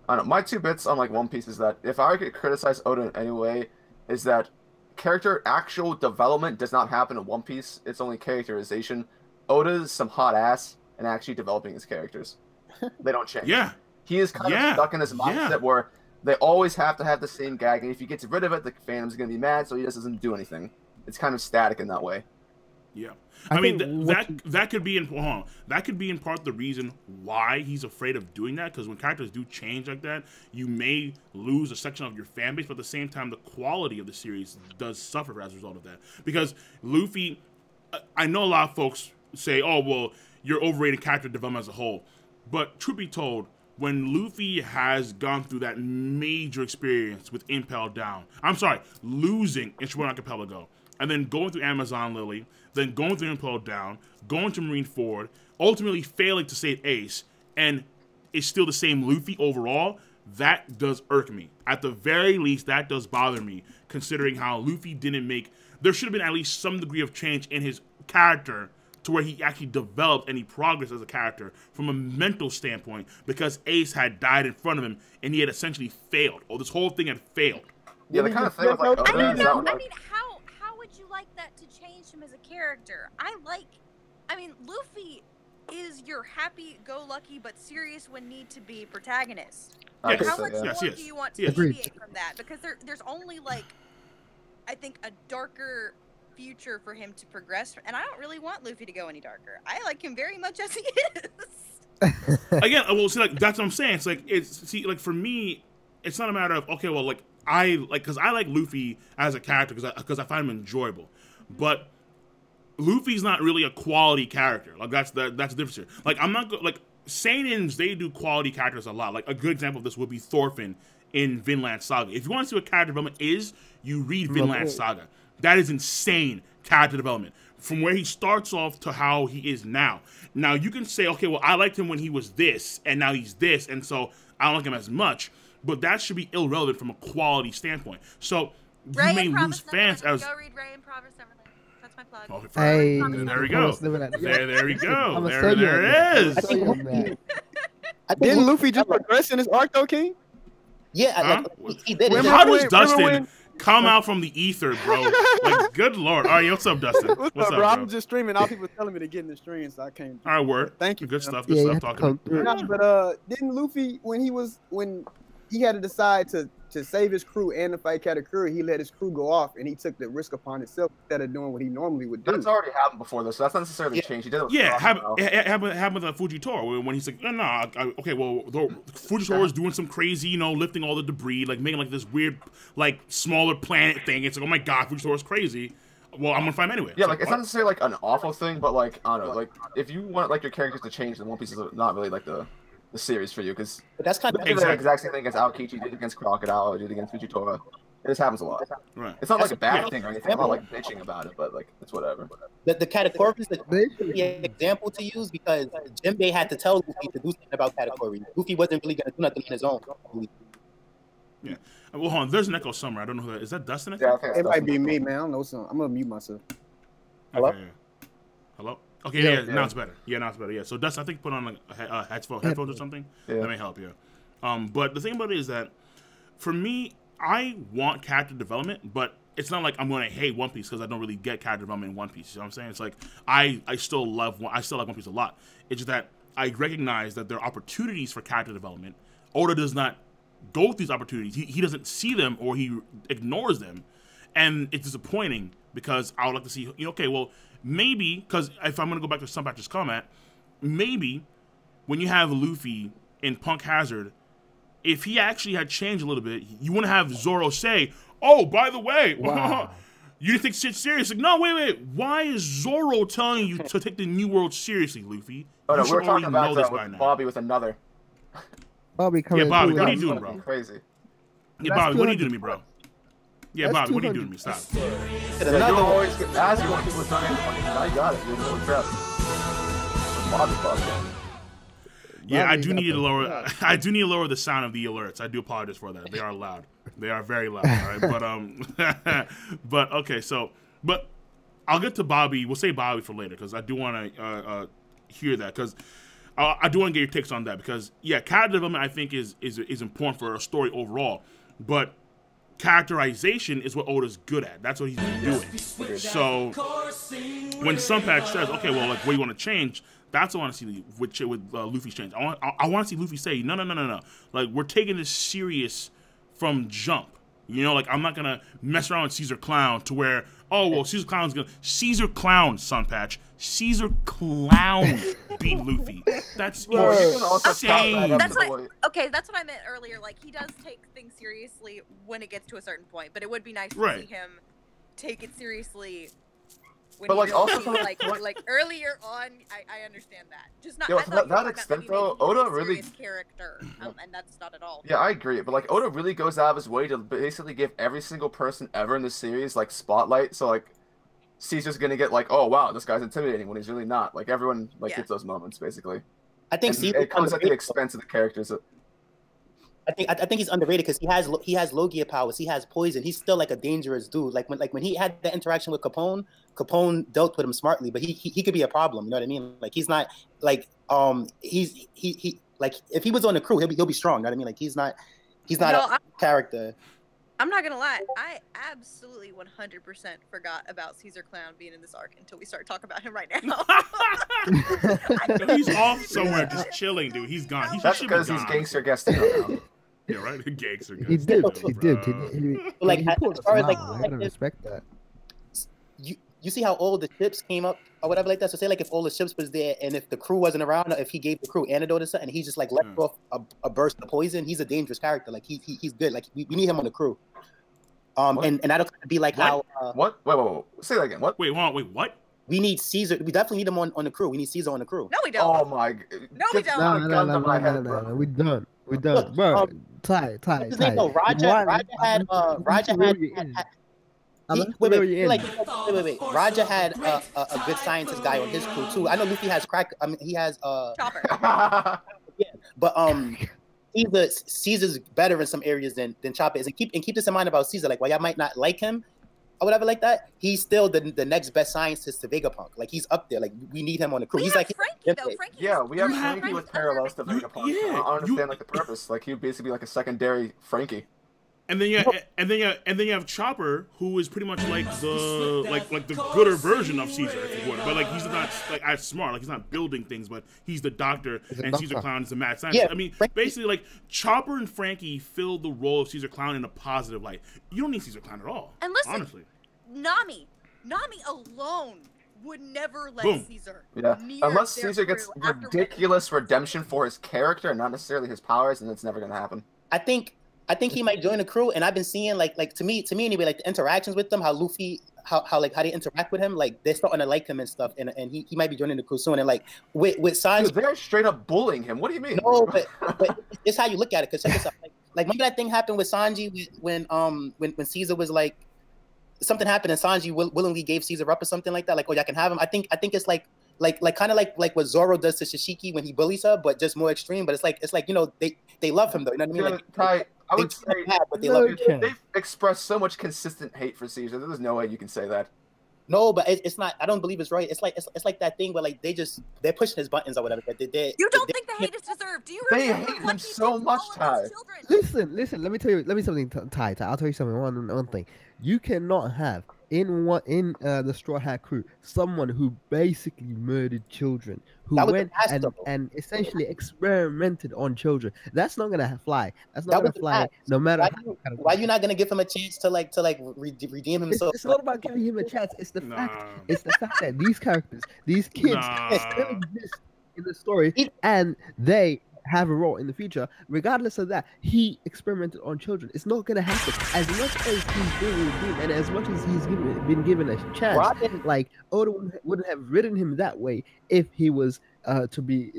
I don't know. My 2 bits on like One Piece is that if I could criticize Oda in any way, is that character actual development does not happen in One Piece. It's only characterization. Oda's some hot ass and actually developing his characters. They don't change. Yeah, He is kind of stuck in his mindset where they always have to have the same gag, and if he gets rid of it, the fandom's gonna be mad, so he just doesn't do anything. It's kind of static in that way. yeah. I I mean, think what that could be that could be in part the reason why he's afraid of doing that. Because when characters do change like that, you may lose a section of your fan base, but at the same time, the quality of the series does suffer as a result of that. Because Luffy, I know a lot of folks say, "Oh, well, you're overrating character development as a whole," but truth be told, when Luffy has gone through that major experience with Impel Down, losing in Shippuden Archipelago, and then going through Amazon Lily, then going through Impel Down, going to Marineford, ultimately failing to save Ace, and it's still the same Luffy overall, that does irk me. At the very least, that does bother me, considering how Luffy didn't make... There should have been at least some degree of change in his character to where he actually developed any progress as a character from a mental standpoint, because Ace had died in front of him and he had essentially failed. Oh, this whole thing had failed. Yeah, the kind of thing with like Oda I is mean, that how would you like that to change him as a character? I mean, Luffy is your happy-go-lucky but serious when need to be protagonist. Yes. How much more do you want to deviate from that? Because there's only like, I think, a darker future for him to progress, and I don't really want Luffy to go any darker. I like him very much as he is. Again, well, see, like that's what I'm saying. It's like for me, it's not a matter of okay, well, like because I like Luffy as a character because I find him enjoyable, but Luffy's not really a quality character. Like that's the difference here. Like I'm not like Seinens, they do quality characters a lot. Like a good example of this would be Thorfinn in Vinland Saga. If you want to see what character development is, you read Vinland Saga. That is insane character development. From where he starts off to how he is now. Now, you can say, okay, well, I liked him when he was this, and now he's this, and so I don't like him as much. But that should be irrelevant from a quality standpoint. So, you may lose fans as... Go read Ray and Providence Neverland. That's my plug. Oh, Hey, there we go. There we go. There it is. Didn't Luffy just progress in his arc, though, King? Yeah, he did. How does Dustin come out from the ether, bro? Like, good lord. All right, what's up, Dustin? What's up, bro? I'm just streaming. All people telling me to get in the stream, so I can't. All right, word. Thank you. Good stuff. Good stuff. Talking. No, but didn't Luffy when he had to decide to save his crew and to fight Katakuri, he let his crew go off and he took the risk upon himself instead of doing what he normally would do. That's already happened before, though, so that's not necessarily changed. He did it with happened with Fujitora when he's like, okay, well, Fujitora's doing some crazy, lifting all the debris, like making like this weird, like smaller planet thing. It's like, oh my god, Fujitora's crazy. Well, I'm gonna fight him anyway. Yeah, it's not necessarily like an awful thing, but like I don't know, like if you want like your characters to change, then One Piece is not really like the series for you, because that's kind of the exact same thing against Aokichi, did against Crocodile, did against Fujitora. This happens a lot. Right. It's not like a bad thing or anything. I'm not like bitching about it, but like it's whatever. The Katakuri is the example to use because Jinbei had to tell Luffy to do something about Katakuri. Luffy wasn't really gonna do nothing on his own. Yeah. Well, hold on. There's an echo somewhere. I don't know who that is. Is that Dustin? Yeah, I think it might be me, man. I don't know something. I'm gonna mute myself. Hello? Okay, yeah. Hello? Okay, yeah, now it's better. Yeah, now it's better. Yeah. So Dustin, I think put on like headphones or something. Yeah. That may help. Yeah. But the thing about it is that for me, I want character development, but it's not like I'm going to hate One Piece because I don't really get character development in One Piece. You know what I'm saying? It's like I still like One Piece a lot. It's just that I recognize that there are opportunities for character development. Oda does not go through these opportunities. He doesn't see them or he ignores them, and it's disappointing because I would like to see. Okay, well maybe because if I'm going to go back to SunPatch's comment, maybe when you have Luffy in Punk Hazard, if he actually had changed a little bit, you wouldn't have Zoro say, "Oh, by the way, you didn't take shit serious." Like, no, wait. Why is Zoro telling you to take the New World seriously, Luffy? Oh no, we're talking about with Bobby with another. Bobby coming. Yeah, Bobby, what are you doing, bro? Crazy. Yeah, Bobby, what are you doing to me, bro? Yeah, Bobby, what are you doing to me? Stop. You always ask what people are doing. Now you got it. You're no trap. Bobby. Yeah, I do need to lower. I do need to lower the sound of the alerts. I do apologize for that. They are loud. They are very loud. All right, but okay. But I'll get to Bobby. We'll say Bobby for later because I do want to hear that because I do want to get your takes on that because yeah, character development I think is important for a story overall, but characterization is what Oda's good at. That's what he's been doing. So when SunPatch says, okay, well, like, what do you want to change? That's what I want to see with Luffy's change. I want to see Luffy say, no. Like, we're taking this serious from jump. Like, I'm not going to mess around with Caesar Clown to where, oh, well, Caesar Clown's going to... Caesar Clown, SunPatch. Caesar Clown beat Luffy. That's insane. That's what I meant earlier. Like, he does take things seriously when it gets to a certain point, but it would be nice to see him take it seriously when but like also like earlier on. I understand that. Just not to that extent though. Oda really character, and that's not at all. Yeah, I agree. But like Oda really goes out of his way to basically give every single person ever in the series like spotlight. So like Caesar's gonna get like, oh wow, this guy's intimidating when he's really not. Like everyone like gets those moments basically. I think it comes at the expense of the characters. I think he's underrated because he has Logia powers. He has poison. He's still like a dangerous dude. Like when he had the interaction with Capone, Capone dealt with him smartly, but he could be a problem. You know what I mean? Like he's not like he like if he was on the crew, he'll be strong. You know what I mean? Like he's not a character. I'm not gonna lie, I absolutely 100% forgot about Caesar Clown being in this arc until we started talking about him right now. He's off somewhere, just chilling, dude. He's gone. That's because he's gangster guesting around. Yeah, right. Gangster. He did. Like he as far as like I gotta respect that. You see how all the ships came up or whatever like that. So say like if all the ships was there and if the crew wasn't around, or if he gave the crew antidote or something, he just like let off a burst of poison. He's a dangerous character. Like he's good. Like we need him on the crew. And that'll be like how what? Wait. Say that again. What? Wait, hold on. Wait, what? We need Caesar. We definitely need him on the crew. We need Caesar on the crew. No, we don't. Oh my. No, we don't. No. We done. Bro, Ty. No, Raja had wait. Raja had a good scientist guy on his crew too. I know Luffy has crack. I mean, he has Chopper. Yeah, but Caesar's better in some areas than Chopper is. And keep this in mind about Caesar. Like while y'all might not like him or whatever like that, he's still the next best scientist to Vegapunk. Like he's up there. Like we need him on the crew. He's like Frankie though. Frankie. Yeah, we have Frankie with parallels to Vegapunk. Yeah, I don't understand like the purpose. Like he'd basically be like a secondary Frankie. And then you have Chopper, who is pretty much like the gooder version of Caesar, if you would. But like he's not like as smart, like he's not building things, but he's the doctor, and Caesar Clown is the mad scientist. Yeah, I mean, basically like Chopper and Frankie fill the role of Caesar Clown in a positive light. You don't need Caesar Clown at all. And listen, honestly, Nami alone would never let Caesar. Yeah, unless Caesar crew gets ridiculous redemption for his character and not necessarily his powers, and it's never gonna happen. I think he might join the crew, and I've been seeing like to me anyway, like the interactions with them, how Luffy, how they interact with him, like they're starting to like him and stuff, and he might be joining the crew soon. And like with Sanji, dude, they're straight up bullying him. What do you mean? No, but it's how you look at it. Cause check this out. Like remember that thing happened with Sanji when Caesar was like something happened and Sanji willingly gave Caesar up or something like that. Like, oh, y'all can have him. I think it's like kind of like what Zoro does to Shishiki when he bullies her, but just more extreme. But it's like you know they love him though. You know what I mean? Like, Ty, I would say but they love him. They've expressed so much consistent hate for Caesar. There's no way you can say that. No, but it's not. I don't believe it's right. It's like that thing where like they're pushing his buttons or whatever. You don't think the hate is deserved? Do you? They hate him so much, Ty. Listen. Let me tell you something, Ty. I'll tell you something. One thing. You cannot have in the Straw Hat crew someone who basically murdered children, who went and essentially experimented on children. That's not gonna fly. That's not gonna fly. No matter why you're not gonna give him a chance to redeem himself. It's not about giving him a chance. It's the fact. It's the fact that these characters, these kids, still exist in the story, and they have a role in the future. Regardless of that, he experimented on children. It's not gonna happen. As much as he's been redeemed, and as much as he's been given a chance, like Oda wouldn't have written him that way if he was to be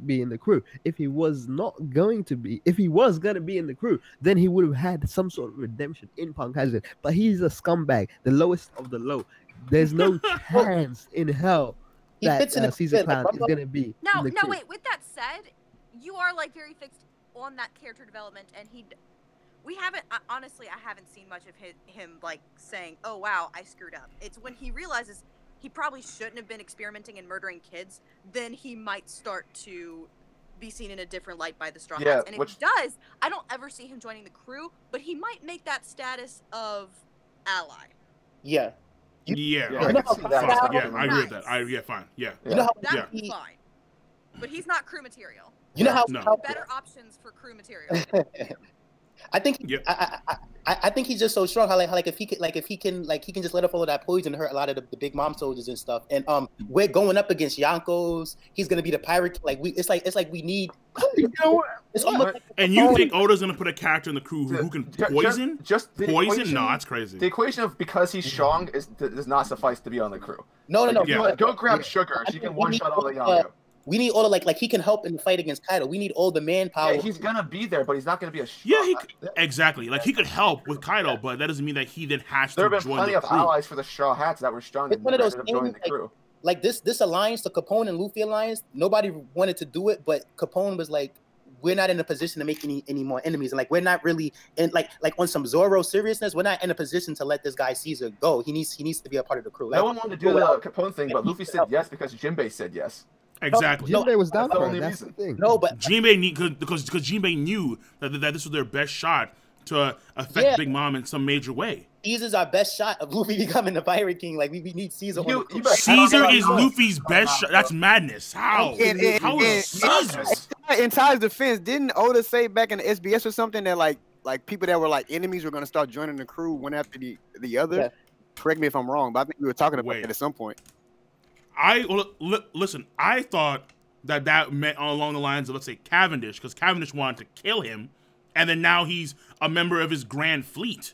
in the crew. If he was not going to be, if he was gonna be in the crew, then he would have had some sort of redemption in Punk Hazard. But he's a scumbag, the lowest of the low. There's no chance in hell that Caesar Clown is gonna be. No, wait. With that said, you are like very fixed on that character development, and we haven't honestly. I haven't seen much of him like saying, "Oh wow, I screwed up." It's when he realizes he probably shouldn't have been experimenting and murdering kids, then he might start to be seen in a different light by the Straw Hats. And if he does, I don't ever see him joining the crew, but he might make that status of ally. Yeah. I agree with that. Fine. Yeah. You know how that's fine. But he's not crew material. You know how better options for crew material. I think I think he's just so strong. How if he can just let off all of that poison hurt a lot of the big mom soldiers and stuff. And we're going up against Yonkos. He's gonna be the pirate. It's like we need. It's almost and you think Oda's gonna put a character in the crew who can poison? Just poison? No, that's crazy. The equation of because he's strong does not suffice to be on the crew. No. Go grab Sugar. She can one shot all the Yonko. We need all of like he can help in the fight against Kaido. We need all the manpower. Yeah, he's gonna be there, but he's not gonna be a. Exactly. Like he could help with Kaido, but that doesn't mean that he then has to join the crew. There have been plenty of allies for the Straw Hats that were strong. It's one of those things, like this alliance, the Capone and Luffy alliance. Nobody wanted to do it, but Capone was like, we're not in a position to make any more enemies, and like we're not really in like on some Zoro seriousness. We're not in a position to let this guy Caesar go. He needs to be a part of the crew. Like, no one wanted to do the Capone thing, but Luffy said yes because Jinbei said yes. Exactly. Jinbei was down That's the for only it. That's the reason. thing. No, but Jinbei because Jinbei knew that this was their best shot to affect Big Mom in some major way. Caesar's our best shot of Luffy becoming the Pirate King. Like we need Caesar. Caesar is Luffy's best shot. That's madness. How? How is Caesar? In Ty's defense, didn't Oda say back in the SBS or something that like people that were like enemies were going to start joining the crew one after the other? Yeah. Correct me if I'm wrong, but I think we were talking about it at some point. Listen. I thought that meant along the lines of, let's say, Cavendish, because Cavendish wanted to kill him, and then now he's a member of his Grand Fleet.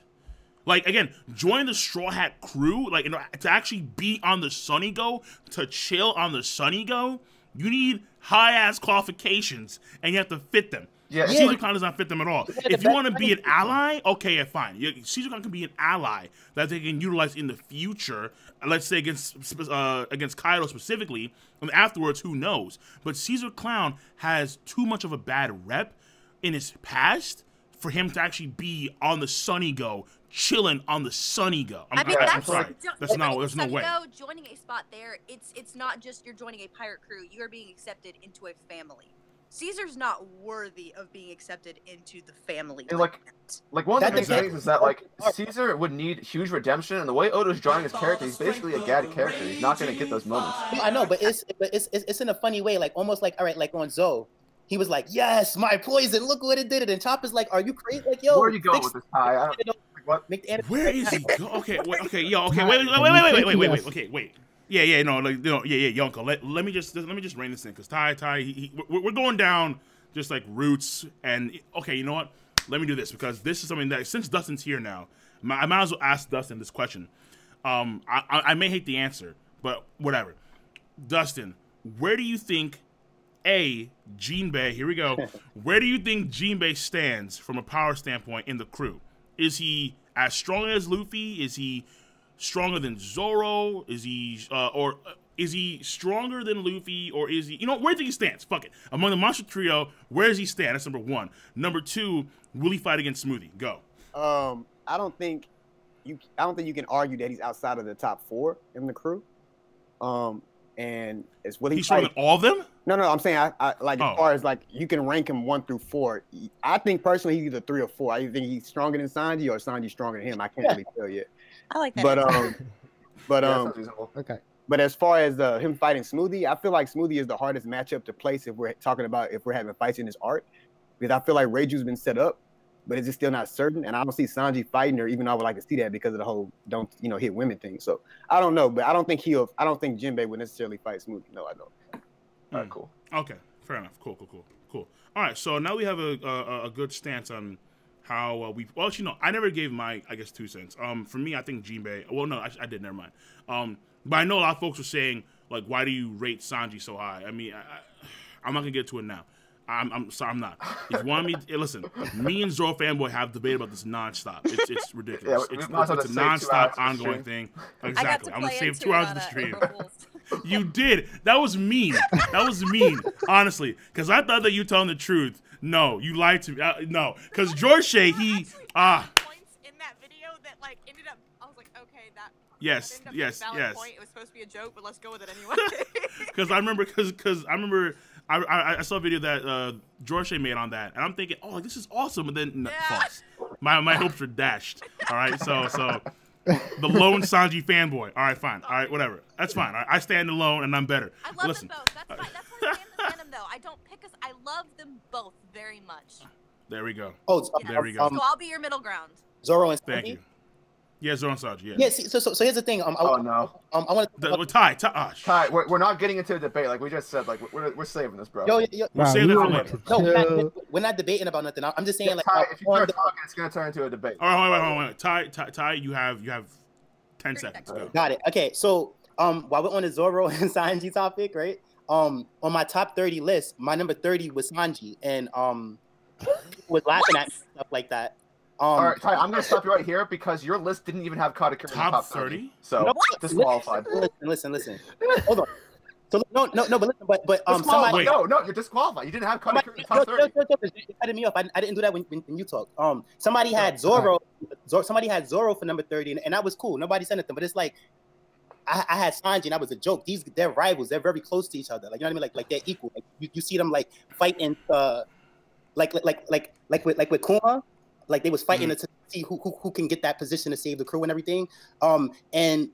Like, again, join the Straw Hat crew, like, to actually be on the Sunny Go, to chill on the Sunny Go, you need high-ass qualifications, and you have to fit them. Yeah, Caesar Clown does not fit them at all. If you want to be an ally, okay, yeah, fine. Caesar Clown can be an ally that they can utilize in the future, let's say against Kaido specifically, and afterwards, who knows? But Caesar Clown has too much of a bad rep in his past for him to actually be on the Sunny Go, chilling on the Sunny Go. I'm sorry. There's no way. Joining a spot there, it's not just you're joining a pirate crew. You are being accepted into a family. Caesar's not worthy of being accepted into the family. Like one of the main things is that like Caesar would need huge redemption, and the way Oda's drawing his character, he's basically a gaddy character. He's not going to get those moments. I know, but it's in a funny way, like almost like, all right, like on Zoe. He was like, "Yes, my poison. Look what it did." And Chopper's like, "Are you crazy? Like, yo, where are you going with this tie? I don't, what? Where is he? Okay, wait. Okay, wait. Yeah, no, like, Yonko. Let me just rein this in, because Ty, we're going down just like roots, and okay, you know what? Let me do this, because this is something that, since Dustin's here now, I might as well ask Dustin this question. I may hate the answer, but whatever. Dustin, where do you think Jinbe, here we go. Where do you think Jinbe stands from a power standpoint in the crew? Is he as strong as Luffy? Is he stronger than Zoro? Is he is he stronger than Luffy, or is he, where do you think he stands? Fuck it. Among the monster trio, where does he stand? That's number one. Number two, will he fight against Smoothie? Go. I don't think you can argue that he's outside of the top 4 in the crew. And it's will he he's stronger than all of them? No, I'm saying I like as far as like you can rank him 1 through 4. I think personally he's either 3 or 4. I think he's stronger than Sanji or Sanji's stronger than him. I can't really tell yet. I like that. Okay. But as far as him fighting Smoothie, I feel like Smoothie is the hardest matchup to place if we're having fights in his arc, because I feel like Reiju's been set up, but it's just still not certain, and I don't see Sanji fighting her, even though I would like to see that because of the whole don't hit women thing. So I don't know, but I don't think Jinbei would necessarily fight Smoothie. No, I don't. All right, cool. Okay, fair enough. Cool. All right, so now we have a good stance on how I never gave my 2 cents. For me, I think Jinbei. Well, no, I did. Never mind. But I know a lot of folks were saying, like, why do you rate Sanji so high? I mean, I'm not gonna get to it now. I'm sorry, I'm not. If you want me, listen. Me and Zoro Fanboy have debated about this nonstop. It's ridiculous. It's a nonstop, ongoing thing. Exactly. I'm gonna save 2 hours of the stream. You did. That was mean. Honestly, because I thought that you telling the truth. No, you lied to me. No, because George Shea, he points in that video that like ended up. I was like, okay, that. Yes. Point. It was supposed to be a joke, but let's go with it anyway. Because I remember, I saw a video that George Shea made on that, and I'm thinking, oh, this is awesome, and then false. My hopes were dashed. All right, so the lone Sanji fanboy. All right, fine. All right, whatever. That's fine. I stand alone, and I'm better. I love them both. That's fine. That's why I am the fandom, though. I don't pick us. I love them both very much. There we go. There we go. So I'll be your middle ground. Zoro and Sanji. Thank you. Yeah, Zoro Sanji. Yeah. Yeah. So here's the thing. I want to. Ty. We're not getting into a debate. Like we just said. Like we're saving this, bro. We're saving that for later. No, we're not debating about nothing. I'm just saying, like, Ty, if you start talking, it's gonna turn into a debate. All right, wait. Ty, you have 10 seconds. Go. Got it. Okay, so while we're on the Zoro and Sanji topic, right? On my top 30 list, my number 30 was Sanji, and was laughing at stuff like that. All right, Ty, I'm going to stop you right here because your list didn't even have Katakuri in the top 30. So, disqualified. Listen. Hold on. So no, but listen, but somebody no, you're disqualified. You didn't have Katakuri in the top 30. You're cutting me off. I didn't do that when you talked. Somebody had Zoro. Somebody had Zoro for number 30, and that was cool. Nobody said anything, but it's like I had Sanji, and that was a joke. They're rivals. They're very close to each other. Like you know what I mean? Like they're equal. Like you see them like fighting. Like with Kuma, like they was fighting to see who can get that position to save the crew and everything. And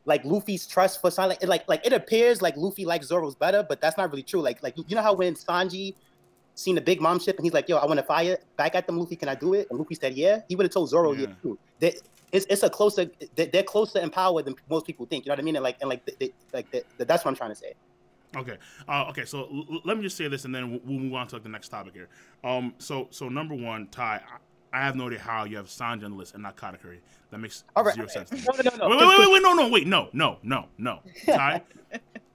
like Luffy's trust for Sanji, like it appears like Luffy likes Zoro's better, but that's not really true. Like you know how when Sanji seen the big mom ship and he's like, yo, I want to fire back at them, Luffy, can I do it? And Luffy said, yeah. He would have told Zoro, yeah, too. It's a closer, they're closer in power than most people think. You know what I mean? And that's what I'm trying to say. Okay. Okay. So let me just say this, and then we'll move on to like, the next topic here. So number one, Ty, I have no idea how you have Sanji on the list and not Katakuri. That makes zero sense. No. Wait. No. Ty,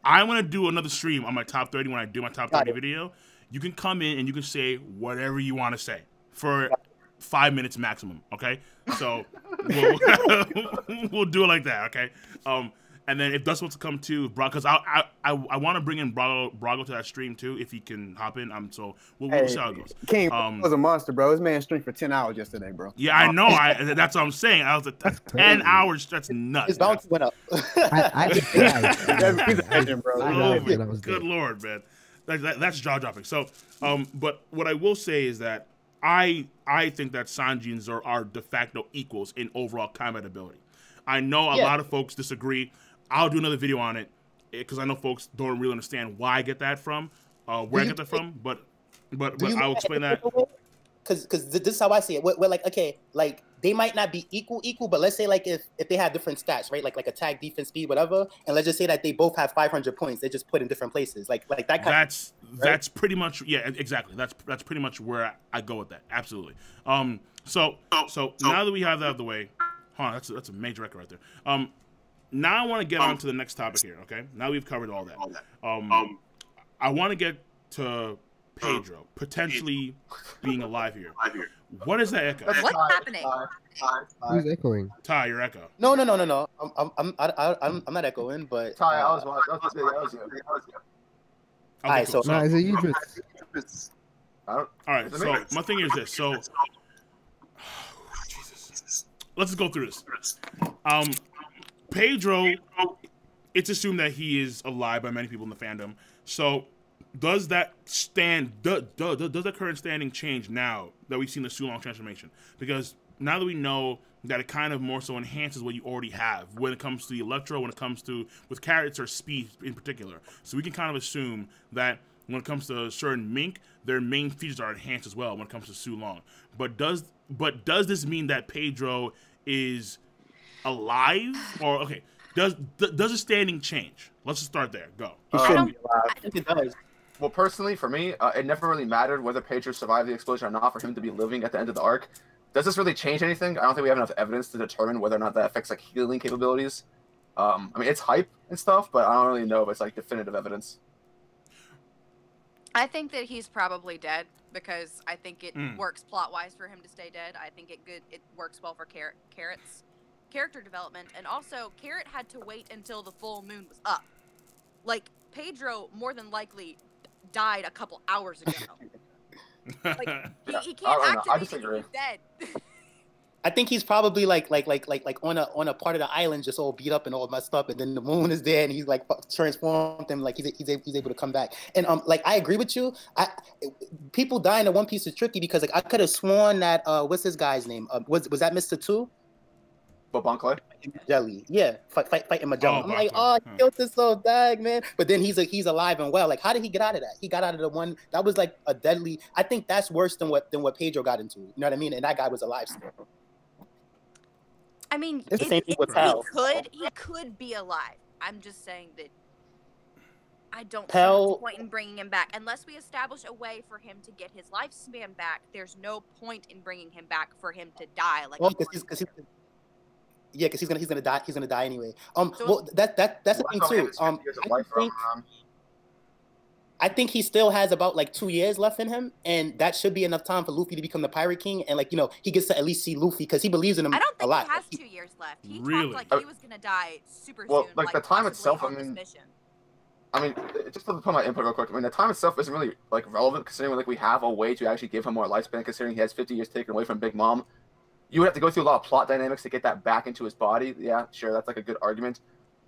I want to do another stream on my top 30 when I do my top 30 video. You can come in and you can say whatever you want to say for 5 minutes maximum. Okay. So we'll do it like that. Okay. And then if Dust wants to come too, because I want to bring in Brago to that stream too, if he can hop in. So we'll see how it goes. King was a monster, bro. This man streamed for 10 hours yesterday, bro. Yeah, I know. That's what I'm saying. I was like, that's 10 hours. That's nuts. His bounce went up. He's a legend, bro. Good Lord, man. That's jaw dropping. So, but what I will say is that I think that Sanji and Zoro are de facto equals in overall combat ability. I know a lot of folks disagree. I'll do another video on it because I know folks don't really understand why I get that from, where I get that from. But I'll explain that. Because this is how I see it. We're like, okay, like they might not be equal, but let's say like if they have different stats, right? Like attack, defense, speed, whatever. And let's just say that they both have 500 points. They just put in different places, like that. That's pretty much exactly. That's pretty much where I go with that. Absolutely. So now that we have that out of the way, hold on, that's a major record right there. Now I want to get on to the next topic here. Okay. Now we've covered all that. I want to get to Pedro potentially being alive here. What is that echo? What's happening? Who's echoing? Ty, your echo. No. I'm not echoing, but Ty, I was watching. That was you. Okay, Alright, cool. so is it you just? All right. So my thing is this. So Jesus. Let's just go through this. Pedro, it's assumed that he is alive by many people in the fandom. So does that does the current standing change now that we've seen the Seulong transformation? Because now that we know that it kind of more so enhances what you already have when it comes to the Electro, when it comes to with carrots or speed in particular. So we can kind of assume that when it comes to certain Mink, their main features are enhanced as well when it comes to Seulong. But does this mean that Pedro is alive? Or okay, does the standing change? Let's just start there. Go. He shouldn't be alive. I think it does. Well, personally, for me, it never really mattered whether Pedro survived the explosion or not for him to be living at the end of the arc. Does this really change anything? I don't think we have enough evidence to determine whether or not that affects like healing capabilities. I mean, it's hype and stuff, but I don't really know if it's like definitive evidence. I think that he's probably dead because I think it works plot-wise for him to stay dead. I think it works well for Carrot's character development, and also Carrot had to wait until the full moon was up. Like Pedro more than likely died a couple hours ago. Like he can't activate it, he's dead. I think he's probably like on a part of the island just all beat up and all messed up, and then the moon is there and he's like transformed and like he's able to come back. And like I agree with you. People dying in One Piece is tricky because like I could have sworn that what's this guy's name? Was that Mr. 2? Bobanclay? Jelly, yeah, fighting Magellan. I'm like, oh, he killed this so dag, man. But then he's alive and well. Like, how did he get out of that? He got out of the one that was like a deadly. I think that's worse than what Pedro got into. You know what I mean? And that guy was alive still. I mean, it's the same thing with Pell. He could be alive. I'm just saying that I don't see much point in bringing him back unless we establish a way for him to get his lifespan back. There's no point in bringing him back for him to die. Like, because he's gonna die. He's gonna die anyway. Well, that's the thing too. I think he still has about like 2 years left in him, and that should be enough time for Luffy to become the Pirate King, and like he gets to at least see Luffy because he believes in him. I don't think a lot. he has 2 years left. He really? talked like he was gonna die super soon. Well, like the time itself, I mean. I mean, just to put my input real quick. I mean, the time itself isn't really like relevant considering like we have a way to actually give him more lifespan. Considering he has 50 years taken away from Big Mom, you would have to go through a lot of plot dynamics to get that back into his body. Yeah, sure, that's like a good argument.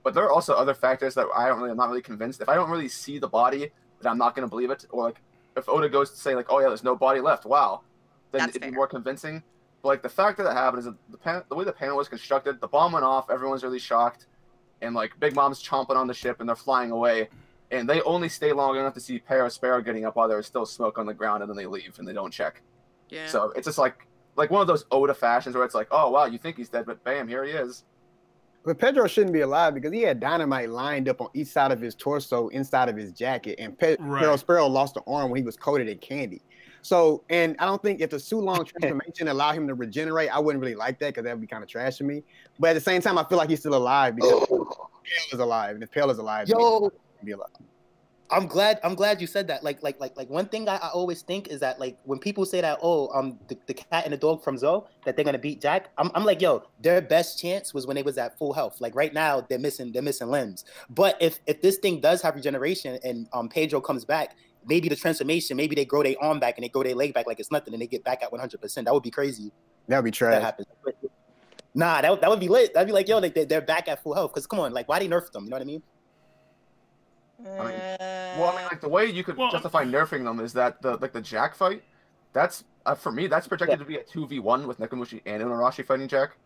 But there are also other factors that I'm not really convinced. If I don't really see the body, then I'm not going to believe it. Or like, if Oda goes to say like, oh yeah, there's no body left, wow, then it'd be more convincing. But like the fact that it happened is that the way the panel was constructed, the bomb went off, everyone's really shocked, and like Big Mom's chomping on the ship and they're flying away, and they only stay long enough to see Sparrow getting up while there's still smoke on the ground, and then they leave and they don't check. Yeah. So it's just like one of those Oda fashions where it's like, oh wow, you think he's dead, but bam, here he is. But Pedro shouldn't be alive because he had dynamite lined up on each side of his torso, inside of his jacket, and Pedro Sparrow lost the arm when he was coated in candy. So, and I don't think if the Seulong transformation allowed him to regenerate, I wouldn't really like that because that would be kind of trash to me. But at the same time, I feel like he's still alive because Pale is alive, and if Pale is alive, yo, be alive. I'm glad you said that. Like one thing I always think is that like when people say that, oh, the cat and the dog from Zo that they're gonna beat Jack, I'm like, yo, their best chance was when they was at full health. Like right now they're missing limbs. But if this thing does have regeneration and Pedro comes back, maybe the transformation, maybe they grow their arm back and they grow their leg back like it's nothing and they get back at 100%. That would be crazy. That would be trash. That happens. Nah, that would be lit. That'd be like, yo, like they're back at full health. Because come on, like why they nerf them? You know what I mean? Like the way you could justify nerfing them is that the Jack fight, that's for me that's projected to be a 2v1 with Nekomamushi and Unarashi fighting Jack.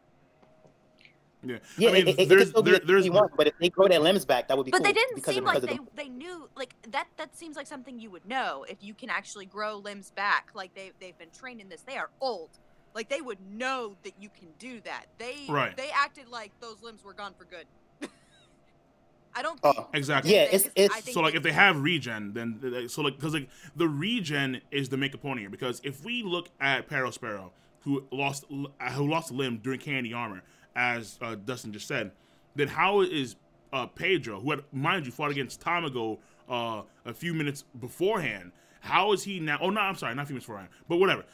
Yeah, I mean, there's but if they grow their limbs back, that would be cool. But they didn't seem like they knew, like that seems like something you would know if you can actually grow limbs back. Like they've been trained in this. They are old. Like they would know that you can do that. They acted like those limbs were gone for good. I don't think exactly. Yeah, it's so like if they have regen, then because like the regen is the make opponent here. Because if we look at Sparrow, who lost a limb during Candy Armor, as Dustin just said, then how is Pedro, who had, mind you, fought against Tamago a few minutes beforehand, how is he now? Oh no, I'm sorry, not a few minutes beforehand, but whatever.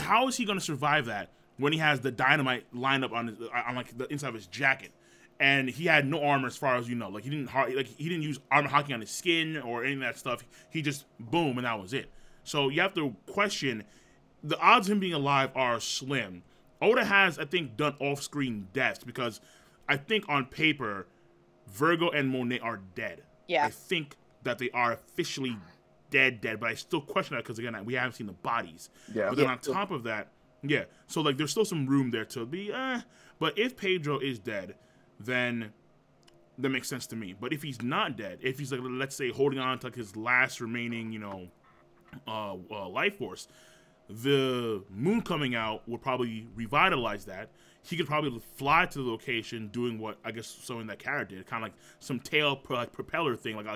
How is he going to survive that when he has the dynamite lined up on like the inside of his jacket? And he had no armor, as far as you know. Like he didn't use armor hockey on his skin or any of that stuff. He just boom, and that was it. So you have to question the odds of him being alive are slim. Oda has, I think, done off-screen deaths because I think on paper, Virgo and Monet are dead. Yeah. I think that they are officially dead, but I still question that because again, we haven't seen the bodies. Yeah. But then on top of that, yeah. So like, there's still some room there to be. But if Pedro is dead, then that makes sense to me. But if he's not dead, if he's like, let's say, holding on to like his last remaining, life force, the moon coming out will probably revitalize that. He could probably fly to the location, doing what I guess someone that character did, kind of like some tail propeller thing, like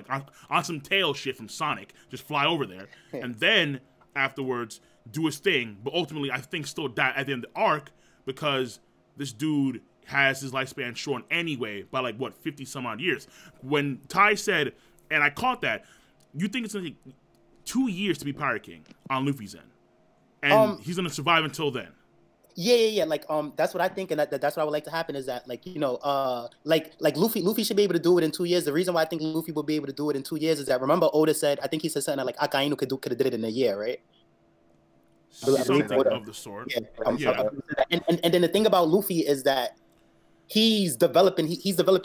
on some tail shit from Sonic, just fly over there, and then afterwards do his thing. But ultimately, I think still die at the end of the arc because this dude has his lifespan shortened anyway by like what 50 some odd years. When Ty said, and I caught that, you think it's gonna take 2 years to be Pirate King on Luffy's end, and he's gonna survive until then. Yeah. Like that's what I think, and that's what I would like to happen is that like like Luffy should be able to do it in 2 years. The reason why I think Luffy will be able to do it in 2 years is that remember Oda said, I think he said something like Akainu could have did it in a year, right? Something of the sort. Yeah. And then the thing about Luffy is that he's developing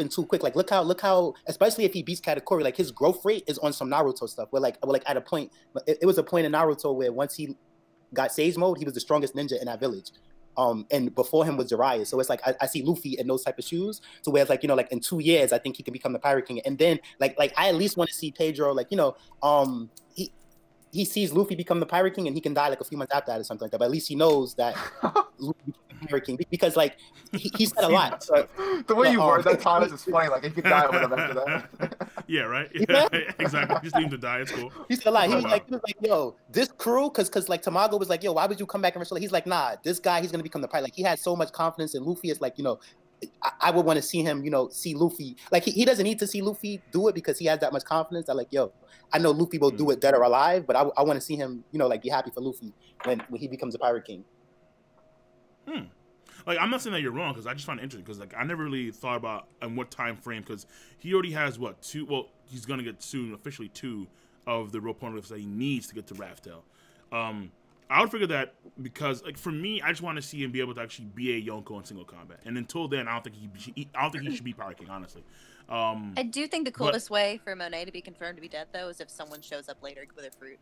too quick. Like look how especially if he beats Katakuri, like his growth rate is on some Naruto stuff. Where like at a point, it was a point in Naruto where once he got Sage mode, he was the strongest ninja in that village. And before him was Jiraiya. So it's like I see Luffy in those type of shoes. So where it's like like in 2 years, I think he can become the Pirate King. And then like I at least want to see Pedro he sees Luffy become the Pirate King and he can die like a few months after that or something like that. But at least he knows that Luffy became the Pirate King because like he said a lot. So, the way you word that, Thomas, is funny. Like he could die with him after that. Yeah, right. Yeah, exactly. Just leave him to die. It's cool. He said a lot. He was like, yo, this crew, because like Tamago was like, yo, why would you come back and restore? He's like, nah, this guy, he's gonna become the Pirate. Like he had so much confidence in Luffy. It's like I would want to see him, see Luffy. Like he doesn't need to see Luffy do it because he has that much confidence. That like, yo, I know Luffy will do it dead or alive, but I want to see him, like be happy for Luffy when he becomes a Pirate King. like, I'm not saying that you're wrong, because I just find it interesting, because, like, I never really thought about in what time frame, because he already has, what, 2, well, he's going to get soon, officially 2 of the real poneglyphs that he needs to get to Raftel. I would figure that, because, like, for me, I just want to see him be able to actually be a Yonko in single combat, and until then, I don't think he should be Power King, honestly. I do think the coolest way for Monet to be confirmed to be dead, though, is if someone shows up later with a fruit.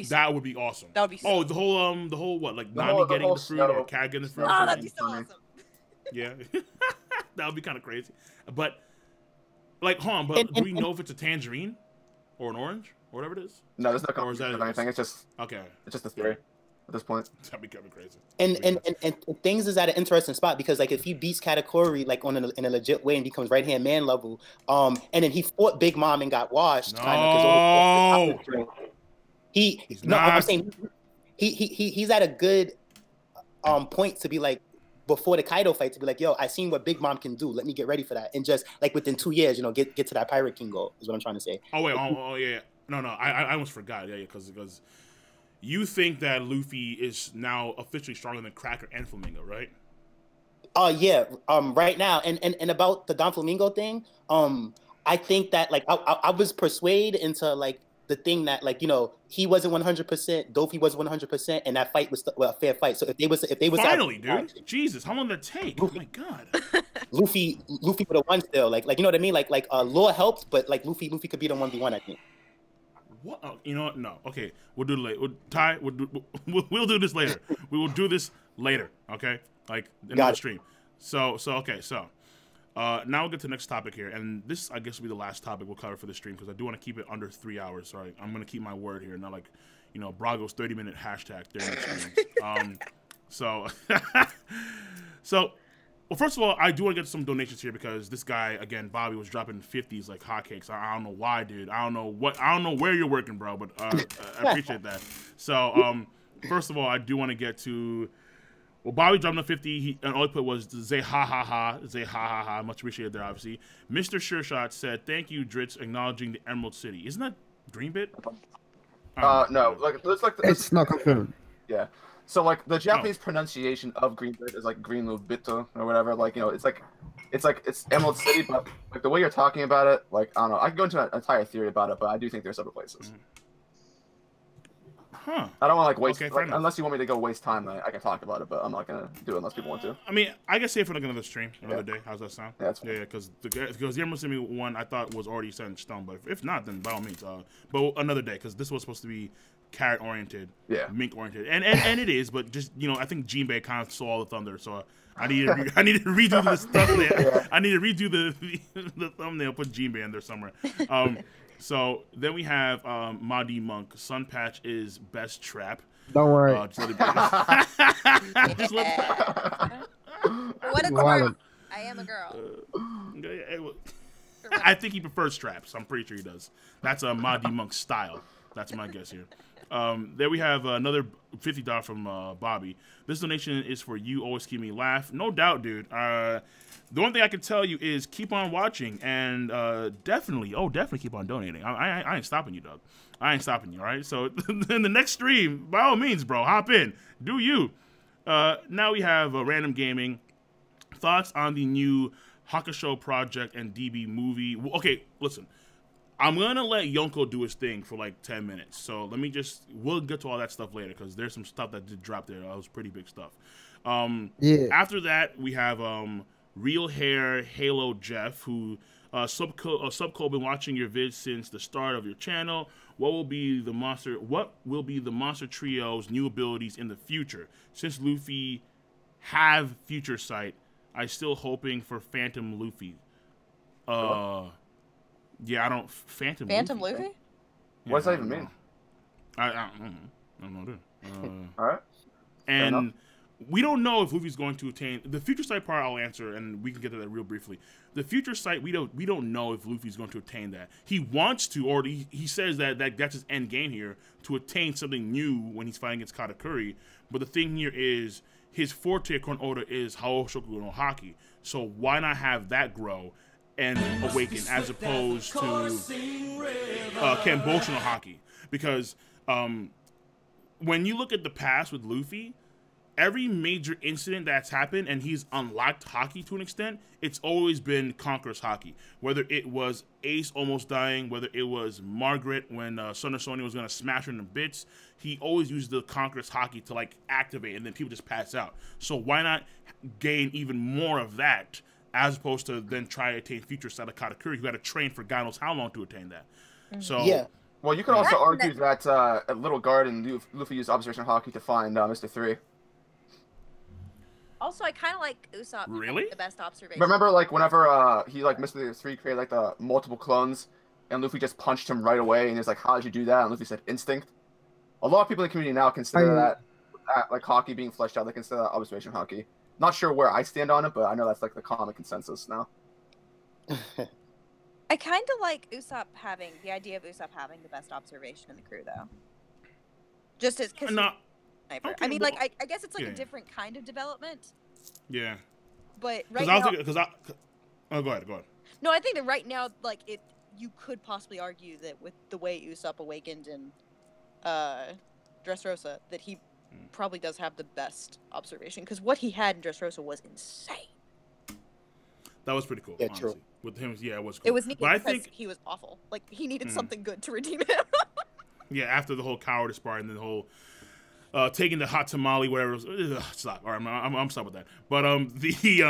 That would be awesome. That would be so the whole what, like Nami getting the fruit or Cat getting the fruit? Oh, that'd be so awesome. Yeah, that would be kind of crazy. But like, but do we know if it's a tangerine or an orange or whatever it is? No, there's no confirmation of anything. It's just It's just a theory at this point. That'd be kind of crazy. And things is at an interesting spot, because like if he beats Katakuri like in a legit way and becomes right hand man level, and then he fought Big Mom and got washed. No. I'm saying he's at a good point to be like, before the Kaido fight, to be like, yo, I seen what Big Mom can do. Let me get ready for that. And just like within 2 years, get to that Pirate King goal is what I'm trying to say. Oh wait, yeah. No, I almost forgot. Yeah, because you think that Luffy is now officially stronger than Cracker and Flamingo, right? Yeah. Right now, and about the Don Flamingo thing, I think that like I was persuaded into like the thing that like he wasn't 100%, Dofi was 100%, and that fight was a fair fight. So if they was finally, dude, Jesus, how long did that take? Luffy, oh my God, Luffy would have won still. Like you know what I mean? Like Law helped, but like Luffy could beat him 1v1, I think. What? You know what? No. Okay, we'll do it later. We'll do this later. We will do this later. Okay, like in the stream. So now we'll get to the next topic here, and this I guess will be the last topic we'll cover for the stream, because I do want to keep it under 3 hours. So I'm going to keep my word here, not like Brago's 30-minute hashtag during the stream. Well, first of all, I do want to get some donations here, because this guy again, Bobby, was dropping 50s like hotcakes. I don't know why, dude. I don't know where you're working, bro, but I appreciate that. So first of all, I do want to get to. Well, Bobby dropped a 50, and all he put was "Zay ha ha ha, Zay ha ha ha." Much appreciated there, obviously. Mr. Sureshot said, "Thank you, Dritz, acknowledging the Emerald City." Isn't that Dreambit? No, it's not confirmed. Yeah, so like the Japanese pronunciation of Greenbit is like Greenlubito or whatever. Like it's Emerald City, but like the way you're talking about it, like I don't know. I can go into an entire theory about it, but I do think there's other places. Huh. I don't want to like waste unless you want me to go waste time. I can talk about it, but I'm not gonna do it unless people want to. I mean, I guess save for like another stream, another day. How's that sound? Yeah, that's fine. Yeah, because the Emerald City one I thought was already set in stone, but if not, then by all means. But another day, because this was supposed to be carrot oriented, mink oriented, and it is, but just I think Jinbei kind of saw all the thunder, so I need to redo this thumbnail. I need to redo the thumbnail, put Jinbei in there somewhere. So then we have Madi Monk. SunPatch is best trap. Don't worry. What a girl. I am a girl. I think he prefers traps. I'm pretty sure he does. That's a Madi Monk style. That's my guess here. There we have another $50 from Bobby. This donation is for you. Always keep me laugh. No doubt, dude. The one thing I can tell you is keep on watching and definitely keep on donating. I ain't stopping you, Doug. I ain't stopping you, all right? So in the next stream, by all means, bro, hop in. Do you. Now we have Random Gaming. Thoughts on the new Hakusho project and DB movie. Okay, listen. I'm going to let Yonko do his thing for like 10 minutes. So we'll get to all that stuff later, because there's some stuff that did drop there. That was pretty big stuff. After that, we have Real Hair Halo Jeff, who Subco been watching your vids since the start of your channel. What will be the Monster Trio's new abilities in the future? Since Luffy have future sight, I still hoping for Phantom Luffy. Yeah, I don't Phantom Luffy? Yeah, what does that even mean? I don't know, dude. All right. And we don't know if Luffy's going to attain the future sight part. I'll answer, and we can get to that real briefly. The future sight, we don't know if Luffy's going to attain that. He wants to, or he says that's his end game here, to attain something new when he's fighting against Katakuri. But the thing here is his forte according order is Haoshoku no Haki. So why not have that grow and awaken as opposed to Kambosho no Haki? Because when you look at the past with Luffy, every major incident that's happened and he's unlocked Haki to an extent, it's always been Conqueror's Haki. Whether it was Ace almost dying, whether it was Margaret when Son Sonya was going to smash her into bits, he always used the Conqueror's Haki to like activate, and then people just pass out. So why not gain even more of that, as opposed to then try to attain future sight of Katakuri, who had to train for God knows how long to attain that. So yeah. Well, you could also argue that at Little Garden, Luffy used Observation Haki to find Mr. 3. Also, I kind of like Usopp. Really? The best observation. Remember, like, whenever he, like, Mr. 3 created, like, the multiple clones, and Luffy just punched him right away, and he was like, how did you do that? And Luffy said, instinct. A lot of people in the community now consider that, like, Haki being fleshed out, they consider that Observation Haki. Not sure where I stand on it, but I know that's, like, the common consensus now. I kind of like the idea of Usopp having the best observation in the crew, though. Just as, because okay, I mean, like, I guess it's like a different kind of development. Yeah. But right now... Oh, go ahead. No, I think that right now, like, you could possibly argue that with the way Usopp awakened in Dressrosa, that he probably does have the best observation, because what he had in Dressrosa was insane. That was pretty cool, honestly. True. With him, yeah, it was cool. It was neat but because I think he was awful. Like, he needed something good to redeem him. Yeah, after the whole cowardice part and the whole taking the hot tamale, whatever. Stop. All right, I'm stop with that. But the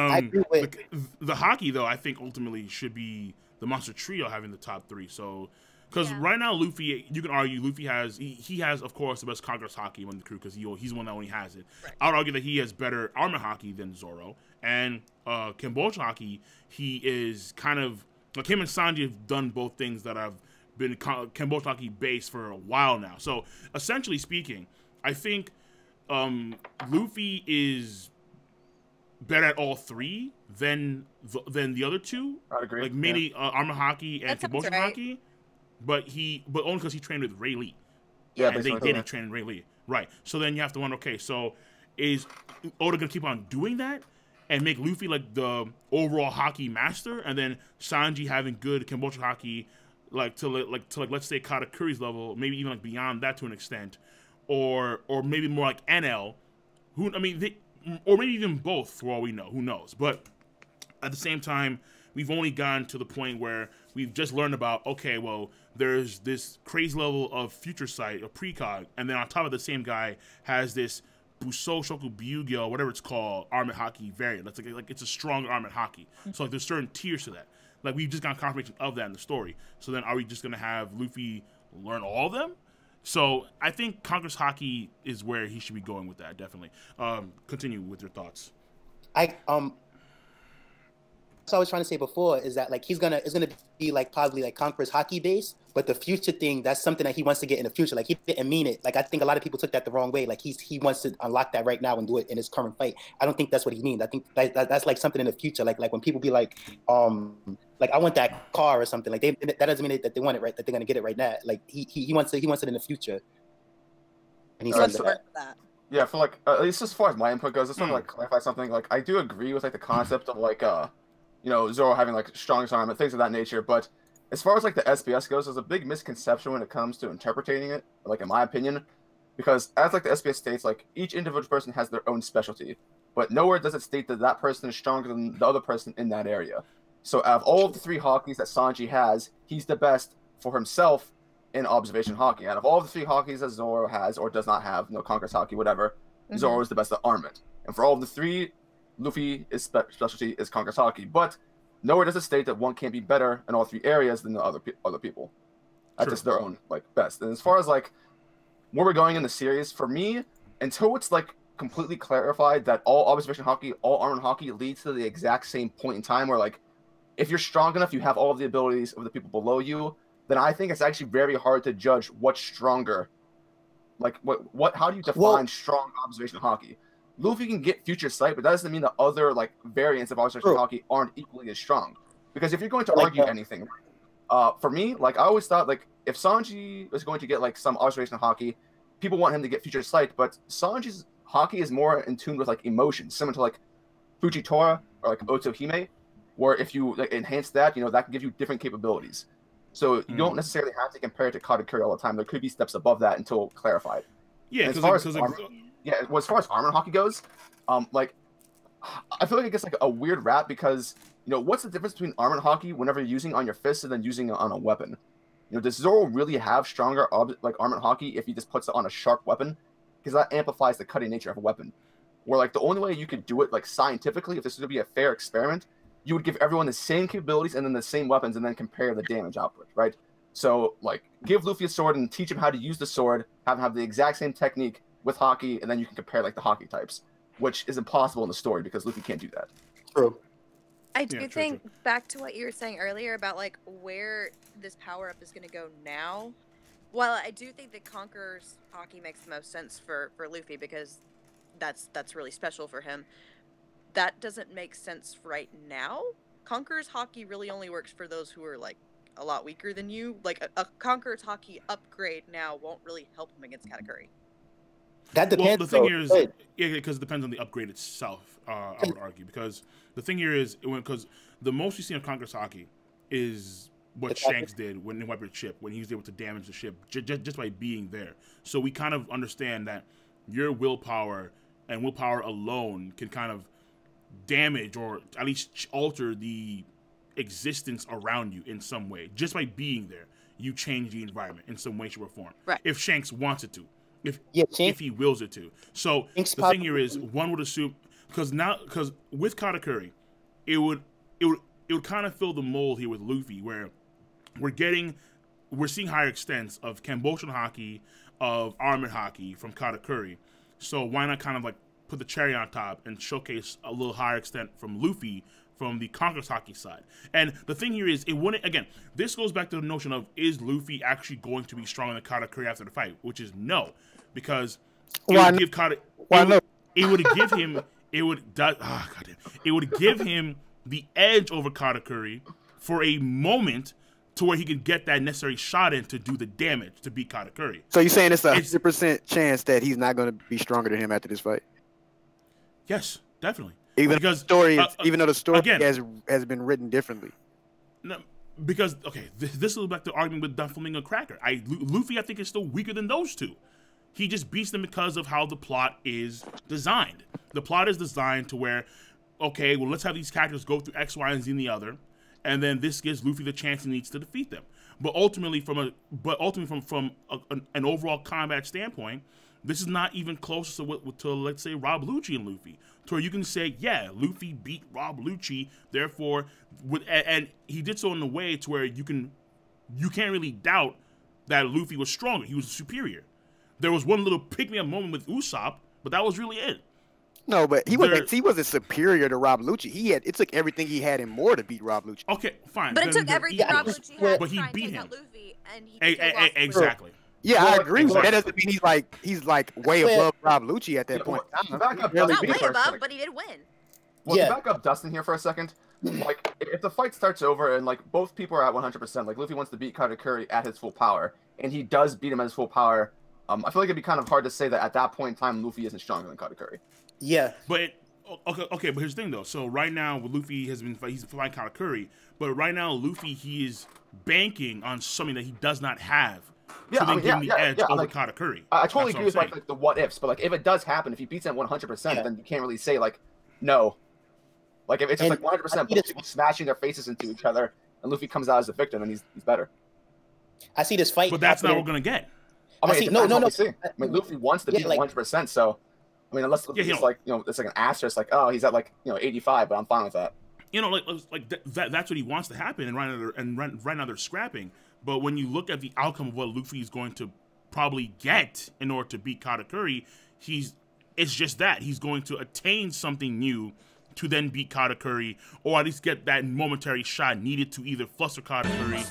Haki though, I think ultimately should be the Monster Trio having the top 3. So, because right now Luffy, you can argue Luffy has he has of course the best Conqueror's Haki in the crew because he's the one that only has it. Right. I would argue that he has better Armor Haki than Zoro, and Kamboja Haki, he is kind of like him and Sanji have done both things that have been Kamboja Haki based for a while now. So essentially speaking, I think Luffy is better at all 3 than the other 2. I'd agree. Like mainly Armor Haki and Kamboja Haki, but only because he trained with Ray Lee. Yeah, and they didn't train Ray Lee. Right. So then you have to wonder, okay, so is Oda gonna keep on doing that and make Luffy like the overall Haki master, and then Sanji having good Kamboja Haki, like to let's say Katakuri's level, maybe even like beyond that to an extent, or maybe more like NL, or maybe even both for all we know. Who knows? But at the same time, we've only gotten to the point where we've just learned about, okay, well, there's this crazy level of future sight, or precog, and then on top of the same guy has this Busou Shoku Byugyo, whatever it's called, Armored Haki variant. That's like it's a strong Armored Haki. So like there's certain tiers to that. Like we've just got confirmation of that in the story. So then are we just gonna have Luffy learn all of them? So I think Conqueror's Haki is where he should be going with that, definitely. Continue with your thoughts. So I was trying to say before is that like it's gonna be like probably like Conqueror's Haki base, but the future thing, that's something that he wants to get in the future. Like he didn't mean it. Like I think a lot of people took that the wrong way. Like he wants to unlock that right now and do it in his current fight. I don't think that's what he means. I think that's like something in the future. Like when people be like I want that car or something. Like that doesn't mean that they want it right. That they're gonna get it right now. Like he wants it in the future. And he's that. Yeah, for like at least as far as my input goes, just to like clarify something. Like I do agree with like the concept of like Zoro having like strongest arm and things of that nature, but as far as like the SBS goes, there's a big misconception when it comes to interpreting it, like in my opinion, because as like the SBS states, like each individual person has their own specialty, but nowhere does it state that that person is stronger than the other person in that area. So out of all of the 3 Hakis that Sanji has, he's the best for himself in observation Haki. Out of all the 3 Hakis that Zoro has or does not have, Conqueror's Haki, whatever, Zoro is the best at armament. And for all of the 3, Luffy's specialty is Conqueror's Haki, but nowhere does it state that one can't be better in all 3 areas than the other people. That's just their own like best. And as far as like where we're going in the series, for me, until it's like completely clarified that all observation Haki, all armor Haki leads to the exact same point in time, where like if you're strong enough, you have all of the abilities of the people below you, then I think it's actually very hard to judge what's stronger. Like how do you define strong observation Haki? Luffy can get future sight, but that doesn't mean the other like variants of observation Haki aren't equally as strong. Because if you're going to argue anything, for me, like I always thought, like if Sanji is going to get like some observation Haki, people want him to get future sight, but Sanji's Haki is more in tune with like emotions, similar to like Fujitora or like Otohime, where if you like enhance that, that can give you different capabilities. So you don't necessarily have to compare it to Katakuri all the time. There could be steps above that until clarified. Yeah, yeah, well, as far as armor hockey goes, like I feel like it gets like a weird rap because what's the difference between armor hockey whenever you're using on your fist and then using it on a weapon? Does Zoro really have stronger armor hockey if he just puts it on a sharp weapon? Because that amplifies the cutting nature of a weapon. Where like the only way you could do it like scientifically, if this was to be a fair experiment, you would give everyone the same capabilities and then the same weapons and then compare the damage output, right? So like give Luffy a sword and teach him how to use the sword, have him have the exact same technique with hockey, and then you can compare like the hockey types, which is impossible in the story because Luffy can't do that. True. I do think back to what you were saying earlier about like where this power up is going to go now. While I do think that Conqueror's hockey makes the most sense for Luffy because that's really special for him. That doesn't make sense right now. Conqueror's hockey really only works for those who are like a lot weaker than you. Like a Conqueror's hockey upgrade now won't really help him against Katakuri. That depends. Well, the thing here is, yeah, because it depends on the upgrade itself. I would argue because the thing here is because the most we've seen of Conqueror's hockey is what Shanks did when he wiped the ship, when he was able to damage the ship just by being there. So we kind of understand that your willpower and willpower alone can kind of damage or at least alter the existence around you in some way. Just by being there, you change the environment in some way, shape, or form. Right. If Shanks wants it to. If he wills it to. So the thing here is, one would assume because with Katakuri, it would kind of fill the mold here with Luffy, where we're seeing higher extents of Cambodian hockey, of armored hockey from Katakuri. So why not kind of like put the cherry on top and showcase a little higher extent from Luffy from the Conqueror's hockey side? And the thing here is, it wouldn't, again, this goes back to the notion of, is Luffy actually going to be stronger than Katakuri after the fight? Which is no, because it would give Katakuri, it would give him the edge over Katakuri for a moment to where he could get that necessary shot in to do the damage to beat Katakuri. So you're saying it's a 100% chance that he's not going to be stronger than him after this fight? Yes, definitely. Even though the story again, has been written differently. No, because this is back to arguing with Doflamingo Cracker. Luffy, I think, is still weaker than those two. He just beats them because of how the plot is designed. The plot is designed to where, okay, well, let's have these characters go through X, Y, and Z and the other, and then this gives Luffy the chance he needs to defeat them. But ultimately, from an overall combat standpoint, this is not even close to let's say Rob Lucci and Luffy, to where you can say, yeah, Luffy beat Rob Lucci, therefore, and he did so in a way to where you can't really doubt that Luffy was stronger. He was superior. There was one little pick-me-up moment with Usopp, but that was really it. No, but he wasn't superior to Rob Lucci. It took everything he had and more to beat Rob Lucci. Okay, fine. But it took everything Rob Lucci had to try and take out Luffy, and he exactly. Yeah, I agree. But that doesn't mean he's like way above Rob Lucci at that point. Not way above, but he did win. Well, to back up Dustin here for a second, like if the fight starts over and like both people are at 100%, like Luffy wants to beat Katakuri at his full power, and he does beat him at his full power. I feel like it'd be kind of hard to say that at that point in time Luffy isn't stronger than Katakuri. Yeah, but okay. But here's the thing though. So right now, Luffy he's fighting Katakuri, but right now Luffy he is banking on something that he does not have. Yeah, so give him the edge over Katakuri. I totally agree with like the what ifs, but like if it does happen, if he beats him 100%, then you can't really say like no. Like if it's just like 100% people smashing their faces into each other, and Luffy comes out as a victim, and he's better. I see this fight, but that's not what we're gonna get. I mean, no. I mean, Luffy wants to beat 100%, so I mean, unless it's like it's like an asterisk, like he's at like 85, but I'm fine with that. That's what he wants to happen, and right now they're scrapping. But when you look at the outcome of what Luffy is going to probably get in order to beat Katakuri, it's just that he's going to attain something new to then beat Katakuri, or at least get that momentary shot needed to either fluster Katakuri.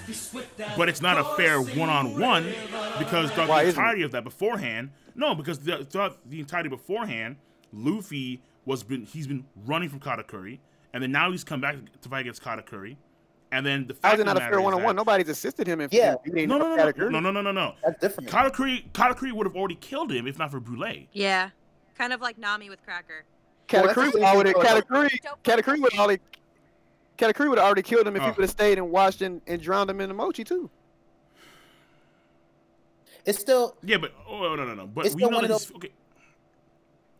But it's not a fair one-on-one because throughout the entirety of that beforehand, throughout the entirety beforehand, Luffy he's been running from Katakuri, and then now he's come back to fight against Katakuri. And then the fact not a fair one-on-one. Nobody's assisted him in beating Katakuri. No. That's different. Katakuri would have already killed him if not for Brûlé. Yeah, kind of like Nami with Cracker. Katakuri would have already killed him if he would have stayed and watched and drowned him in the mochi too. It's still but no. But we know that okay.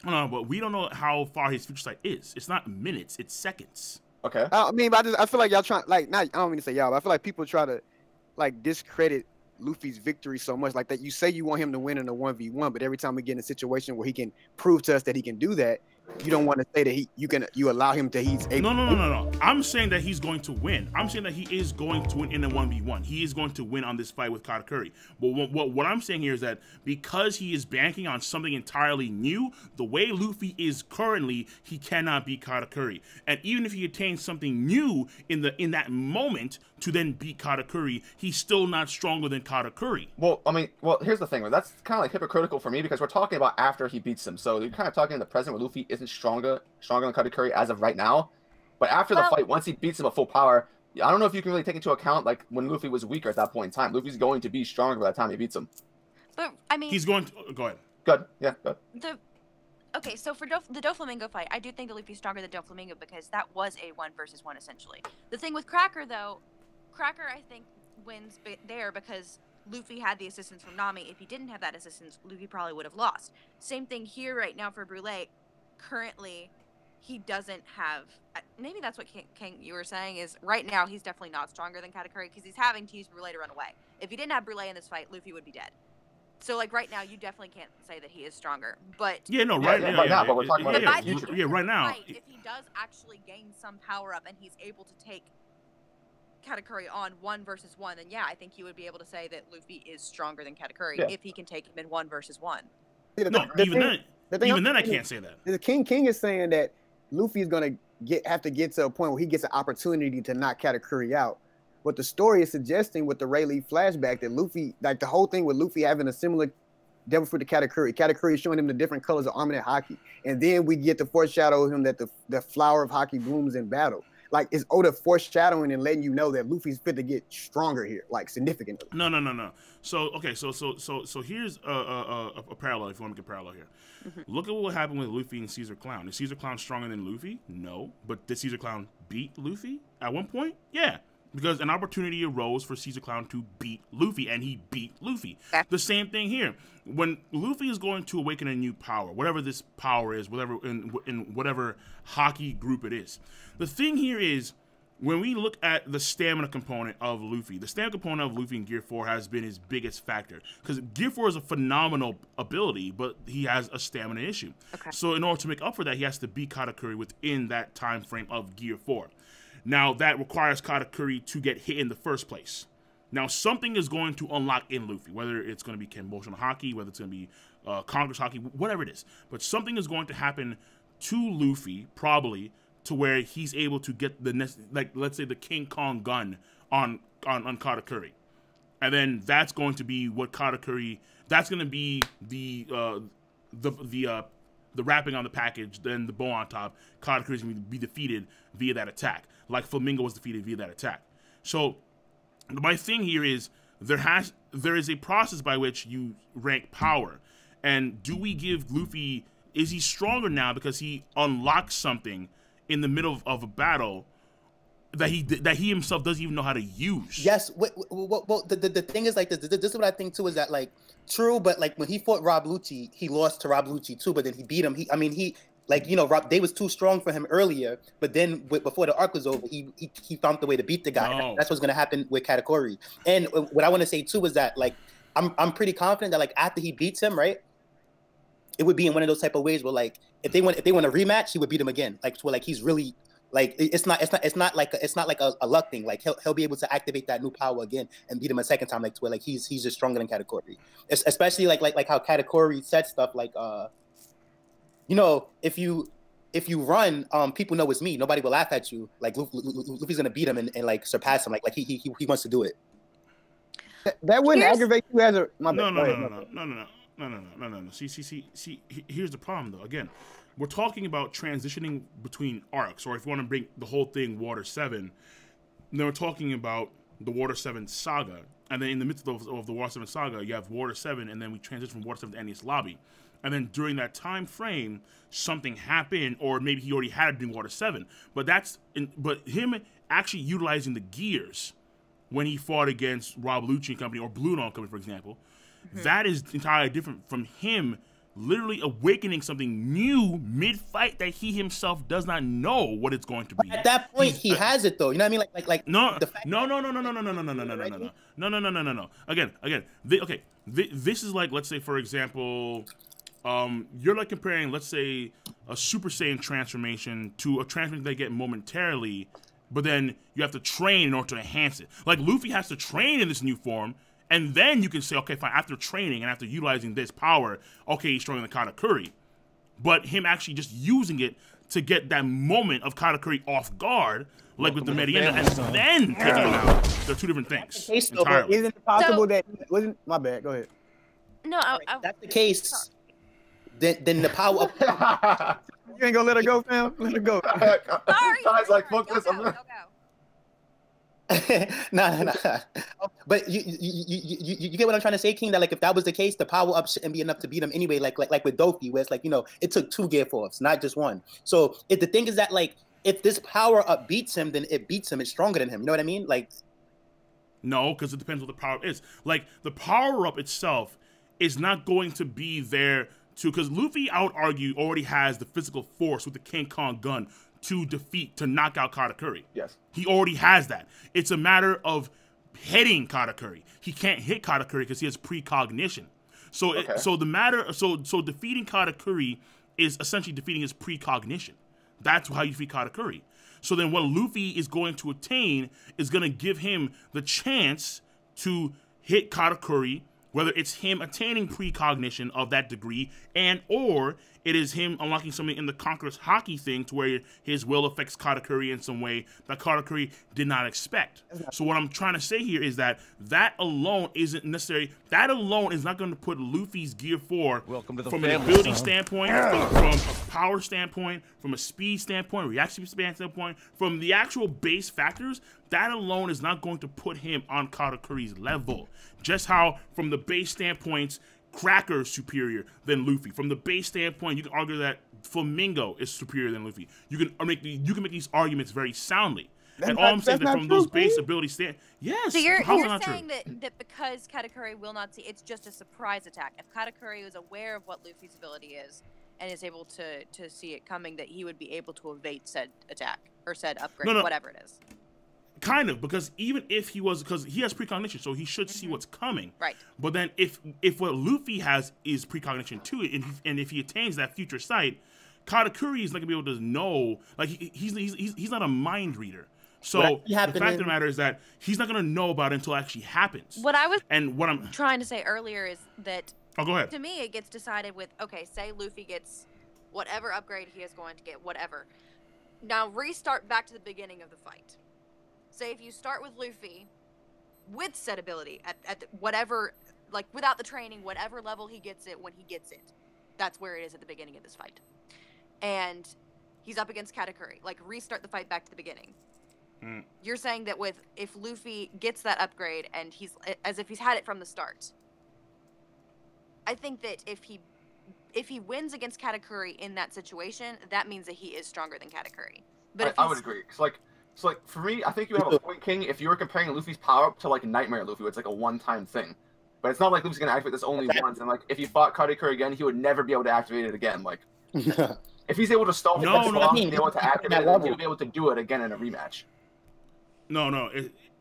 No, but we don't know how far his future sight is. It's not minutes, it's seconds. Okay. I mean, but I feel like y'all trying, like, not, I don't mean to say y'all, but I feel like people try to, like, discredit Luffy's victory so much. Like, that you say you want him to win in a 1v1, but every time we get in a situation where he can prove to us that he can do that, you don't want to say that you allow him to, he's able. No. I'm saying that he's going to win. I'm saying that he is going to win in a 1v1. He is going to win on this fight with Katakuri. But what I'm saying here is that because he is banking on something entirely new, the way Luffy is currently, he cannot beat Katakuri. And even if he attains something new in that moment to then beat Katakuri, he's still not stronger than Katakuri. Well, I mean, here's the thing. That's kind of like hypocritical for me because we're talking about after he beats him. So you're kind of talking in the present where Luffy isn't stronger than Katakuri as of right now. But after the fight, once he beats him at full power, I don't know if you can really take into account like when Luffy was weaker at that point in time. Luffy's going to be stronger by the time he beats him. But I mean, he's going to go ahead. Good, yeah, good. Okay, so for the Doflamingo fight, I do think that Luffy's stronger than Doflamingo because that was a 1 versus 1 essentially. The thing with Cracker though, Cracker I think wins there because Luffy had the assistance from Nami. If he didn't have that assistance, Luffy probably would have lost. Same thing here right now for Brûlé. Currently, he doesn't have. Maybe that's what King you were saying is right now he's definitely not stronger than Katakuri because he's having to use Brûlé to run away. If he didn't have Brûlé in this fight, Luffy would be dead. So like right now, you definitely can't say that he is stronger. But right now, but we're talking about right now. Right, if he does actually gain some power up and he's able to take Katakuri on 1 versus 1, then yeah, I think you would be able to say that Luffy is stronger than Katakuri if he can take him in 1 versus 1. No, even then I can't say that. The King is saying that Luffy is gonna have to get to a point where he gets an opportunity to knock Katakuri out. What the story is suggesting with the Rayleigh flashback that Luffy, like the whole thing with Luffy having a similar devil fruit to Katakuri. Katakuri is showing him the different colors of Armament Haki, and then we get to foreshadow him that the flower of Haki blooms in battle. Like, it's Oda foreshadowing and letting you know that Luffy's fit to get stronger here, like significantly. No. So okay, so here's a parallel if you want to make a parallel here. Look at what happened with Luffy and Caesar Clown. Is Caesar Clown stronger than Luffy? No. But did Caesar Clown beat Luffy at one point? Yeah. Because an opportunity arose for Caesar Clown to beat Luffy, and he beat Luffy. The same thing here. When Luffy is going to awaken a new power, whatever this power is, whatever in whatever Haki group it is, the thing here is when we look at the stamina component of Luffy, the stamina component of Luffy in Gear 4 has been his biggest factor. Because Gear 4 is a phenomenal ability, but he has a stamina issue. Okay. So in order to make up for that, he has to beat Katakuri within that time frame of Gear 4. Now, that requires Katakuri to get hit in the first place. Now, something is going to unlock in Luffy, whether it's going to be Kenboshan Haki, whether it's going to be Congress Haki, whatever it is. But something is going to happen to Luffy, probably, to where he's able to get the, like, let's say the King Kong gun on Katakuri. And then that's going to be what Katakuri, that's going to be the wrapping on the package, then the bow on top. Katakuri is going to be defeated via that attack, like Flamingo was defeated via that attack. So my thing here is there is a process by which you rank power, and do we give Luffy? Is he stronger now because he unlocks something in the middle of a battle that he himself doesn't even know how to use? Yes. Well, the thing is, like, this is what I think too, is that, like, true, but like when he fought Rob Lucci, he lost to Rob Lucci too, but then he beat him. They was too strong for him earlier, but then before the arc was over, he found the way to beat the guy. No. That's what's gonna happen with Katakuri. And what I want to say too is that, like, I'm pretty confident that, like, after he beats him, right, it would be in one of those type of ways where, like, if they want a rematch, he would beat him again. Like, where, like, he's really, like, it's not like a luck thing. Like, he'll be able to activate that new power again and beat him a second time, like, to where, like, he's just stronger than Katakuri. Especially like how Katakuri said stuff like, if you run, people know it's me. Nobody will laugh at you. Like, Luffy's gonna beat him and like surpass him. Like he wants to do it. That wouldn't aggravate you as a No. See. Here's the problem, though. Again, we're talking about transitioning between arcs, or if you want to bring the whole thing Water 7, then we're talking about the Water 7 saga. And then in the midst of the Water 7 saga, you have Water 7, and then we transition from Water 7 to Enies Lobby. And then during that time frame, something happened, or maybe he already had it during Water 7. But him actually utilizing the gears when he fought against Rob Lucci and company, or Blue Dawn Company, for example, that is entirely different from him literally awakening something new mid-fight that he himself does not know what it's going to be. At that point, he has it though. You know what I mean? Like no, the fact no. Again, this is like, let's say, for example, you're like comparing, let's say, a Super Saiyan transformation to a transformation they get momentarily, but then you have to train in order to enhance it. Like Luffy has to train in this new form. And then you can say, okay, fine, after training and after utilizing this power, okay, he's stronger than Katakuri. But him actually just using it to get that moment of Katakuri off guard, like with the Mediana, and then taking him out. They're two different things. Entirely. Isn't it possible that wasn't my bad? Go ahead. No, if that's the case, then the power of you ain't gonna let her go, fam? Let her go. Sorry. Guys, like, fuck this. Go. nah. But you get what I'm trying to say, King? That like if that was the case, the power up shouldn't be enough to beat him anyway. Like with Doki, where it's like, you know, it took 2 gear force, not just 1. So if the thing is that like if this power up beats him, then it beats him. It's stronger than him. You know what I mean? Like no, because it depends what the power is. Like the power up itself is not going to be there to, because Luffy, I would argue, already has the physical force with the King Kong gun to knock out Katakuri. Yes. He already has that. It's a matter of hitting Katakuri. He can't hit Katakuri because he has precognition. So so defeating Katakuri is essentially defeating his precognition. That's how you defeat Katakuri. So then what Luffy is going to attain is going to give him the chance to hit Katakuri, whether it's him attaining precognition of that degree and or it is him unlocking something in the Conqueror's Haki thing to where his will affects Katakuri in some way that Katakuri did not expect. So what I'm trying to say here is that alone isn't necessary. That alone is not going to put Luffy's Gear 4 from an ability standpoint, from a power standpoint, from a speed standpoint, reaction standpoint, from the actual base factors. That alone is not going to put him on Katakuri's level. Just how from the base standpoints, Cracker is superior than Luffy. From the base standpoint, you can argue that Flamingo is superior than Luffy. You can make these arguments very soundly. And all I'm saying is that from those base ability yes. So you're saying that because Katakuri will not see, it's just a surprise attack. If Katakuri was aware of what Luffy's ability is and is able to see it coming, that he would be able to evade said attack or said upgrade, whatever it is. Kind of, because even if he was, because he has precognition, so he should see what's coming. Right. But then if what Luffy has is precognition too, and if he attains that future sight, Katakuri is not gonna be able to know. Like he's not a mind reader. So the fact of the matter is that he's not gonna know about it until it actually happens. What I was what I'm trying to say earlier is that go ahead. To me, it gets decided with say Luffy gets whatever upgrade he is going to get, whatever. Now restart back to the beginning of the fight. Say if you start with Luffy with said ability at whatever, like without the training, whatever level he gets it when he gets it, that's where it is at the beginning of this fight. And he's up against Katakuri. Like restart the fight back to the beginning. You're saying that if Luffy gets that upgrade and he's as if he's had it from the start. I think that if he wins against Katakuri in that situation, that means that he is stronger than Katakuri. But I would agree. So, like, for me, I think you have a point, King, if you were comparing Luffy's power up to, like, Nightmare Luffy, where it's, like, a one-time thing. But it's not like Luffy's going to activate this only once, and, like, if he fought Katakuri again, he would never be able to activate it again. Like, if he's able to stall him and be able to activate it, he'll be able to do it again in a rematch. No,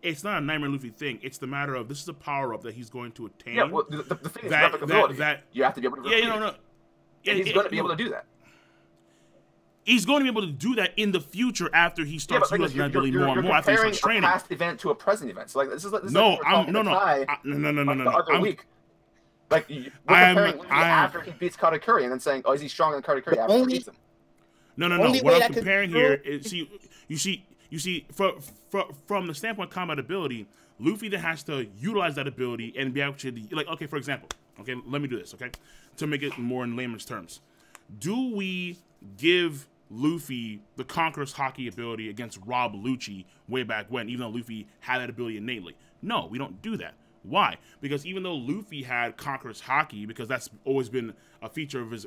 it's not a Nightmare Luffy thing. It's the matter of, this is a power-up that he's going to attain. Yeah, well, the thing is replicability. You have to be able to repeat it. And he's going to be able to do that. He's going to be able to do that in the future after he starts utilizing that ability more and more after he starts training. You're comparing a past event to a present event. So like this is no. The other week. Like we're comparing Luffy after he beats Katakuri and then saying, "Oh, is he stronger than Katakuri after he beats him?" No. What I'm comparing here is you see from the standpoint of combat ability, Luffy then has to utilize that ability and be able to, like, okay, for example, okay, let me do this, okay, to make it more in layman's terms. Do we give Luffy the Conqueror's Haki ability against Rob Lucci way back when, even though Luffy had that ability innately? No, we don't do that. Why? Because even though Luffy had Conqueror's Haki, because that's always been a feature of his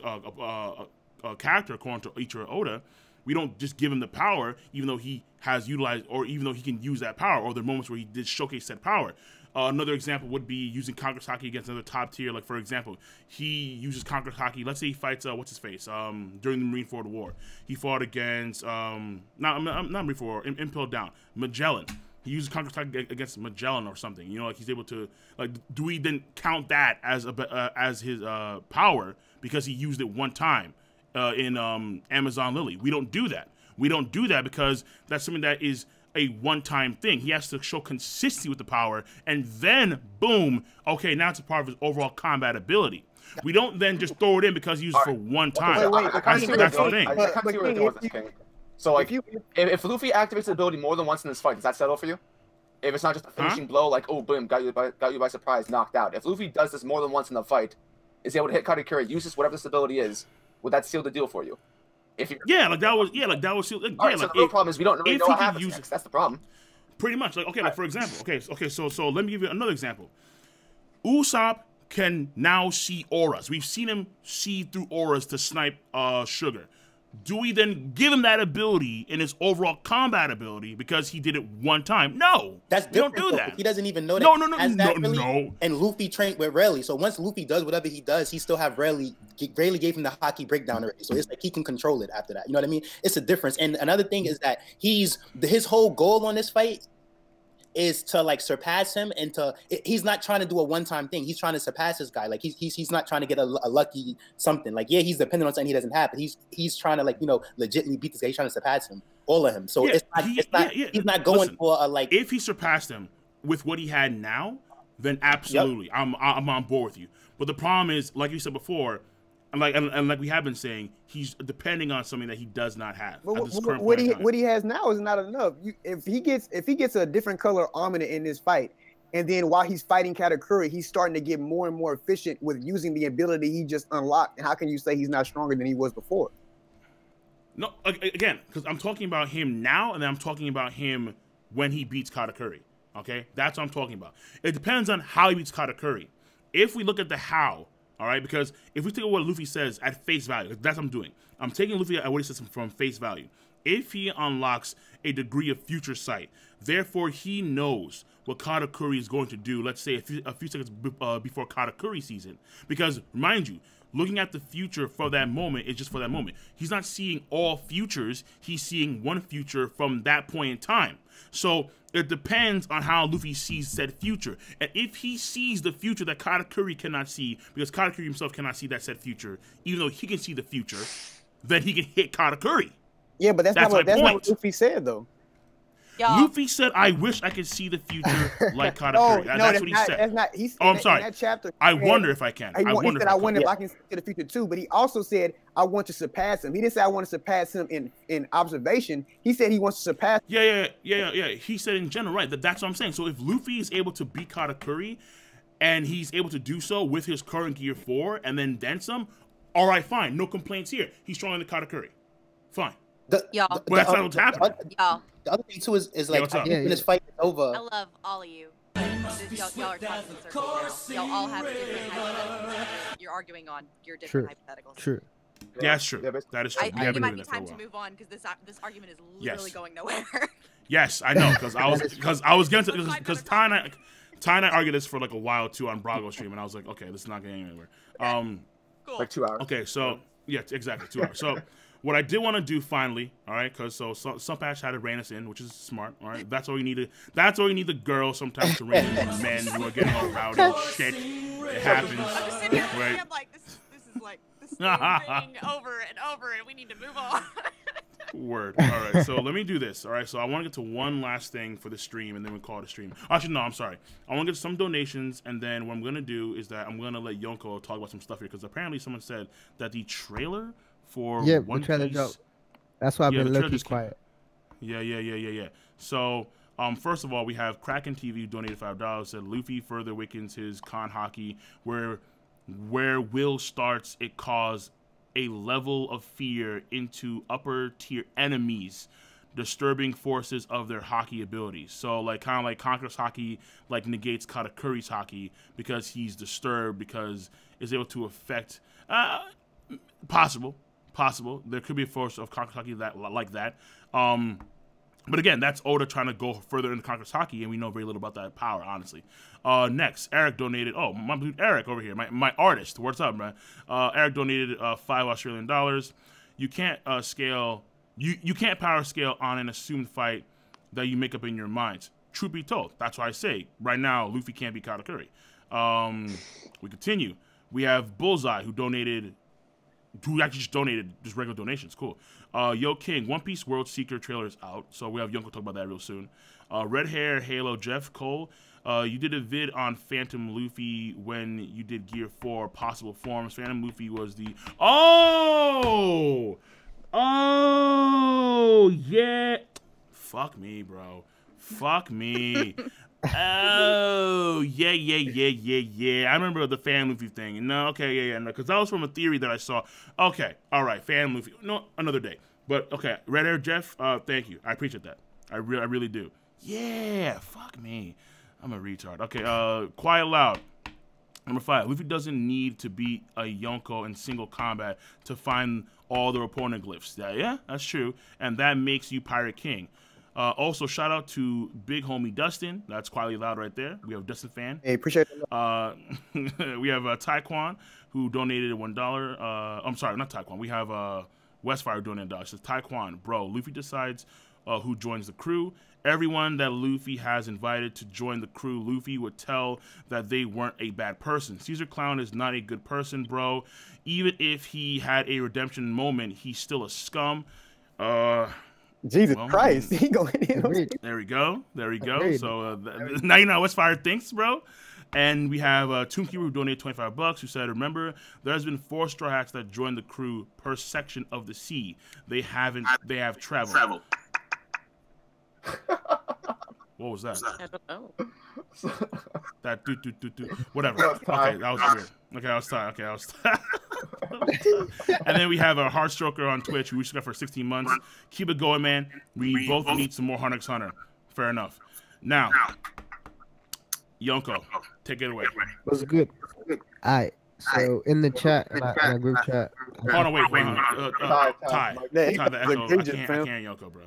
character according to Ichiro Oda, we don't just give him the power, even though he has utilized, or even though he can use that power, or the moments where he did showcase that power. Another example would be using Conqueror's Haki against another top tier. Like, for example, he uses Conqueror's Haki. Let's say he fights, what's his face? During the Marineford War. He fought against, not Marineford War, Impel Down, Magellan. He uses Conqueror's Haki against Magellan or something. You know, like he's able to, like, do we then count that as his power because he used it one time in Amazon Lily? We don't do that. We don't do that because that's something that is a one-time thing. He has to show consistency with the power, and then, boom, okay, now it's a part of his overall combat ability. We don't then just throw it in because he used it for one time. That's the thing. I kind of see where you're going with this, King. So, like, if Luffy activates the ability more than once in this fight, does that settle for you? If it's not just a finishing blow, like, oh, boom, got you by surprise, knocked out. If Luffy does this more than once in the fight, is he able to hit Katakuri, use this, whatever this ability is, would that seal the deal for you? If you like that was so the real problem is we don't really know what happens next. That's the problem. Pretty much, like, okay, like for example, so let me give you another example. Usopp can now see auras. We've seen him see through auras to snipe Sugar. Do we then give him that ability in his overall combat ability because he did it one time? No, that's different. Don't do that. He doesn't even know that. No. And Luffy trained with Rayleigh, so once Luffy does whatever he does, he still have Rayleigh. Rayleigh gave him the Haki breakdown already, so it's like he can control it after that. You know what I mean? It's a difference. And another thing is that his whole goal on this fight is to like surpass him, and he's not trying to do a one-time thing. He's trying to surpass this guy. Like he's not trying to get a lucky something. Like, yeah, he's dependent on something he doesn't have, but he's trying to, like, you know, legitimately beat this guy. He's trying to surpass him, all of him. So he's not going for a, like, if he surpassed him with what he had now, then absolutely, I'm on board with you. But the problem is, like you said before, and like we have been saying, he's depending on something that he does not have. What he has now is not enough. If he gets a different color armor in this fight, and then while he's fighting Katakuri, he's starting to get more and more efficient with using the ability he just unlocked. And how can you say he's not stronger than he was before? No, again, because I'm talking about him now, and then I'm talking about him when he beats Katakuri. Okay, that's what I'm talking about. It depends on how he beats Katakuri. If we look at the how. All right, because if we take what Luffy says at face value, that's what I'm doing. I'm taking Luffy at what he says from face value. If he unlocks a degree of future sight, therefore he knows what Katakuri is going to do, let's say a few seconds before Katakuri season. Because, mind you, looking at the future for that moment is just for that moment. He's not seeing all futures. He's seeing one future from that point in time. So it depends on how Luffy sees said future. And if he sees the future that Katakuri cannot see, because Katakuri himself cannot see that said future, even though he can see the future, then he can hit Katakuri. Yeah, but that's not what Luffy said, though. Luffy said, "I wish I could see the future like Katakuri." That's what he said. That's not. He said I'm sorry. In that chapter, I wonder if I can. I wonder if I can see the future too. But he also said, "I want to surpass him." He didn't say, "I want to surpass him in observation." He said he wants to surpass. Yeah. He said in general, right? That's what I'm saying. So if Luffy is able to beat Katakuri, and he's able to do so with his current Gear 4, and then some, all right, fine, no complaints here. He's stronger than Katakuri. Fine. But that's not what's happening. The other thing too is like, when this fight is over. I love all of you. Y'all are talking in circles now. Y'all all have different hypotheticals. You're arguing on your different hypotheticals. True. Yeah, that's true. That is true. It might be time to move on because this argument is literally going nowhere. Yes, I know, because I was going to, because Ty and I argued this for like a while too on Brago stream, and I was like, okay, this is not getting anywhere. Cool. Like 2 hours. Okay, so yeah, exactly 2 hours. So what I did want to do finally, all right, because SunPatch had to rein us in, which is smart, all right. That's all you need. That's all you need the girls sometimes to rein in men who are getting all rowdy and shit. It happens, right? I'm like, this is like this is over and over, and we need to move on. Word. All right, so let me do this. All right, so I want to get to one last thing for the stream, and then we'll call it a stream. Actually, no, I'm sorry. I want to get some donations, and then what I'm going to do is that I'm going to let Yonko talk about some stuff here, because apparently someone said that the trailer for One Piece... That's why I've been low-key quiet. Yeah. So, first of all, we have Kraken TV donated $5, said Luffy further awakens his Con Haki, where Will starts, it caused a level of fear into upper tier enemies, disturbing forces of their Haki abilities. So like kind of like Conqueror's Haki like negates Katakuri's Haki because he's disturbed, because it's able to affect possible there could be a force of Conqueror's Haki that like that. But again, that's Oda trying to go further into Conqueror's Haki, and we know very little about that power, honestly. Next, Eric donated. Oh, my dude Eric over here, my artist. What's up, man? Eric donated $5 Australian. You can't scale. You can't power scale on an assumed fight that you make up in your minds. Truth be told, that's why I say right now Luffy can't be Katakuri. We continue. We have Bullseye who donated. Who actually just donated just regular donations. Cool. Yo King, One Piece World Seeker trailer is out, so we have Yonko talk about that real soon. Red Hair Halo Jeff Cole, you did a vid on Phantom Luffy when you did Gear 4 possible forms. Phantom Luffy was the oh yeah. Fuck me, bro. Fuck me. Oh yeah. I remember the Fan Luffy thing. No, okay, yeah, no, because that was from a theory that I saw. Okay, all right, Fan Luffy. No, another day. But okay, Red Hair Jeff. Thank you. I appreciate that. I really do. Yeah, fuck me. I'm a retard. Okay, Quiet Loud. Number 5. Luffy doesn't need to beat a Yonko in single combat to find all the opponent glyphs. Yeah, that's true, and that makes you Pirate King. Also, shout out to big homie Dustin. That's Quietly Loud right there. We have Dustin fan. Hey, appreciate it. We have Tyquan who donated $1. I'm sorry, not Tyquan. We have Westfire donated $1. It says Tyquan, bro. Luffy decides who joins the crew. Everyone that Luffy has invited to join the crew, Luffy would tell that they weren't a bad person. Caesar Clown is not a good person, bro. Even if he had a redemption moment, he's still a scum. Jesus Christ, he going in. There we go. So now you know what Westfire thinks, bro. And we have Toonkeeper who donated $25, who said, remember, there's been 4 Straw Hats that joined the crew per section of the sea. They have traveled. What was that? I don't know. That do. Whatever. Okay, that was weird. Okay, I was tired. And then we have a Heartstroker on Twitch who we just got for 16 months. Keep it going, man. We both need some more Hunter x Hunter. Fair enough. Now, Yonko, take it away. What's good? Alright, so in the chat, in our group chat. Hold on, wait. Ty, the echo. I can't Yonko, bro.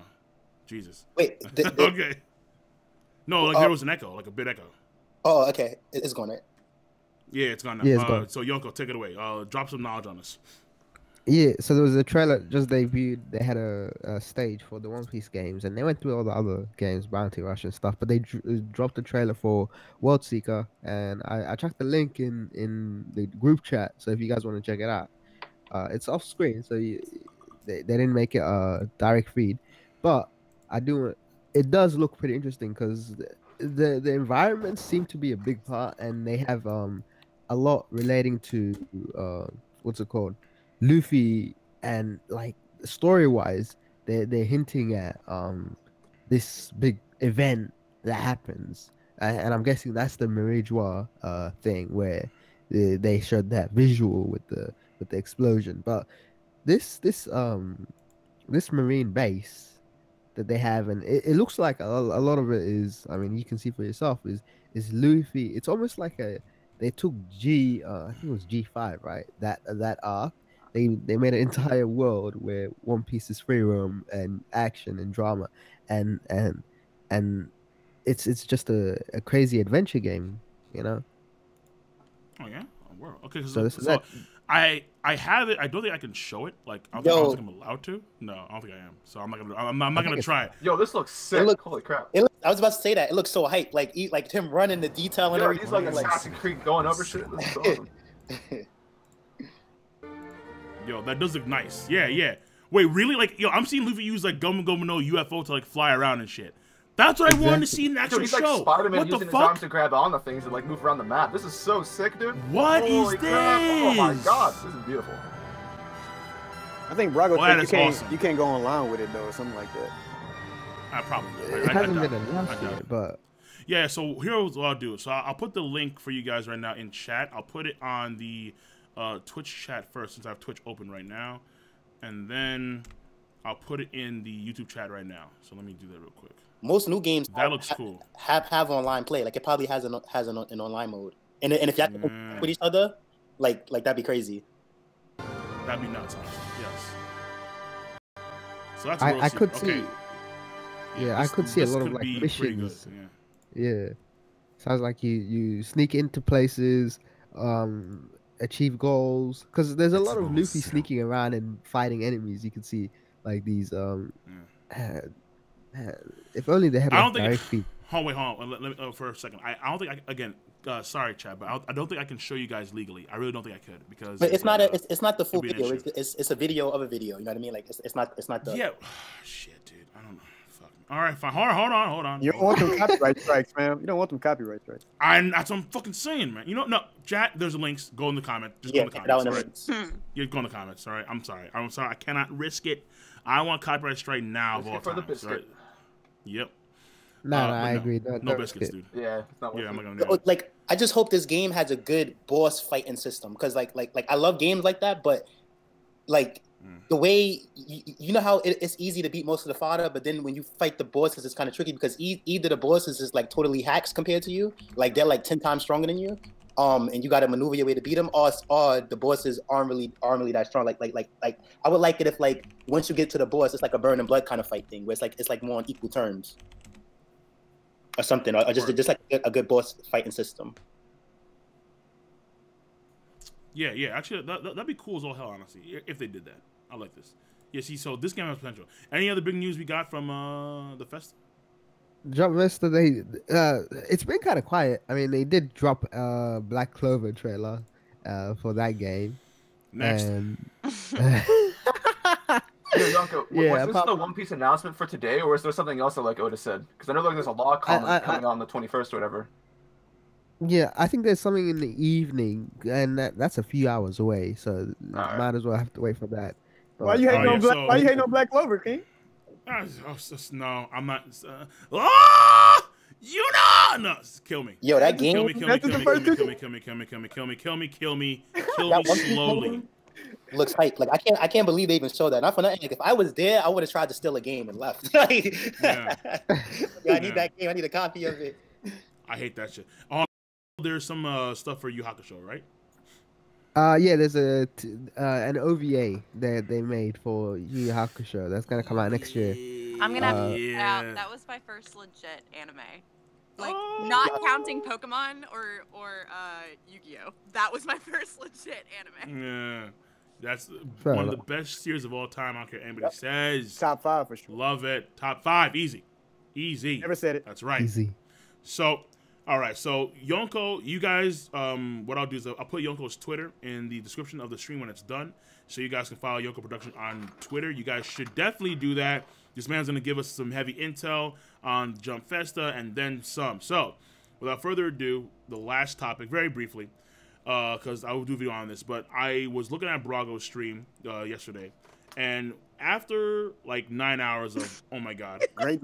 Jesus. Wait. Okay. No, like there was an echo, like a bit echo. Oh, okay. It's going right. Yeah, it's gone now. Yeah, it's gone. So Yonko, take it away. Drop some knowledge on us. Yeah, so there was a trailer just debuted. They had a stage for the One Piece games, and they went through all the other games, Bounty Rush and stuff. But they dropped the trailer for World Seeker, and I checked the link in the group chat. So if you guys want to check it out, it's off screen, so they didn't make it a direct feed, but it does look pretty interesting because the environments seem to be a big part, and they have a lot relating to what's it called, Luffy, and like story wise they're hinting at this big event that happens, and I'm guessing that's the Marijois thing where they showed that visual with the explosion. But this marine base that they have, and it looks like a lot of it is, I mean, you can see for yourself, is Luffy. It's almost like they took I think it was G5, right? That arc. They made an entire world where One Piece is free roam and action and drama, and it's just a crazy adventure game, you know. Oh yeah, world. Okay, so I have it. I don't think I can show it. Like I don't think I'm allowed to. No, I don't think I am. So I'm not gonna try it. Yo, this looks sick. Holy crap! I was about to say that it looks so hype. Like him running the detail and everything. He's like Assassin's Creed going over shit. This is awesome. Yo, that does look nice. Yeah. Wait, really? Like, yo, I'm seeing Luffy use like Gomu Gomu no UFO to like fly around and shit. That's what I wanted to see in the actual he's show. Like Spider-Man using his fuck? arms to grab on the things and like move around the map. This is so sick, dude. What is this? Oh my god, this is beautiful. I think Brago you can't go online with it though, or something like that. I probably do. It hasn't been announced yet, but yeah. So here's what I'll do. So I'll put the link for you guys right now in chat. I'll put it on the Twitch chat first, since I have Twitch open right now, and then I'll put it in the YouTube chat right now. So let me do that real quick. Most new games looks cool. Have online play. Like it probably has an online mode. And if y'all can with each other, like that'd be crazy. That'd be nuts, honestly. Yes. So that's I could see. Yeah, I could see a lot of like be pretty good. missions. Yeah. Sounds like you sneak into places, achieve goals. Because there's a lot of Luffy sneaking around and fighting enemies. You can see like these uh, if only they had I like don't think. direct feed. Hold on. Let me for a second. I don't think again. Sorry, Chad, but I don't think I can show you guys legally. I really don't think I could because. But it's not the full video. It's a video of a video. You know what I mean? Like it's not the. Yeah. Shit, dude. I don't know. Fuck. All right, fine. Hold on. You don't want them copyright strikes, man. You don't want them copyright strikes. That's what I'm fucking saying, man. You know, no, Jack. There's links. Go in the comment. Just go in the comments. You go in the comments. All right. I'm sorry. I cannot risk it. I want copyright strike now of all for the time. biscuit. Right? Yep. No, I agree. No biscuits, dude. Yeah, it's not. Yeah, I'm not gonna do it. Like, I just hope this game has a good boss fighting system because, like, I love games like that, but like the way you know how it's easy to beat most of the fodder, but then when you fight the bosses, it's kind of tricky because either the bosses is like totally hacks compared to you, like they're like 10 times stronger than you, and you got to maneuver your way to beat them, or the bosses aren't really that strong. Like I would like it if like once you get to the boss, it's like a burn and blood kind of fight thing, where it's like more on equal terms. Or something, or just like a good boss fighting system. Yeah. Actually, that'd be cool as all hell, honestly, if they did that. I like this. Yeah, see, so this game has potential. Any other big news we got from the fest? Jump Festa, it's been kind of quiet. I mean, they did drop Black Clover trailer for that game. Next. Yonko, was this the One Piece announcement for today, or is there something else that like Oda said? Because I know like there's a law comment coming on the 21st or whatever. Yeah, I think there's something in the evening, and that's a few hours away, so might as well have to wait for that. But, why you hating on Black Clover, King? No, I'm not. No, kill me. Yo, that game. Kill me slowly. Looks hype. Like I can't believe they even showed that. Not for nothing. Like, if I was there, I would have tried to steal a game and left. I need that game. I need a copy of it. I hate that shit. There's some stuff for Yu Hakusho, right? Yeah, there's an OVA that they made for Yu Hakusho that's gonna come out next year. I'm gonna have to check it out. That was my first legit anime. Like, not counting Pokemon or Yu-Gi-Oh. That was my first legit anime. Yeah. That's one of the best series of all time. I don't care what anybody says. Top 5 for sure. Love it. Top 5. Easy. Never said it. That's right. Easy. So, all right. So, Yonko, you guys, what I'll do is I'll put Yonko's Twitter in the description of the stream when it's done. So you guys can follow Yonko Production on Twitter. You guys should definitely do that. This man's going to give us some heavy intel on Jump Festa and then some. So, without further ado, the last topic, very briefly, because I will do a video on this, but I was looking at Brago's stream yesterday, and after like 9 hours of oh my god, I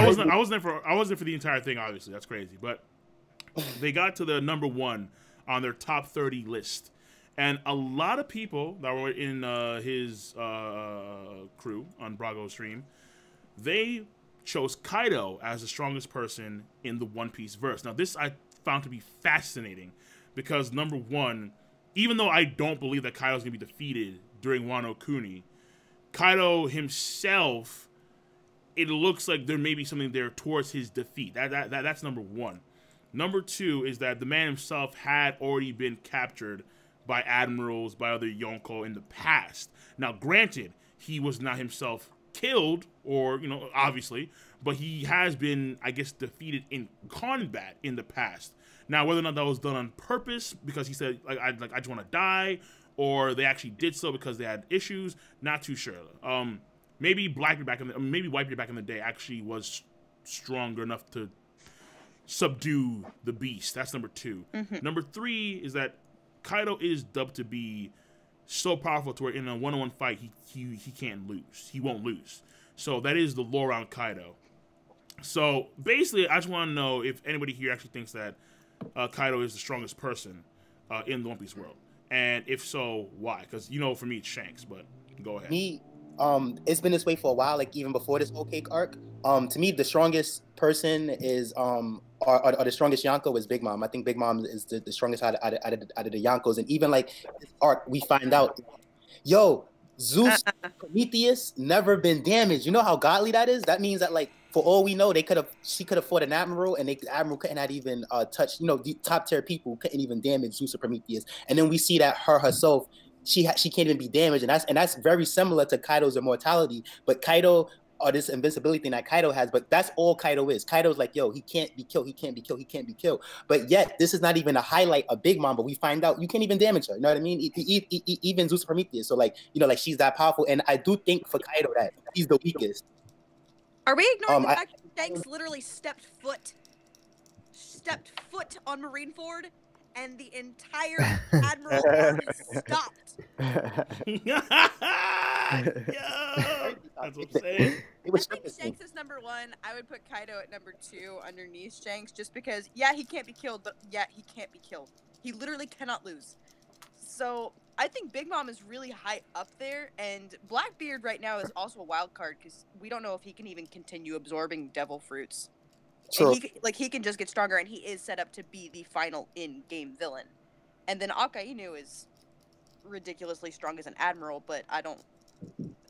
wasn't there for the entire thing. Obviously, that's crazy, but they got to the number 1 on their top 30 list, and a lot of people that were in his crew on Brago's stream, they chose Kaido as the strongest person in the One Piece verse. Now, this I found to be fascinating because, number 1, even though I don't believe that Kaido's going to be defeated during Wano Kuni, Kaido himself, it looks like there may be something there towards his defeat. That's number 1. Number 2 is that the man himself had already been captured by admirals, by other Yonko in the past. Now, granted, he was not himself killed, or, you know, obviously, but he has been, I guess, defeated in combat in the past. Now, whether or not that was done on purpose because he said, I just want to die, or they actually did so because they had issues, not too sure. Maybe Whitebeard back in the day actually was stronger enough to subdue the beast. That's number 2. Number 3 is that Kaido is dubbed to be so powerful to where in a one-on-one fight he can't lose. He won't lose. So that is the lore around Kaido. So basically, I just want to know if anybody here actually thinks that Kaido is the strongest person in the One Piece world, and if so, why? Because, you know, for me it's Shanks, but go ahead. It's been this way for a while, like even before this whole cake arc. To me, the strongest person is or the strongest Yonko is Big Mom. I think Big Mom is the strongest out of the Yonkos, and even like this arc, we find out, yo, Zeus, Prometheus never been damaged. You know how godly that is? That means that like for all we know, she could have fought an admiral, and the admiral couldn't have even touched. You know, the top tier people couldn't even damage Zeus or Prometheus. And then we see that herself, she can't even be damaged, and that's very similar to Kaido's immortality. But Kaido, or this invincibility thing that Kaido has, but that's all Kaido is. Kaido's like, yo, he can't be killed, he can't be killed, he can't be killed. But yet, this is not even a highlight of Big Mom, but we find out you can't even damage her. You know what I mean? Even Zeus Prometheus. So like, you know, like she's that powerful. And I do think for Kaido that he's the weakest. Are we ignoring the fact that Shanks literally stepped foot on Marineford, and the entire Admiral army stopped? Yeah, that's what I'm saying. I think Shanks is number 1. I would put Kaido at number 2 underneath Shanks, just because, yeah, he can't be killed, but yeah, he can't be killed. He literally cannot lose. So I think Big Mom is really high up there, and Blackbeard right now is also a wild card because we don't know if he can even continue absorbing devil fruits. True. And he can just get stronger, and he is set up to be the final in-game villain. And then Akainu is ridiculously strong as an admiral, but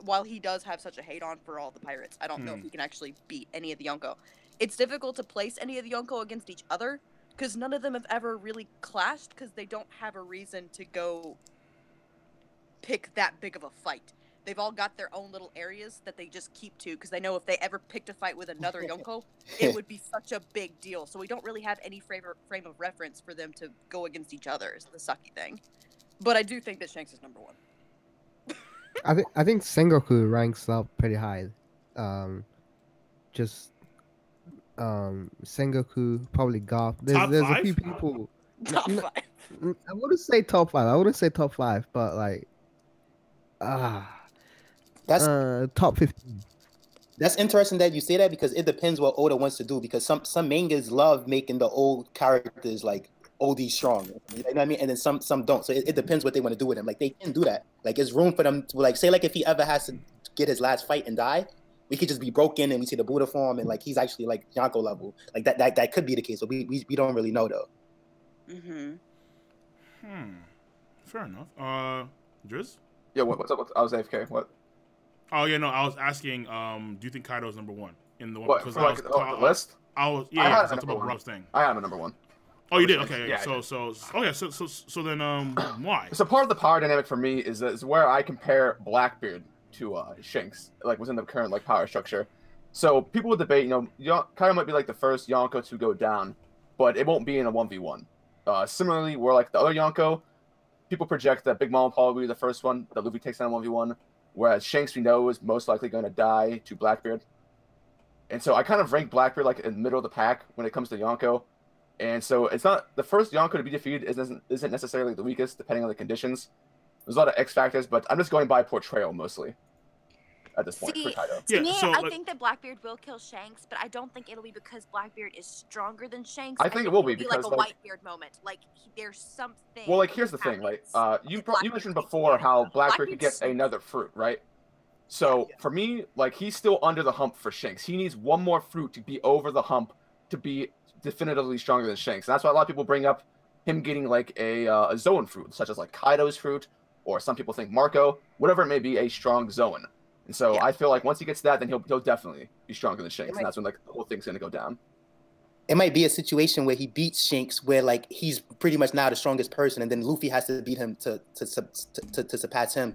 while he does have such a hate-on for all the pirates, I don't know if he can actually beat any of the Yonko. It's difficult to place any of the Yonko against each other, because none of them have ever really clashed, because they don't have a reason to go pick that big of a fight. They've all got their own little areas that they just keep to, because they know if they ever picked a fight with another Yonko, it would be such a big deal. So we don't really have any frame of reference for them to go against each other, is the sucky thing. But I do think that Shanks is number 1. I think Sengoku ranks up pretty high. Sengoku, probably Garp. There's a few people. Top 5. I wouldn't say top 5. I wouldn't say top 5, but like, that's top 15. That's interesting that you say that, because it depends what Oda wants to do. Because some mangas love making the old characters like OD strong, you know what I mean? And then some don't. So it depends what they want to do with him. Like they can do that. Like there's room for them to like say like if he ever has to get his last fight and die, we could just be broken and we see the Buddha form and like he's actually like Yonko level. Like that could be the case. But we don't really know though. Fair enough. Driz? Yeah, what's up? I was AFK. What? Oh yeah, no, I was asking. Do you think Kaido's number 1 in the one? What? For like the list? I was I had that's number what 1. Rob's thing. I have a number 1. Oh, you did? Okay. Yeah, So then why? So part of the power dynamic for me is where I compare Blackbeard to Shanks, like within the current like power structure. So people would debate, Kaido might be like the first Yonko to go down, but it won't be in a 1v1. Similarly, where like the other Yonko, people project that Big Mom will probably be the first one that Luffy takes down in 1v1, whereas Shanks we know is most likely going to die to Blackbeard. And so I kind of rank Blackbeard like in the middle of the pack when it comes to Yonko. And so it's not the first Yonko to be defeated isn't necessarily the weakest, depending on the conditions. There's a lot of X factors, but I'm just going by portrayal mostly at this point for Kaido. To me, I think that Blackbeard will kill Shanks, but I don't think it'll be because Blackbeard is stronger than Shanks. I think it will be like because a Whitebeard moment. Like there's something. Well, like here's the thing, like you mentioned before how Blackbeard could get another fruit, right? So for me, like he's still under the hump for Shanks. He needs one more fruit to be over the hump to be definitively stronger than Shanks. And that's why a lot of people bring up him getting like a Zoan fruit, such as like Kaido's fruit, or some people think Marco, whatever it may be, a strong Zoan. And so I feel like once he gets that, then he'll definitely be stronger than Shanks, and that's when like the whole thing's gonna go down. It might be a situation where he beats Shanks, where like he's pretty much now the strongest person, and then Luffy has to beat him to surpass him.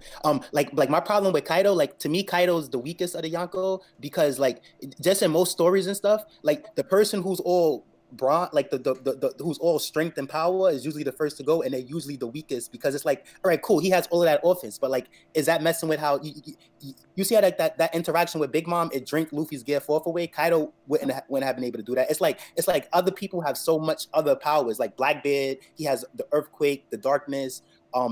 Like my problem with Kaido, like to me, Kaido's the weakest of the Yonko, because like just in most stories and stuff, like the person who's all brawn, like the who's all strength and power is usually the first to go, and they're usually the weakest, because it's like, all right, cool, he has all of that offense, but like, is that messing with how you see how like that interaction with Big Mom, it drank Luffy's gear 4th away? Kaido wouldn't have been able to do that. It's like other people have so much other powers, like Blackbeard, he has the earthquake, the darkness.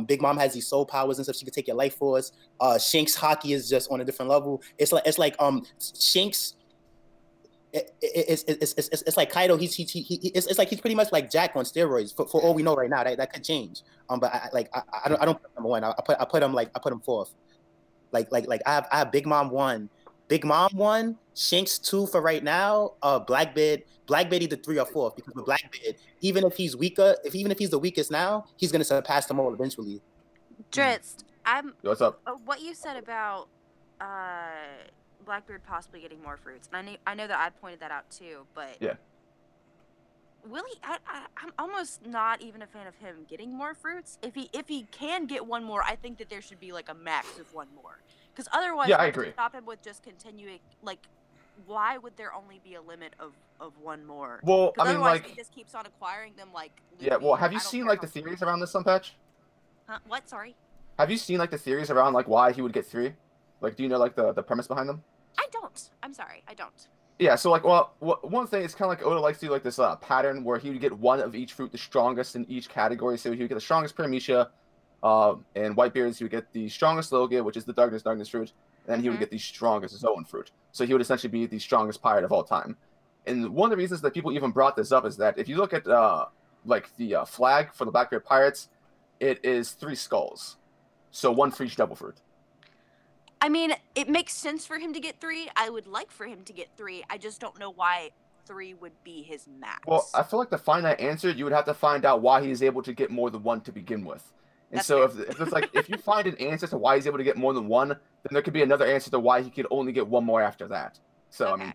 Big Mom has these soul powers and stuff. She could take your life force. Shanks' hockey is just on a different level. It's like Shanks. It's like Kaido. It's like he's pretty much like Jack on steroids for all we know right now. That could change. But I don't put him number 1. I put him 4th. Like I have Big Mom 1, Big Mom 1, Shanks 2 for right now. Blackbeard either 3 or 4, because with Blackbeard, even if he's weaker, even if he's the weakest now, he's gonna surpass them all eventually. Drizzt, What's up? What you said about Blackbeard possibly getting more fruits, and I know that I pointed that out too, but yeah, Willie, I'm almost not even a fan of him getting more fruits. If he can get one more, I think that there should be like a max of one more, because otherwise, yeah, I agree. stop him with just continuing. Like, why would there only be a limit of one more? Well, I mean, like, he just keeps on acquiring them. Like, Luffy, yeah. Well, have you seen like the theories around this, SunPatch? Huh? What? Sorry. Have you seen like the theories around like why he would get 3? Like, do you know like the premise behind them? I don't. I'm sorry, I don't. Yeah, so like, well, one thing is kind of like Oda likes to do like this pattern where he would get one of each fruit, the strongest in each category. So he would get the strongest Paramecia, and Whitebeards, he would get the strongest Logia, which is the darkness fruit, and then he would get the strongest Zoan fruit. So he would essentially be the strongest pirate of all time. And one of the reasons that people even brought this up is that if you look at like the flag for the Blackbeard pirates, it is 3 skulls, so 1 for each devil fruit. I mean, it makes sense for him to get 3. I would like for him to get 3. I just don't know why 3 would be his max. Well, I feel like to find that answer, you would have to find out why he's able to get more than 1 to begin with. And That's so fair. if it's like, if you find an answer to why he's able to get more than 1, then there could be another answer to why he could only get 1 more after that. So, Okay. I mean,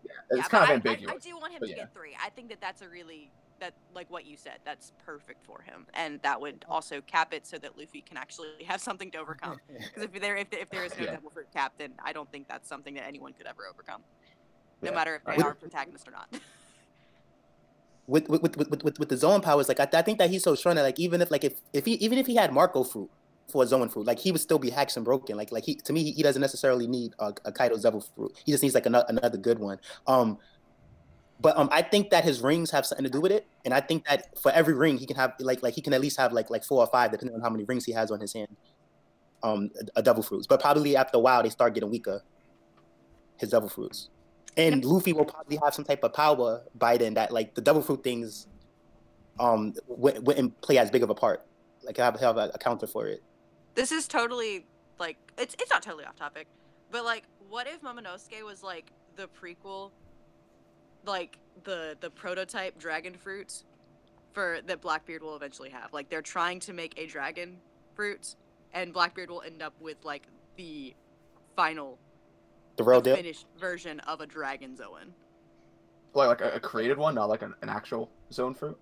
yeah, it's kind of ambiguous. I do want him to get 3. I think that that's a really, like what you said, that's perfect for him. And that would also cap it so that Luffy can actually have something to overcome. Because if there is no devil fruit cap, then I don't think that's something that anyone could ever overcome. No matter if they are protagonists or not. With the Zoan powers, like I think that he's so strong that like even if he had Marco fruit for a Zoan fruit, like he would still be hacked and broken. Like he doesn't necessarily need a Kaido's devil fruit. He just needs like another good one. But I think that his rings have something to do with it, and I think that for every ring he can have like he can at least have like 4 or 5 depending on how many rings he has on his hand. A devil fruits, but probably after a while they start getting weaker. His devil fruits, and Luffy will probably have some type of power by then that like the devil fruit things, wouldn't play as big of a part. Like have a counter for it. This is totally like it's not totally off topic, but like what if Momonosuke was like the prequel, like the prototype dragon fruit for that Blackbeard will eventually have. Like they're trying to make a dragon fruit, and Blackbeard will end up with like the final, the finished version of a dragon Zoan. Like a created one, not like an actual Zoan fruit.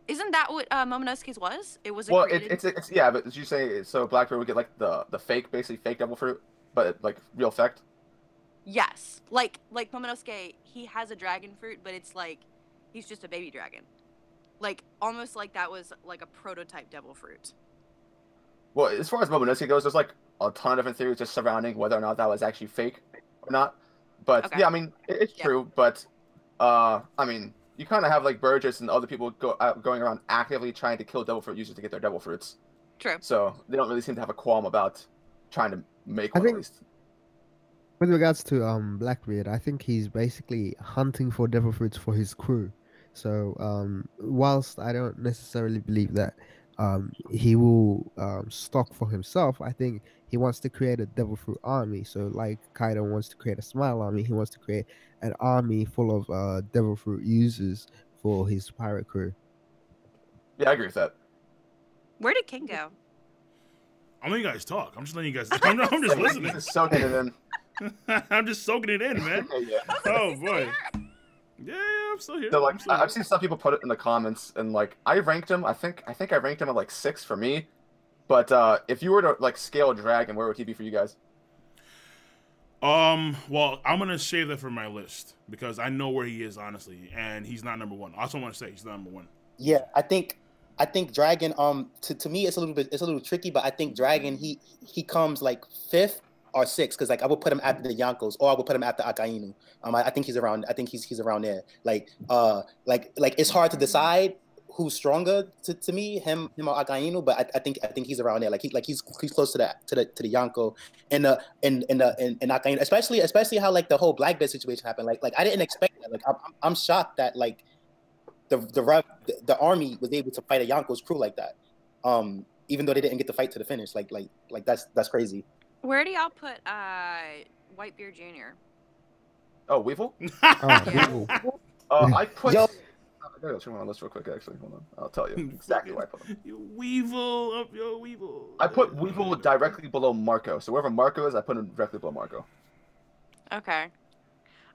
Isn't that what Momonosuke's was? It was a well, created... it's yeah, but as you say, so Blackbeard would get like the basically fake devil fruit, but like real effect. Yes, like Momonosuke, he has a dragon fruit, but it's like he's just a baby dragon, like almost like that was like a prototype devil fruit. Well, as far as Momonosuke goes, there's like a ton of different theories just surrounding whether or not that was actually fake or not. But yeah, I mean it's true. But I mean you kind of have like Burgess and other people going around actively trying to kill devil fruit users to get their devil fruits. True. So they don't really seem to have a qualm about trying to make one at least. With regards to Blackbeard, I think he's basically hunting for devil fruits for his crew. So whilst I don't necessarily believe that he will stock for himself, I think he wants to create a devil fruit army. So like Kaido wants to create a smile army, he wants to create an army full of devil fruit users for his pirate crew. Yeah, I agree with that. Where did King go? I'm letting you guys talk. I'm just letting you guys. I'm just listening. He's just soaking it in. I'm just soaking it in, man. Yeah. Oh boy. Yeah, I'm still here. So like, I've seen some people put it in the comments, and like, I ranked him. I think I ranked him at like 6 for me. But if you were to like scale a dragon, where would he be for you guys? Well, I'm gonna save that for my list because I know where he is honestly, and he's not number 1. I also want to say he's not number 1. Yeah, I think Dragon. To me, it's a little tricky, but I think Dragon he comes like 5th or 6th because like I would put him after the Yonkos or I would put him after Akainu. I think he's around. I think he's around there. Like it's hard to decide who's stronger to me, him or Akainu, but I think he's around there. Like he's close to the Yonko and Akainu, especially how like the whole Blackbeard situation happened. Like I didn't expect that. Like I'm shocked that like the army was able to fight a Yonko's crew like that. Even though they didn't get to fight to the finish. Like that's crazy. Where do y'all put Whitebeard Jr.? Oh, Weevil? Oh, Weevil. I put. gotta go check my list real quick. Actually, hold on. I'll tell you exactly where I put him. You Weevil up your Weevil. I put Weevil directly below Marco. So wherever Marco is, I put him directly below Marco. Okay.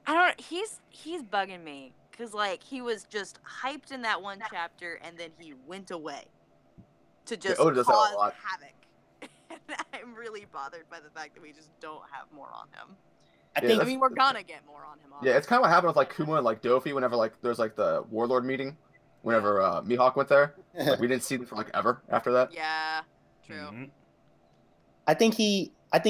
I don't. He's bugging me because like he was just hyped in that one chapter and then he went away to just Oda does that a cause lot. havoc. And I'm really bothered by the fact that we just don't have more on him. I mean, we're gonna get more on him. Yeah, it's kind of what happened with like Kuma and like Dofi whenever like there's like the Warlord meeting, whenever Mihawk went there. Like we didn't see them for like ever after that. Yeah, true. Mm-hmm. I think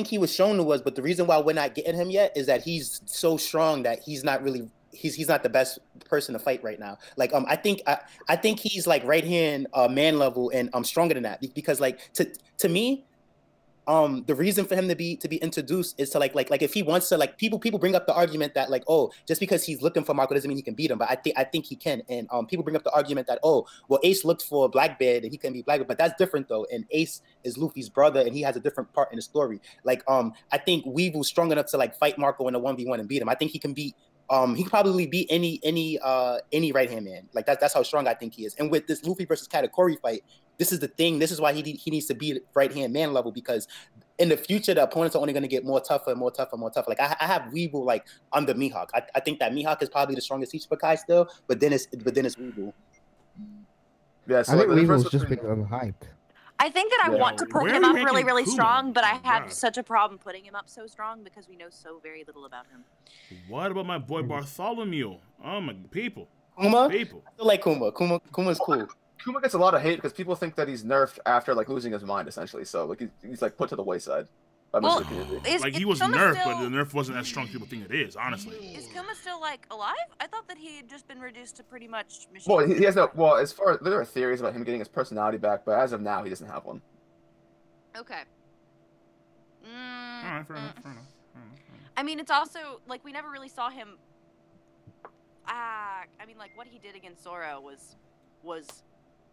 he was shown to us, but the reason why we're not getting him yet is that he's so strong that he's not really he's not the best person to fight right now. Like I think he's like right hand man level and stronger than that because like to me. The reason for him to be introduced is to like if he wants to like people bring up the argument that like, oh, just because he's looking for Marco doesn't mean he can beat him, but I think he can. And people bring up the argument that, oh, well, Ace looked for Blackbeard and he can be Blackbeard, but that's different though. And Ace is Luffy's brother and he has a different part in the story. Like I think Weevil's strong enough to like fight Marco in a 1v1 and beat him. I think he can beat he could probably beat any right hand man. Like that's how strong I think he is. And with this Luffy versus Katakuri fight, this is the thing. This is why he needs to be right hand man level because in the future the opponents are only going to get more tougher and more tougher and more tougher. Like I have Weevil like under Mihawk. I think that Mihawk is probably the strongest Ichibukai still, but then it's Weevil. Yeah, so I think like, Weevil's just because I'm hyped. I think that I want to put Where him are up you really, ranking really Kuma? strong, but I have God. such a problem putting him up so strong because we know so very little about him. What about my boy Bartholomew? Oh my people. Kuma? People. I still like Kuma. Kuma's cool. Kuma gets a lot of hate because people think that he's nerfed after like losing his mind essentially. So like he's like put to the wayside by most of the community. Like he was nerfed, but the nerf wasn't as strong as people think it is, honestly. Is Kuma still like alive? I thought that he had just been reduced to pretty much machine. Well, he has no. Well, as far as there are theories about him getting his personality back, but as of now, he doesn't have one. Okay. Alright, fair enough. I mean, it's also like we never really saw him. I mean, like what he did against Zoro was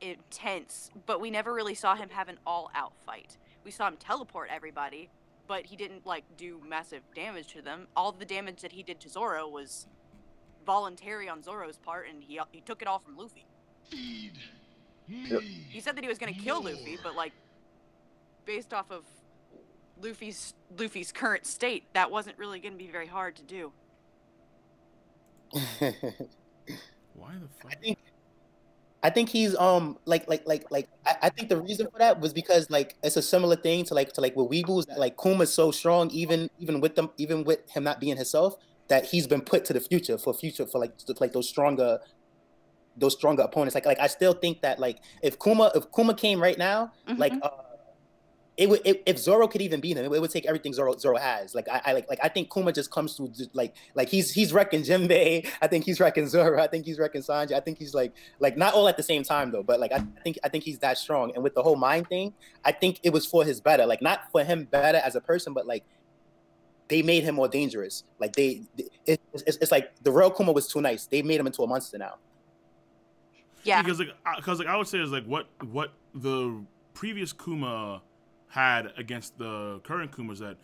intense, but we never really saw him have an all-out fight. We saw him teleport everybody, but he didn't like do massive damage to them. All the damage that he did to Zoro was voluntary on Zoro's part, and he took it all from Luffy. Yep. He said that he was gonna kill Luffy, but like based off of Luffy's current state, that wasn't really gonna be very hard to do. Why the fuck? I think he's I think the reason for that was because like it's a similar thing to like with Weebles that like Kuma's so strong even with him not being himself that he's been put to the future for like those stronger opponents. Like I still think that like if Kuma came right now, like if Zoro could even beat him, it would take everything Zoro has. Like I think Kuma just comes through like he's wrecking Jinbei. I think he's wrecking Zoro. I think he's wrecking Sanji. I think he's like not all at the same time though, but like I think he's that strong. And with the whole mind thing, I think it was for his better. Like not for him better as a person, but like they made him more dangerous. Like it's like the real Kuma was too nice. They made him into a monster now. Yeah, because I would say is like what the previous Kuma had against the current Kumas, that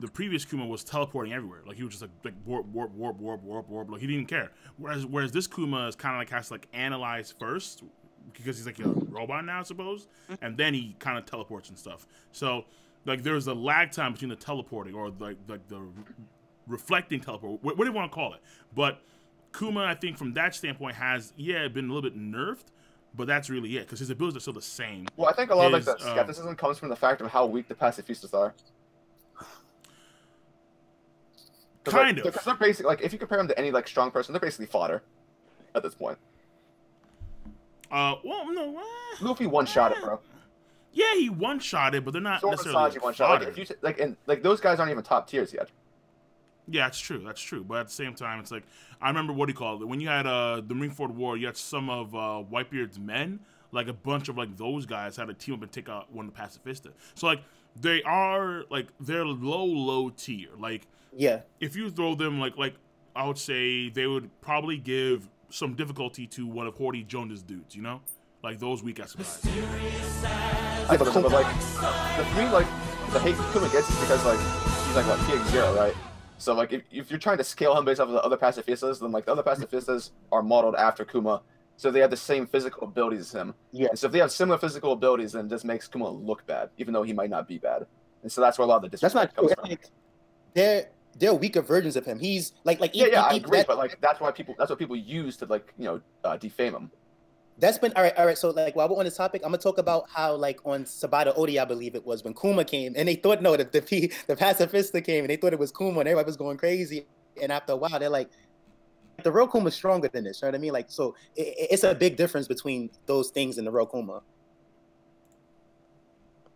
the previous Kuma was teleporting everywhere. Like he was just like warp. Like he didn't care. Whereas this Kuma is kind of like has to like analyze first because he's like a robot now, I suppose, and then he kind of teleports and stuff. So like there's a lag time between the teleporting or like the reflecting teleport. What do you want to call it? But Kuma, I think from that standpoint has been a little bit nerfed. But that's really it, because his abilities are still the same. Well, I think a lot of like, the skepticism comes from the fact of how weak the pacifistas are. Kind of. Because they're basically, like, if you compare them to any, like, strong person, they're basically fodder at this point. Well, no. Luffy one-shot it, bro. Yeah, he one-shot it, but they're not Zoro necessarily Sanji one-shot. Like, if you those guys aren't even top tiers yet. Yeah, that's true. But at the same time, it's like, I remember what he called it. When you had the Marineford War, you had some of Whitebeard's men, like a bunch of like those guys had to team up and take out one of the Pacifista. So like they are like they're low tier. Like yeah, if you throw them like I would say they would probably give some difficulty to one of Horty Jonas' dudes, you know, like those weak ass guys. But like the three like the hate Kuma gets is because like he's like what PX0, right? So, like, if you're trying to scale him based off of the other pacifistas, then, like, the other pacifistas are modeled after Kuma So they have the same physical abilities as him. Yeah. And so if they have similar physical abilities, then it just makes Kuma look bad, even though he might not be bad. And so that's where a lot of the That's not disrespect true. comes from. Like, they're weaker versions of him. He's like Yeah, I agree, but like that's what people use to like defame him. That's been all right. So like while we're on this topic, I'm gonna talk about how like on Sabata Odi, I believe it was when Kuma came, and they thought the pacifista came, and they thought it was Kuma, and everybody was going crazy. And after a while, they're like, the real Kuma's stronger than this. You know what I mean? Like, so it's a big difference between those things and the real Kuma.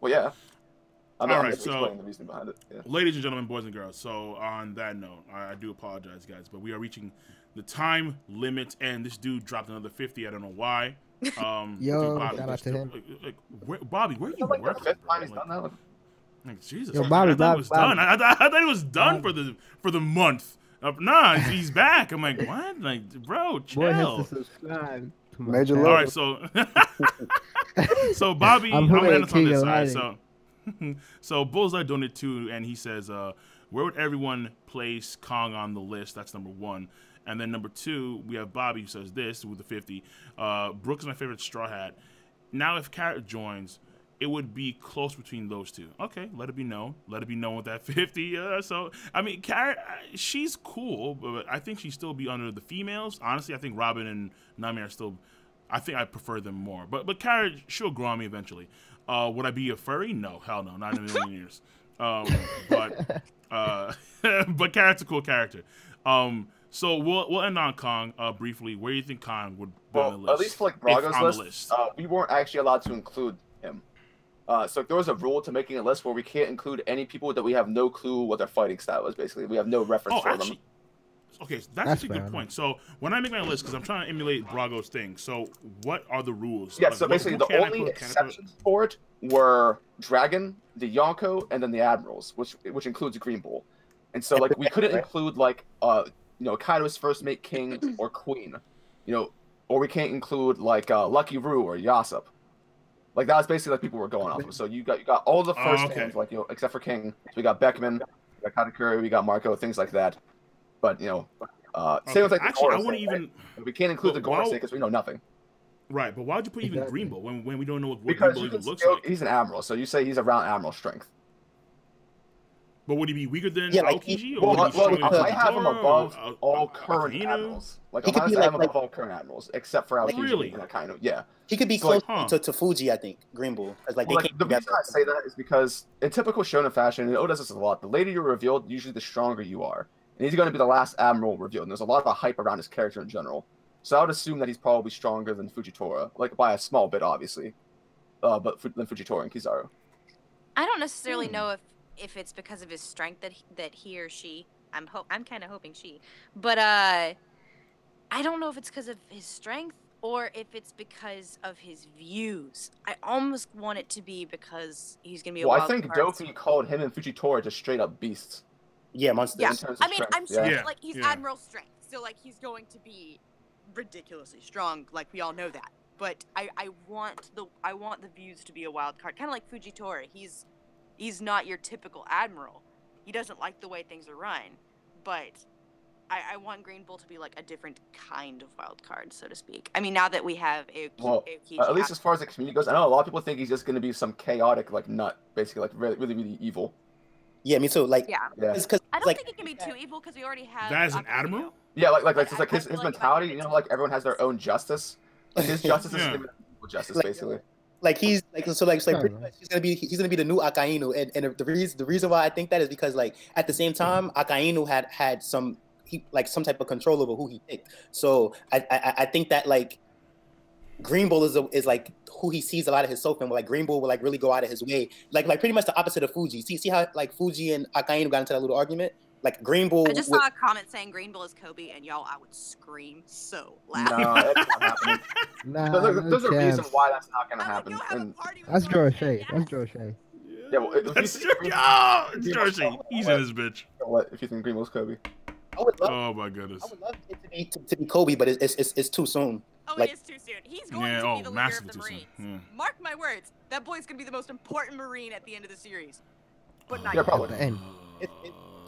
Well, yeah. All right, so the reason behind it. Yeah. Ladies and gentlemen, boys and girls. So on that note, I do apologize, guys, but we are reaching the time limit, and this dude dropped another 50. I don't know why. Yo, Bobby, shout out to him. Bobby, where are you working? Jesus, Yo, Bobby, I thought it was done. I thought it was done for the month. Nah, he's back. I'm like, what? Like, bro, chill. Boy has to subscribe to my Major channel. All right, so Bobby, I'm gonna end this on this side. So Bullseye donated 2, and he says, where would everyone place Kong on the list? That's number 1. And then number 2, we have Bobby who says this with the 50. Brooke is my favorite Straw Hat. Now if Carrot joins, it would be close between those two. Okay, let it be known. Let it be known with that 50. So, I mean, Carrot, she's cool, but I think she'd still be under the females. Honestly, I think Robin and Nami are still, I think I prefer them more. But Carrot, she'll grow on me eventually. Would I be a furry? No, hell no, not in a million years. But Carrot's a cool character. So we'll end on Kong briefly. Where do you think Kong would be on the list? At least for like Brago's list, we weren't actually allowed to include him. So there was a rule to making a list where we can't include any people that we have no clue what their fighting style is. Basically, we have no reference for them. Okay, that's a good point. So when I make my list, because I'm trying to emulate Brago's thing, so what are the rules? Yeah, so basically the only exceptions for it were Dragon, the Yonko, and then the Admirals, which includes Green Bull. And so like we couldn't include like Kaido's first mate king or queen, or we can't include like Lucky Roo or Yasop. Like that was basically like people were going off of. So you got all the first names, like except for King. So we got Beckman, we got Katakuri, we got Marco, things like that. But same with like the actually, I Gorosei, wouldn't even. Right? We can't include the Gorosei because we know nothing. Right, but why would you put even Green Bull when we don't know what Because Green Bull even looks still, like? he's an admiral, so you say he's around admiral strength. But would he be weaker than like Aokiji? Well, Or would he be stronger than I have him above all current Akainu? admirals. Like, He could be I have him like- above all current admirals, except for Aokiji. Really? Kind of, yeah. He could be So, close to Fuji, I think. Green Bull, because like Well, they like, came the reason together. I say that is because in typical shonen fashion, and Oda does this a lot, the later you're revealed, usually the stronger you are. And he's going to be the last admiral revealed, and there's a lot of hype around his character in general. So I would assume that he's probably stronger than Fujitora, like by a small bit, obviously, than Fujitora and Kizaru. I don't necessarily know if it's because of his strength that he or she. I'm kind of hoping she, but I don't know if it's because of his strength or if it's because of his views. I almost want it to be because he's gonna be a wild I think card. Doki called him and Fujitora just straight up beasts. Yeah, monsters. Yeah, in terms of I mean, strength. I'm sure Yeah. that, like he's Admiral strength, so like he's going to be ridiculously strong. Like we all know that. But I want the views to be a wild card, kind of like Fujitora. He's not your typical admiral. He doesn't like the way things are run, but I want Green Bull to be like a different kind of wild card, so to speak. I mean, now that we have Aokiji, at least as far as the community goes, I know a lot of people think he's just going to be some chaotic like nut, basically like really, really, really evil. Yeah, me too. Like, yeah. Cause, I don't like, think it can be too evil because we already have. That is an admiral? Yeah, it's like his I feel mentality. like You know, like everyone has their own justice. Like his justice is evil justice, Like- basically. like he's like pretty much he's gonna be the new Akainu, and the reason why I think that is because like at the same time Akainu had some some type of control over who he picked. So I think that like Green Bull is like who he sees a lot of his soap in. Like Green Bull will like really go out of his way, like pretty much the opposite of Fuji. See how like Fuji and Akainu got into that little argument. Like Green Bull. I just saw a comment saying Green Bull is Kobe, and y'all, I would scream so loud. No, that's not happening. There's a reason why that's not gonna happen. And That's Joroshay. That's Joroshay. yeah, well, That's it's Jersey. He's in his bitch. What if you think Green Bull's Kobe? I would love, Oh my goodness. I would love it to be Kobe, but it's too soon. Oh, Like- it is too soon. He's going to be the leader of massively the too soon. Marines. Yeah. Mark my words. That boy's going to be the most important Marine at the end of the series. But not Yeah, yet. probably. The end.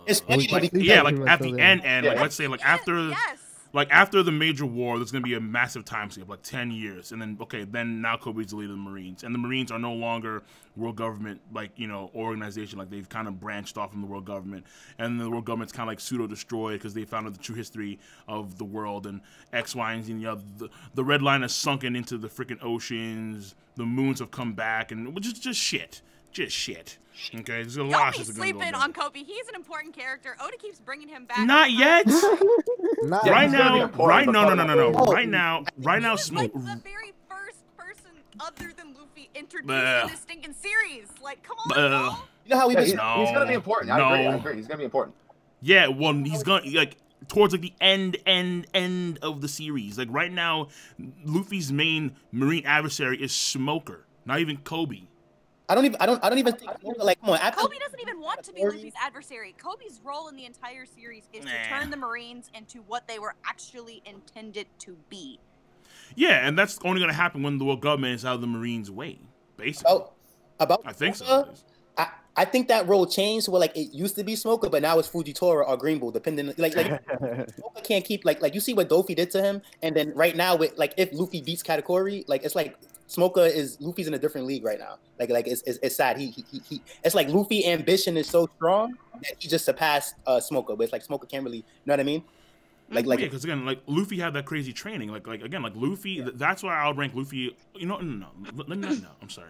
It's funny though, because Yeah, like Pretty at much the so end, Yeah. like let's say like after Yes. like after the major war, there's gonna be a massive time skip, like 10 years, and then then now Kobe's the leader of the Marines, and the Marines are no longer world government, like, you know, organization. Like they've kind of branched off from the world government, and the world government's kind of like pseudo destroyed because they found out the true history of the world and X, Y, and Z. You know, the red line has sunken into the freaking oceans. The moons have come back, and just shit. Just shit. Okay, there's a lot of shit going sleeping on Kobe. He's an important character. Oda keeps bringing him back. Not yet. Not right now. Right. No. Oh. Right now. Like the very first person other than Luffy introduced in this stinking series. Like, come on, bro. You know how we he's gonna be important. I agree. He's gonna be important. Yeah. Well, he's gonna like towards like the end of the series. Like right now, Luffy's main Marine adversary is Smoker, not even Kobe. I don't even think, like, come on. Kobe doesn't even want to be Luffy's adversary. Kobe's role in the entire series is to turn the Marines into what they were actually intended to be. Yeah, and that's only going to happen when the world government is out of the Marines' way, basically. I think so. I think that role changed. Well, like it used to be Smoker, but now it's Fujitora or Green Bull, depending. Like Smoker can't keep like you see what Dofi did to him, and then right now with like if Luffy beats Katakuri, like it's like Luffy's in a different league right now. Like it's sad. He it's like Luffy ambition is so strong that he just surpassed Smoker, but it's like Smoker can't really, you know what I mean? Like yeah, because again, like Luffy had that crazy training. Like again, like Luffy. Yeah. That's why I'll rank Luffy. You know, no. I'm sorry.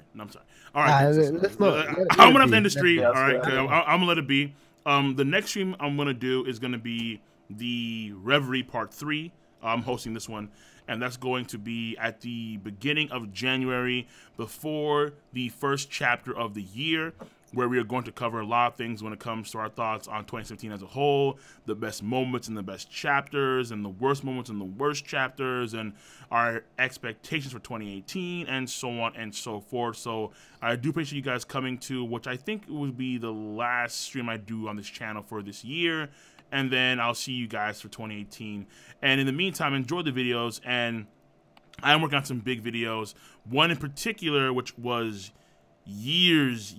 All right, I'm gonna have the industry. Yeah, all right, I'm gonna let it be. The next stream I'm gonna do is gonna be the Reverie Part 3. I'm hosting this one, and that's going to be at the beginning of January, before the first chapter of the year, where we are going to cover a lot of things when it comes to our thoughts on 2017 as a whole, the best moments and the best chapters, and the worst moments and the worst chapters, and our expectations for 2018, and so on and so forth. So I do appreciate you guys coming to, which I think would be the last stream I do on this channel for this year, and then I'll see you guys for 2018. And in the meantime, enjoy the videos, and I'm working on some big videos. One in particular, which was years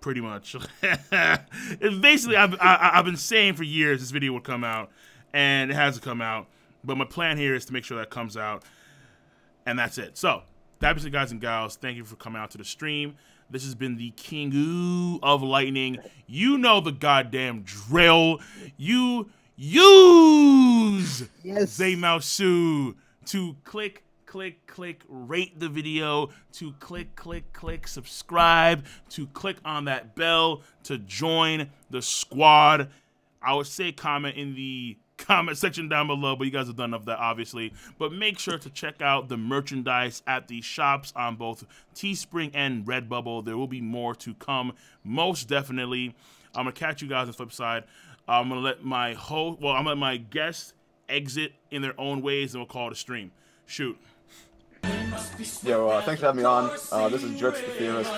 pretty much. It's basically I've been saying for years this video would come out, and it hasn't come out, but my plan here is to make sure that comes out, and that's it. So that being said, guys and gals, thank you for coming out to the stream. This has been the King of Lightning. You know the goddamn drill. You use Zaymaosu to click, rate the video, to click, subscribe, to click on that bell to join the squad. I would say comment in the comment section down below, but you guys have done enough of that, obviously. But make sure to check out the merchandise at the shops on both Teespring and Redbubble. There will be more to come, most definitely. I'm gonna catch you guys on the flip side. I'm gonna let my host, well, I'm gonna let my guests exit in their own ways, and we'll call it a stream. Shoot. Yo, thanks for having me on. This is Drix the Theorist,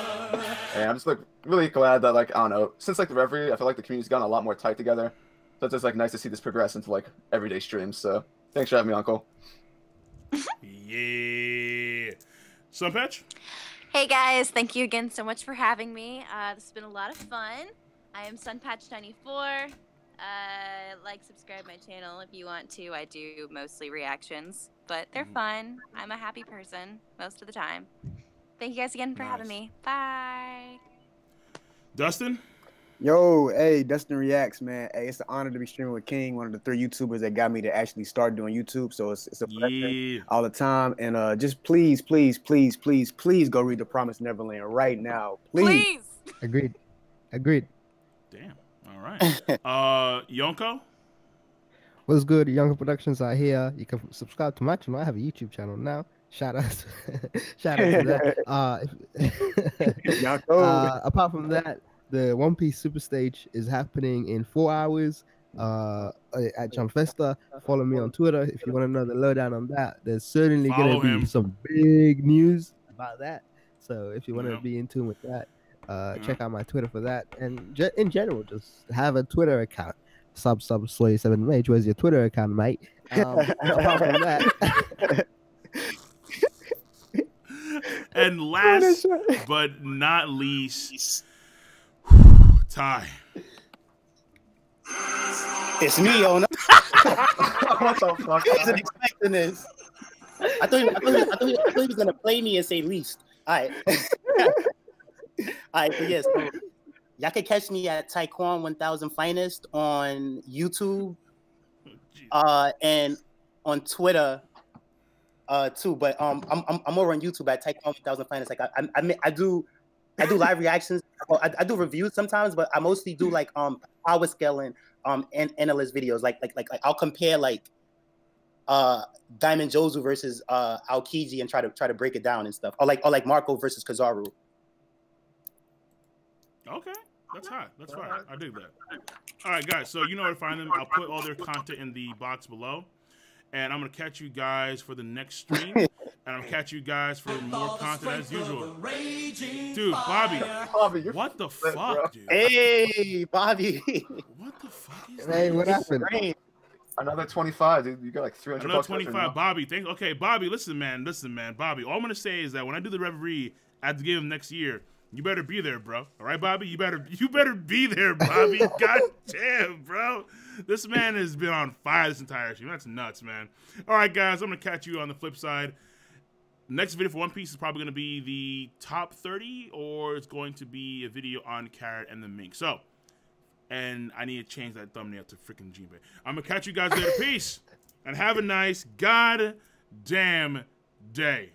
and I'm just like really glad that, like, I don't know, since like the Reverie, I feel like the community's gotten a lot more tight together. So it's just like nice to see this progress into like everyday streams. So thanks for having me, Uncle. Yeah. SunPatch? Hey guys, thank you again so much for having me. This has been a lot of fun. I am SunPatch94. Like, subscribe my channel if you want to. I do mostly reactions, but they're fun. I'm a happy person most of the time. Thank you guys again for having me. Bye. Dustin? Yo, hey, Dustin Reacts, man. Hey, it's an honor to be streaming with King, one of the 3 YouTubers that got me to actually start doing YouTube. So it's a pleasure all the time. And just please go read The Promised Neverland right now. Please. Agreed. Damn. All right. Yonko? What's good? Yonko Productions are here. You can subscribe to my channel. I have a YouTube channel now. Shout out to that. Apart from that, the One Piece Super Stage is happening in 4 hours at Jump Festa. Follow me on Twitter if you want to know the lowdown on that. There's certainly going to be some big news about that. So if you want to be in tune with that, check out my Twitter for that. And in general, just have a Twitter account. Slay7Mage. Where's your Twitter account, mate? Apart from that. And last but not least, Ty. It's me, Ona. What the fuck? I wasn't expecting this. I thought he was gonna play me and say least. All right. All right, but yes, so y'all can catch me at Tyquan 1000 Finest on YouTube, and on Twitter, too. But I'm more on YouTube at Tyquan 1000 Finest. Like I do live reactions. I do reviews sometimes, but I mostly do like power scaling and analyst videos. Like I'll compare like Diamond Jozu versus Aokiji and try to break it down and stuff. Or like Marco versus Kizaru. Okay, that's hot. That's fine. I dig that. All right, guys. So you know where to find them. I'll put all their content in the box below, and I'm gonna catch you guys for the next stream, and I'm gonna catch you guys for more content as usual. Dude, Bobby, what the fuck, dude? Hey, Bobby. What the fuck is Hey, that? what happened? Another 25, dude. You got like 300 Another bucks. 25, Bobby. Okay, Bobby, listen, man, Bobby. All I'm gonna say is that when I do the referee at the game of next year, you better be there, bro. All right, Bobby, you better be there, Bobby. God damn, bro. This man has been on fire this entire stream. That's nuts, man. All right, guys, I'm gonna catch you on the flip side. Next video for One Piece is probably gonna be the top 30, or it's going to be a video on Carrot and the Mink. So, and I need to change that thumbnail to freaking Jinbe. I'm gonna catch you guys later. Peace, and have a nice goddamn day.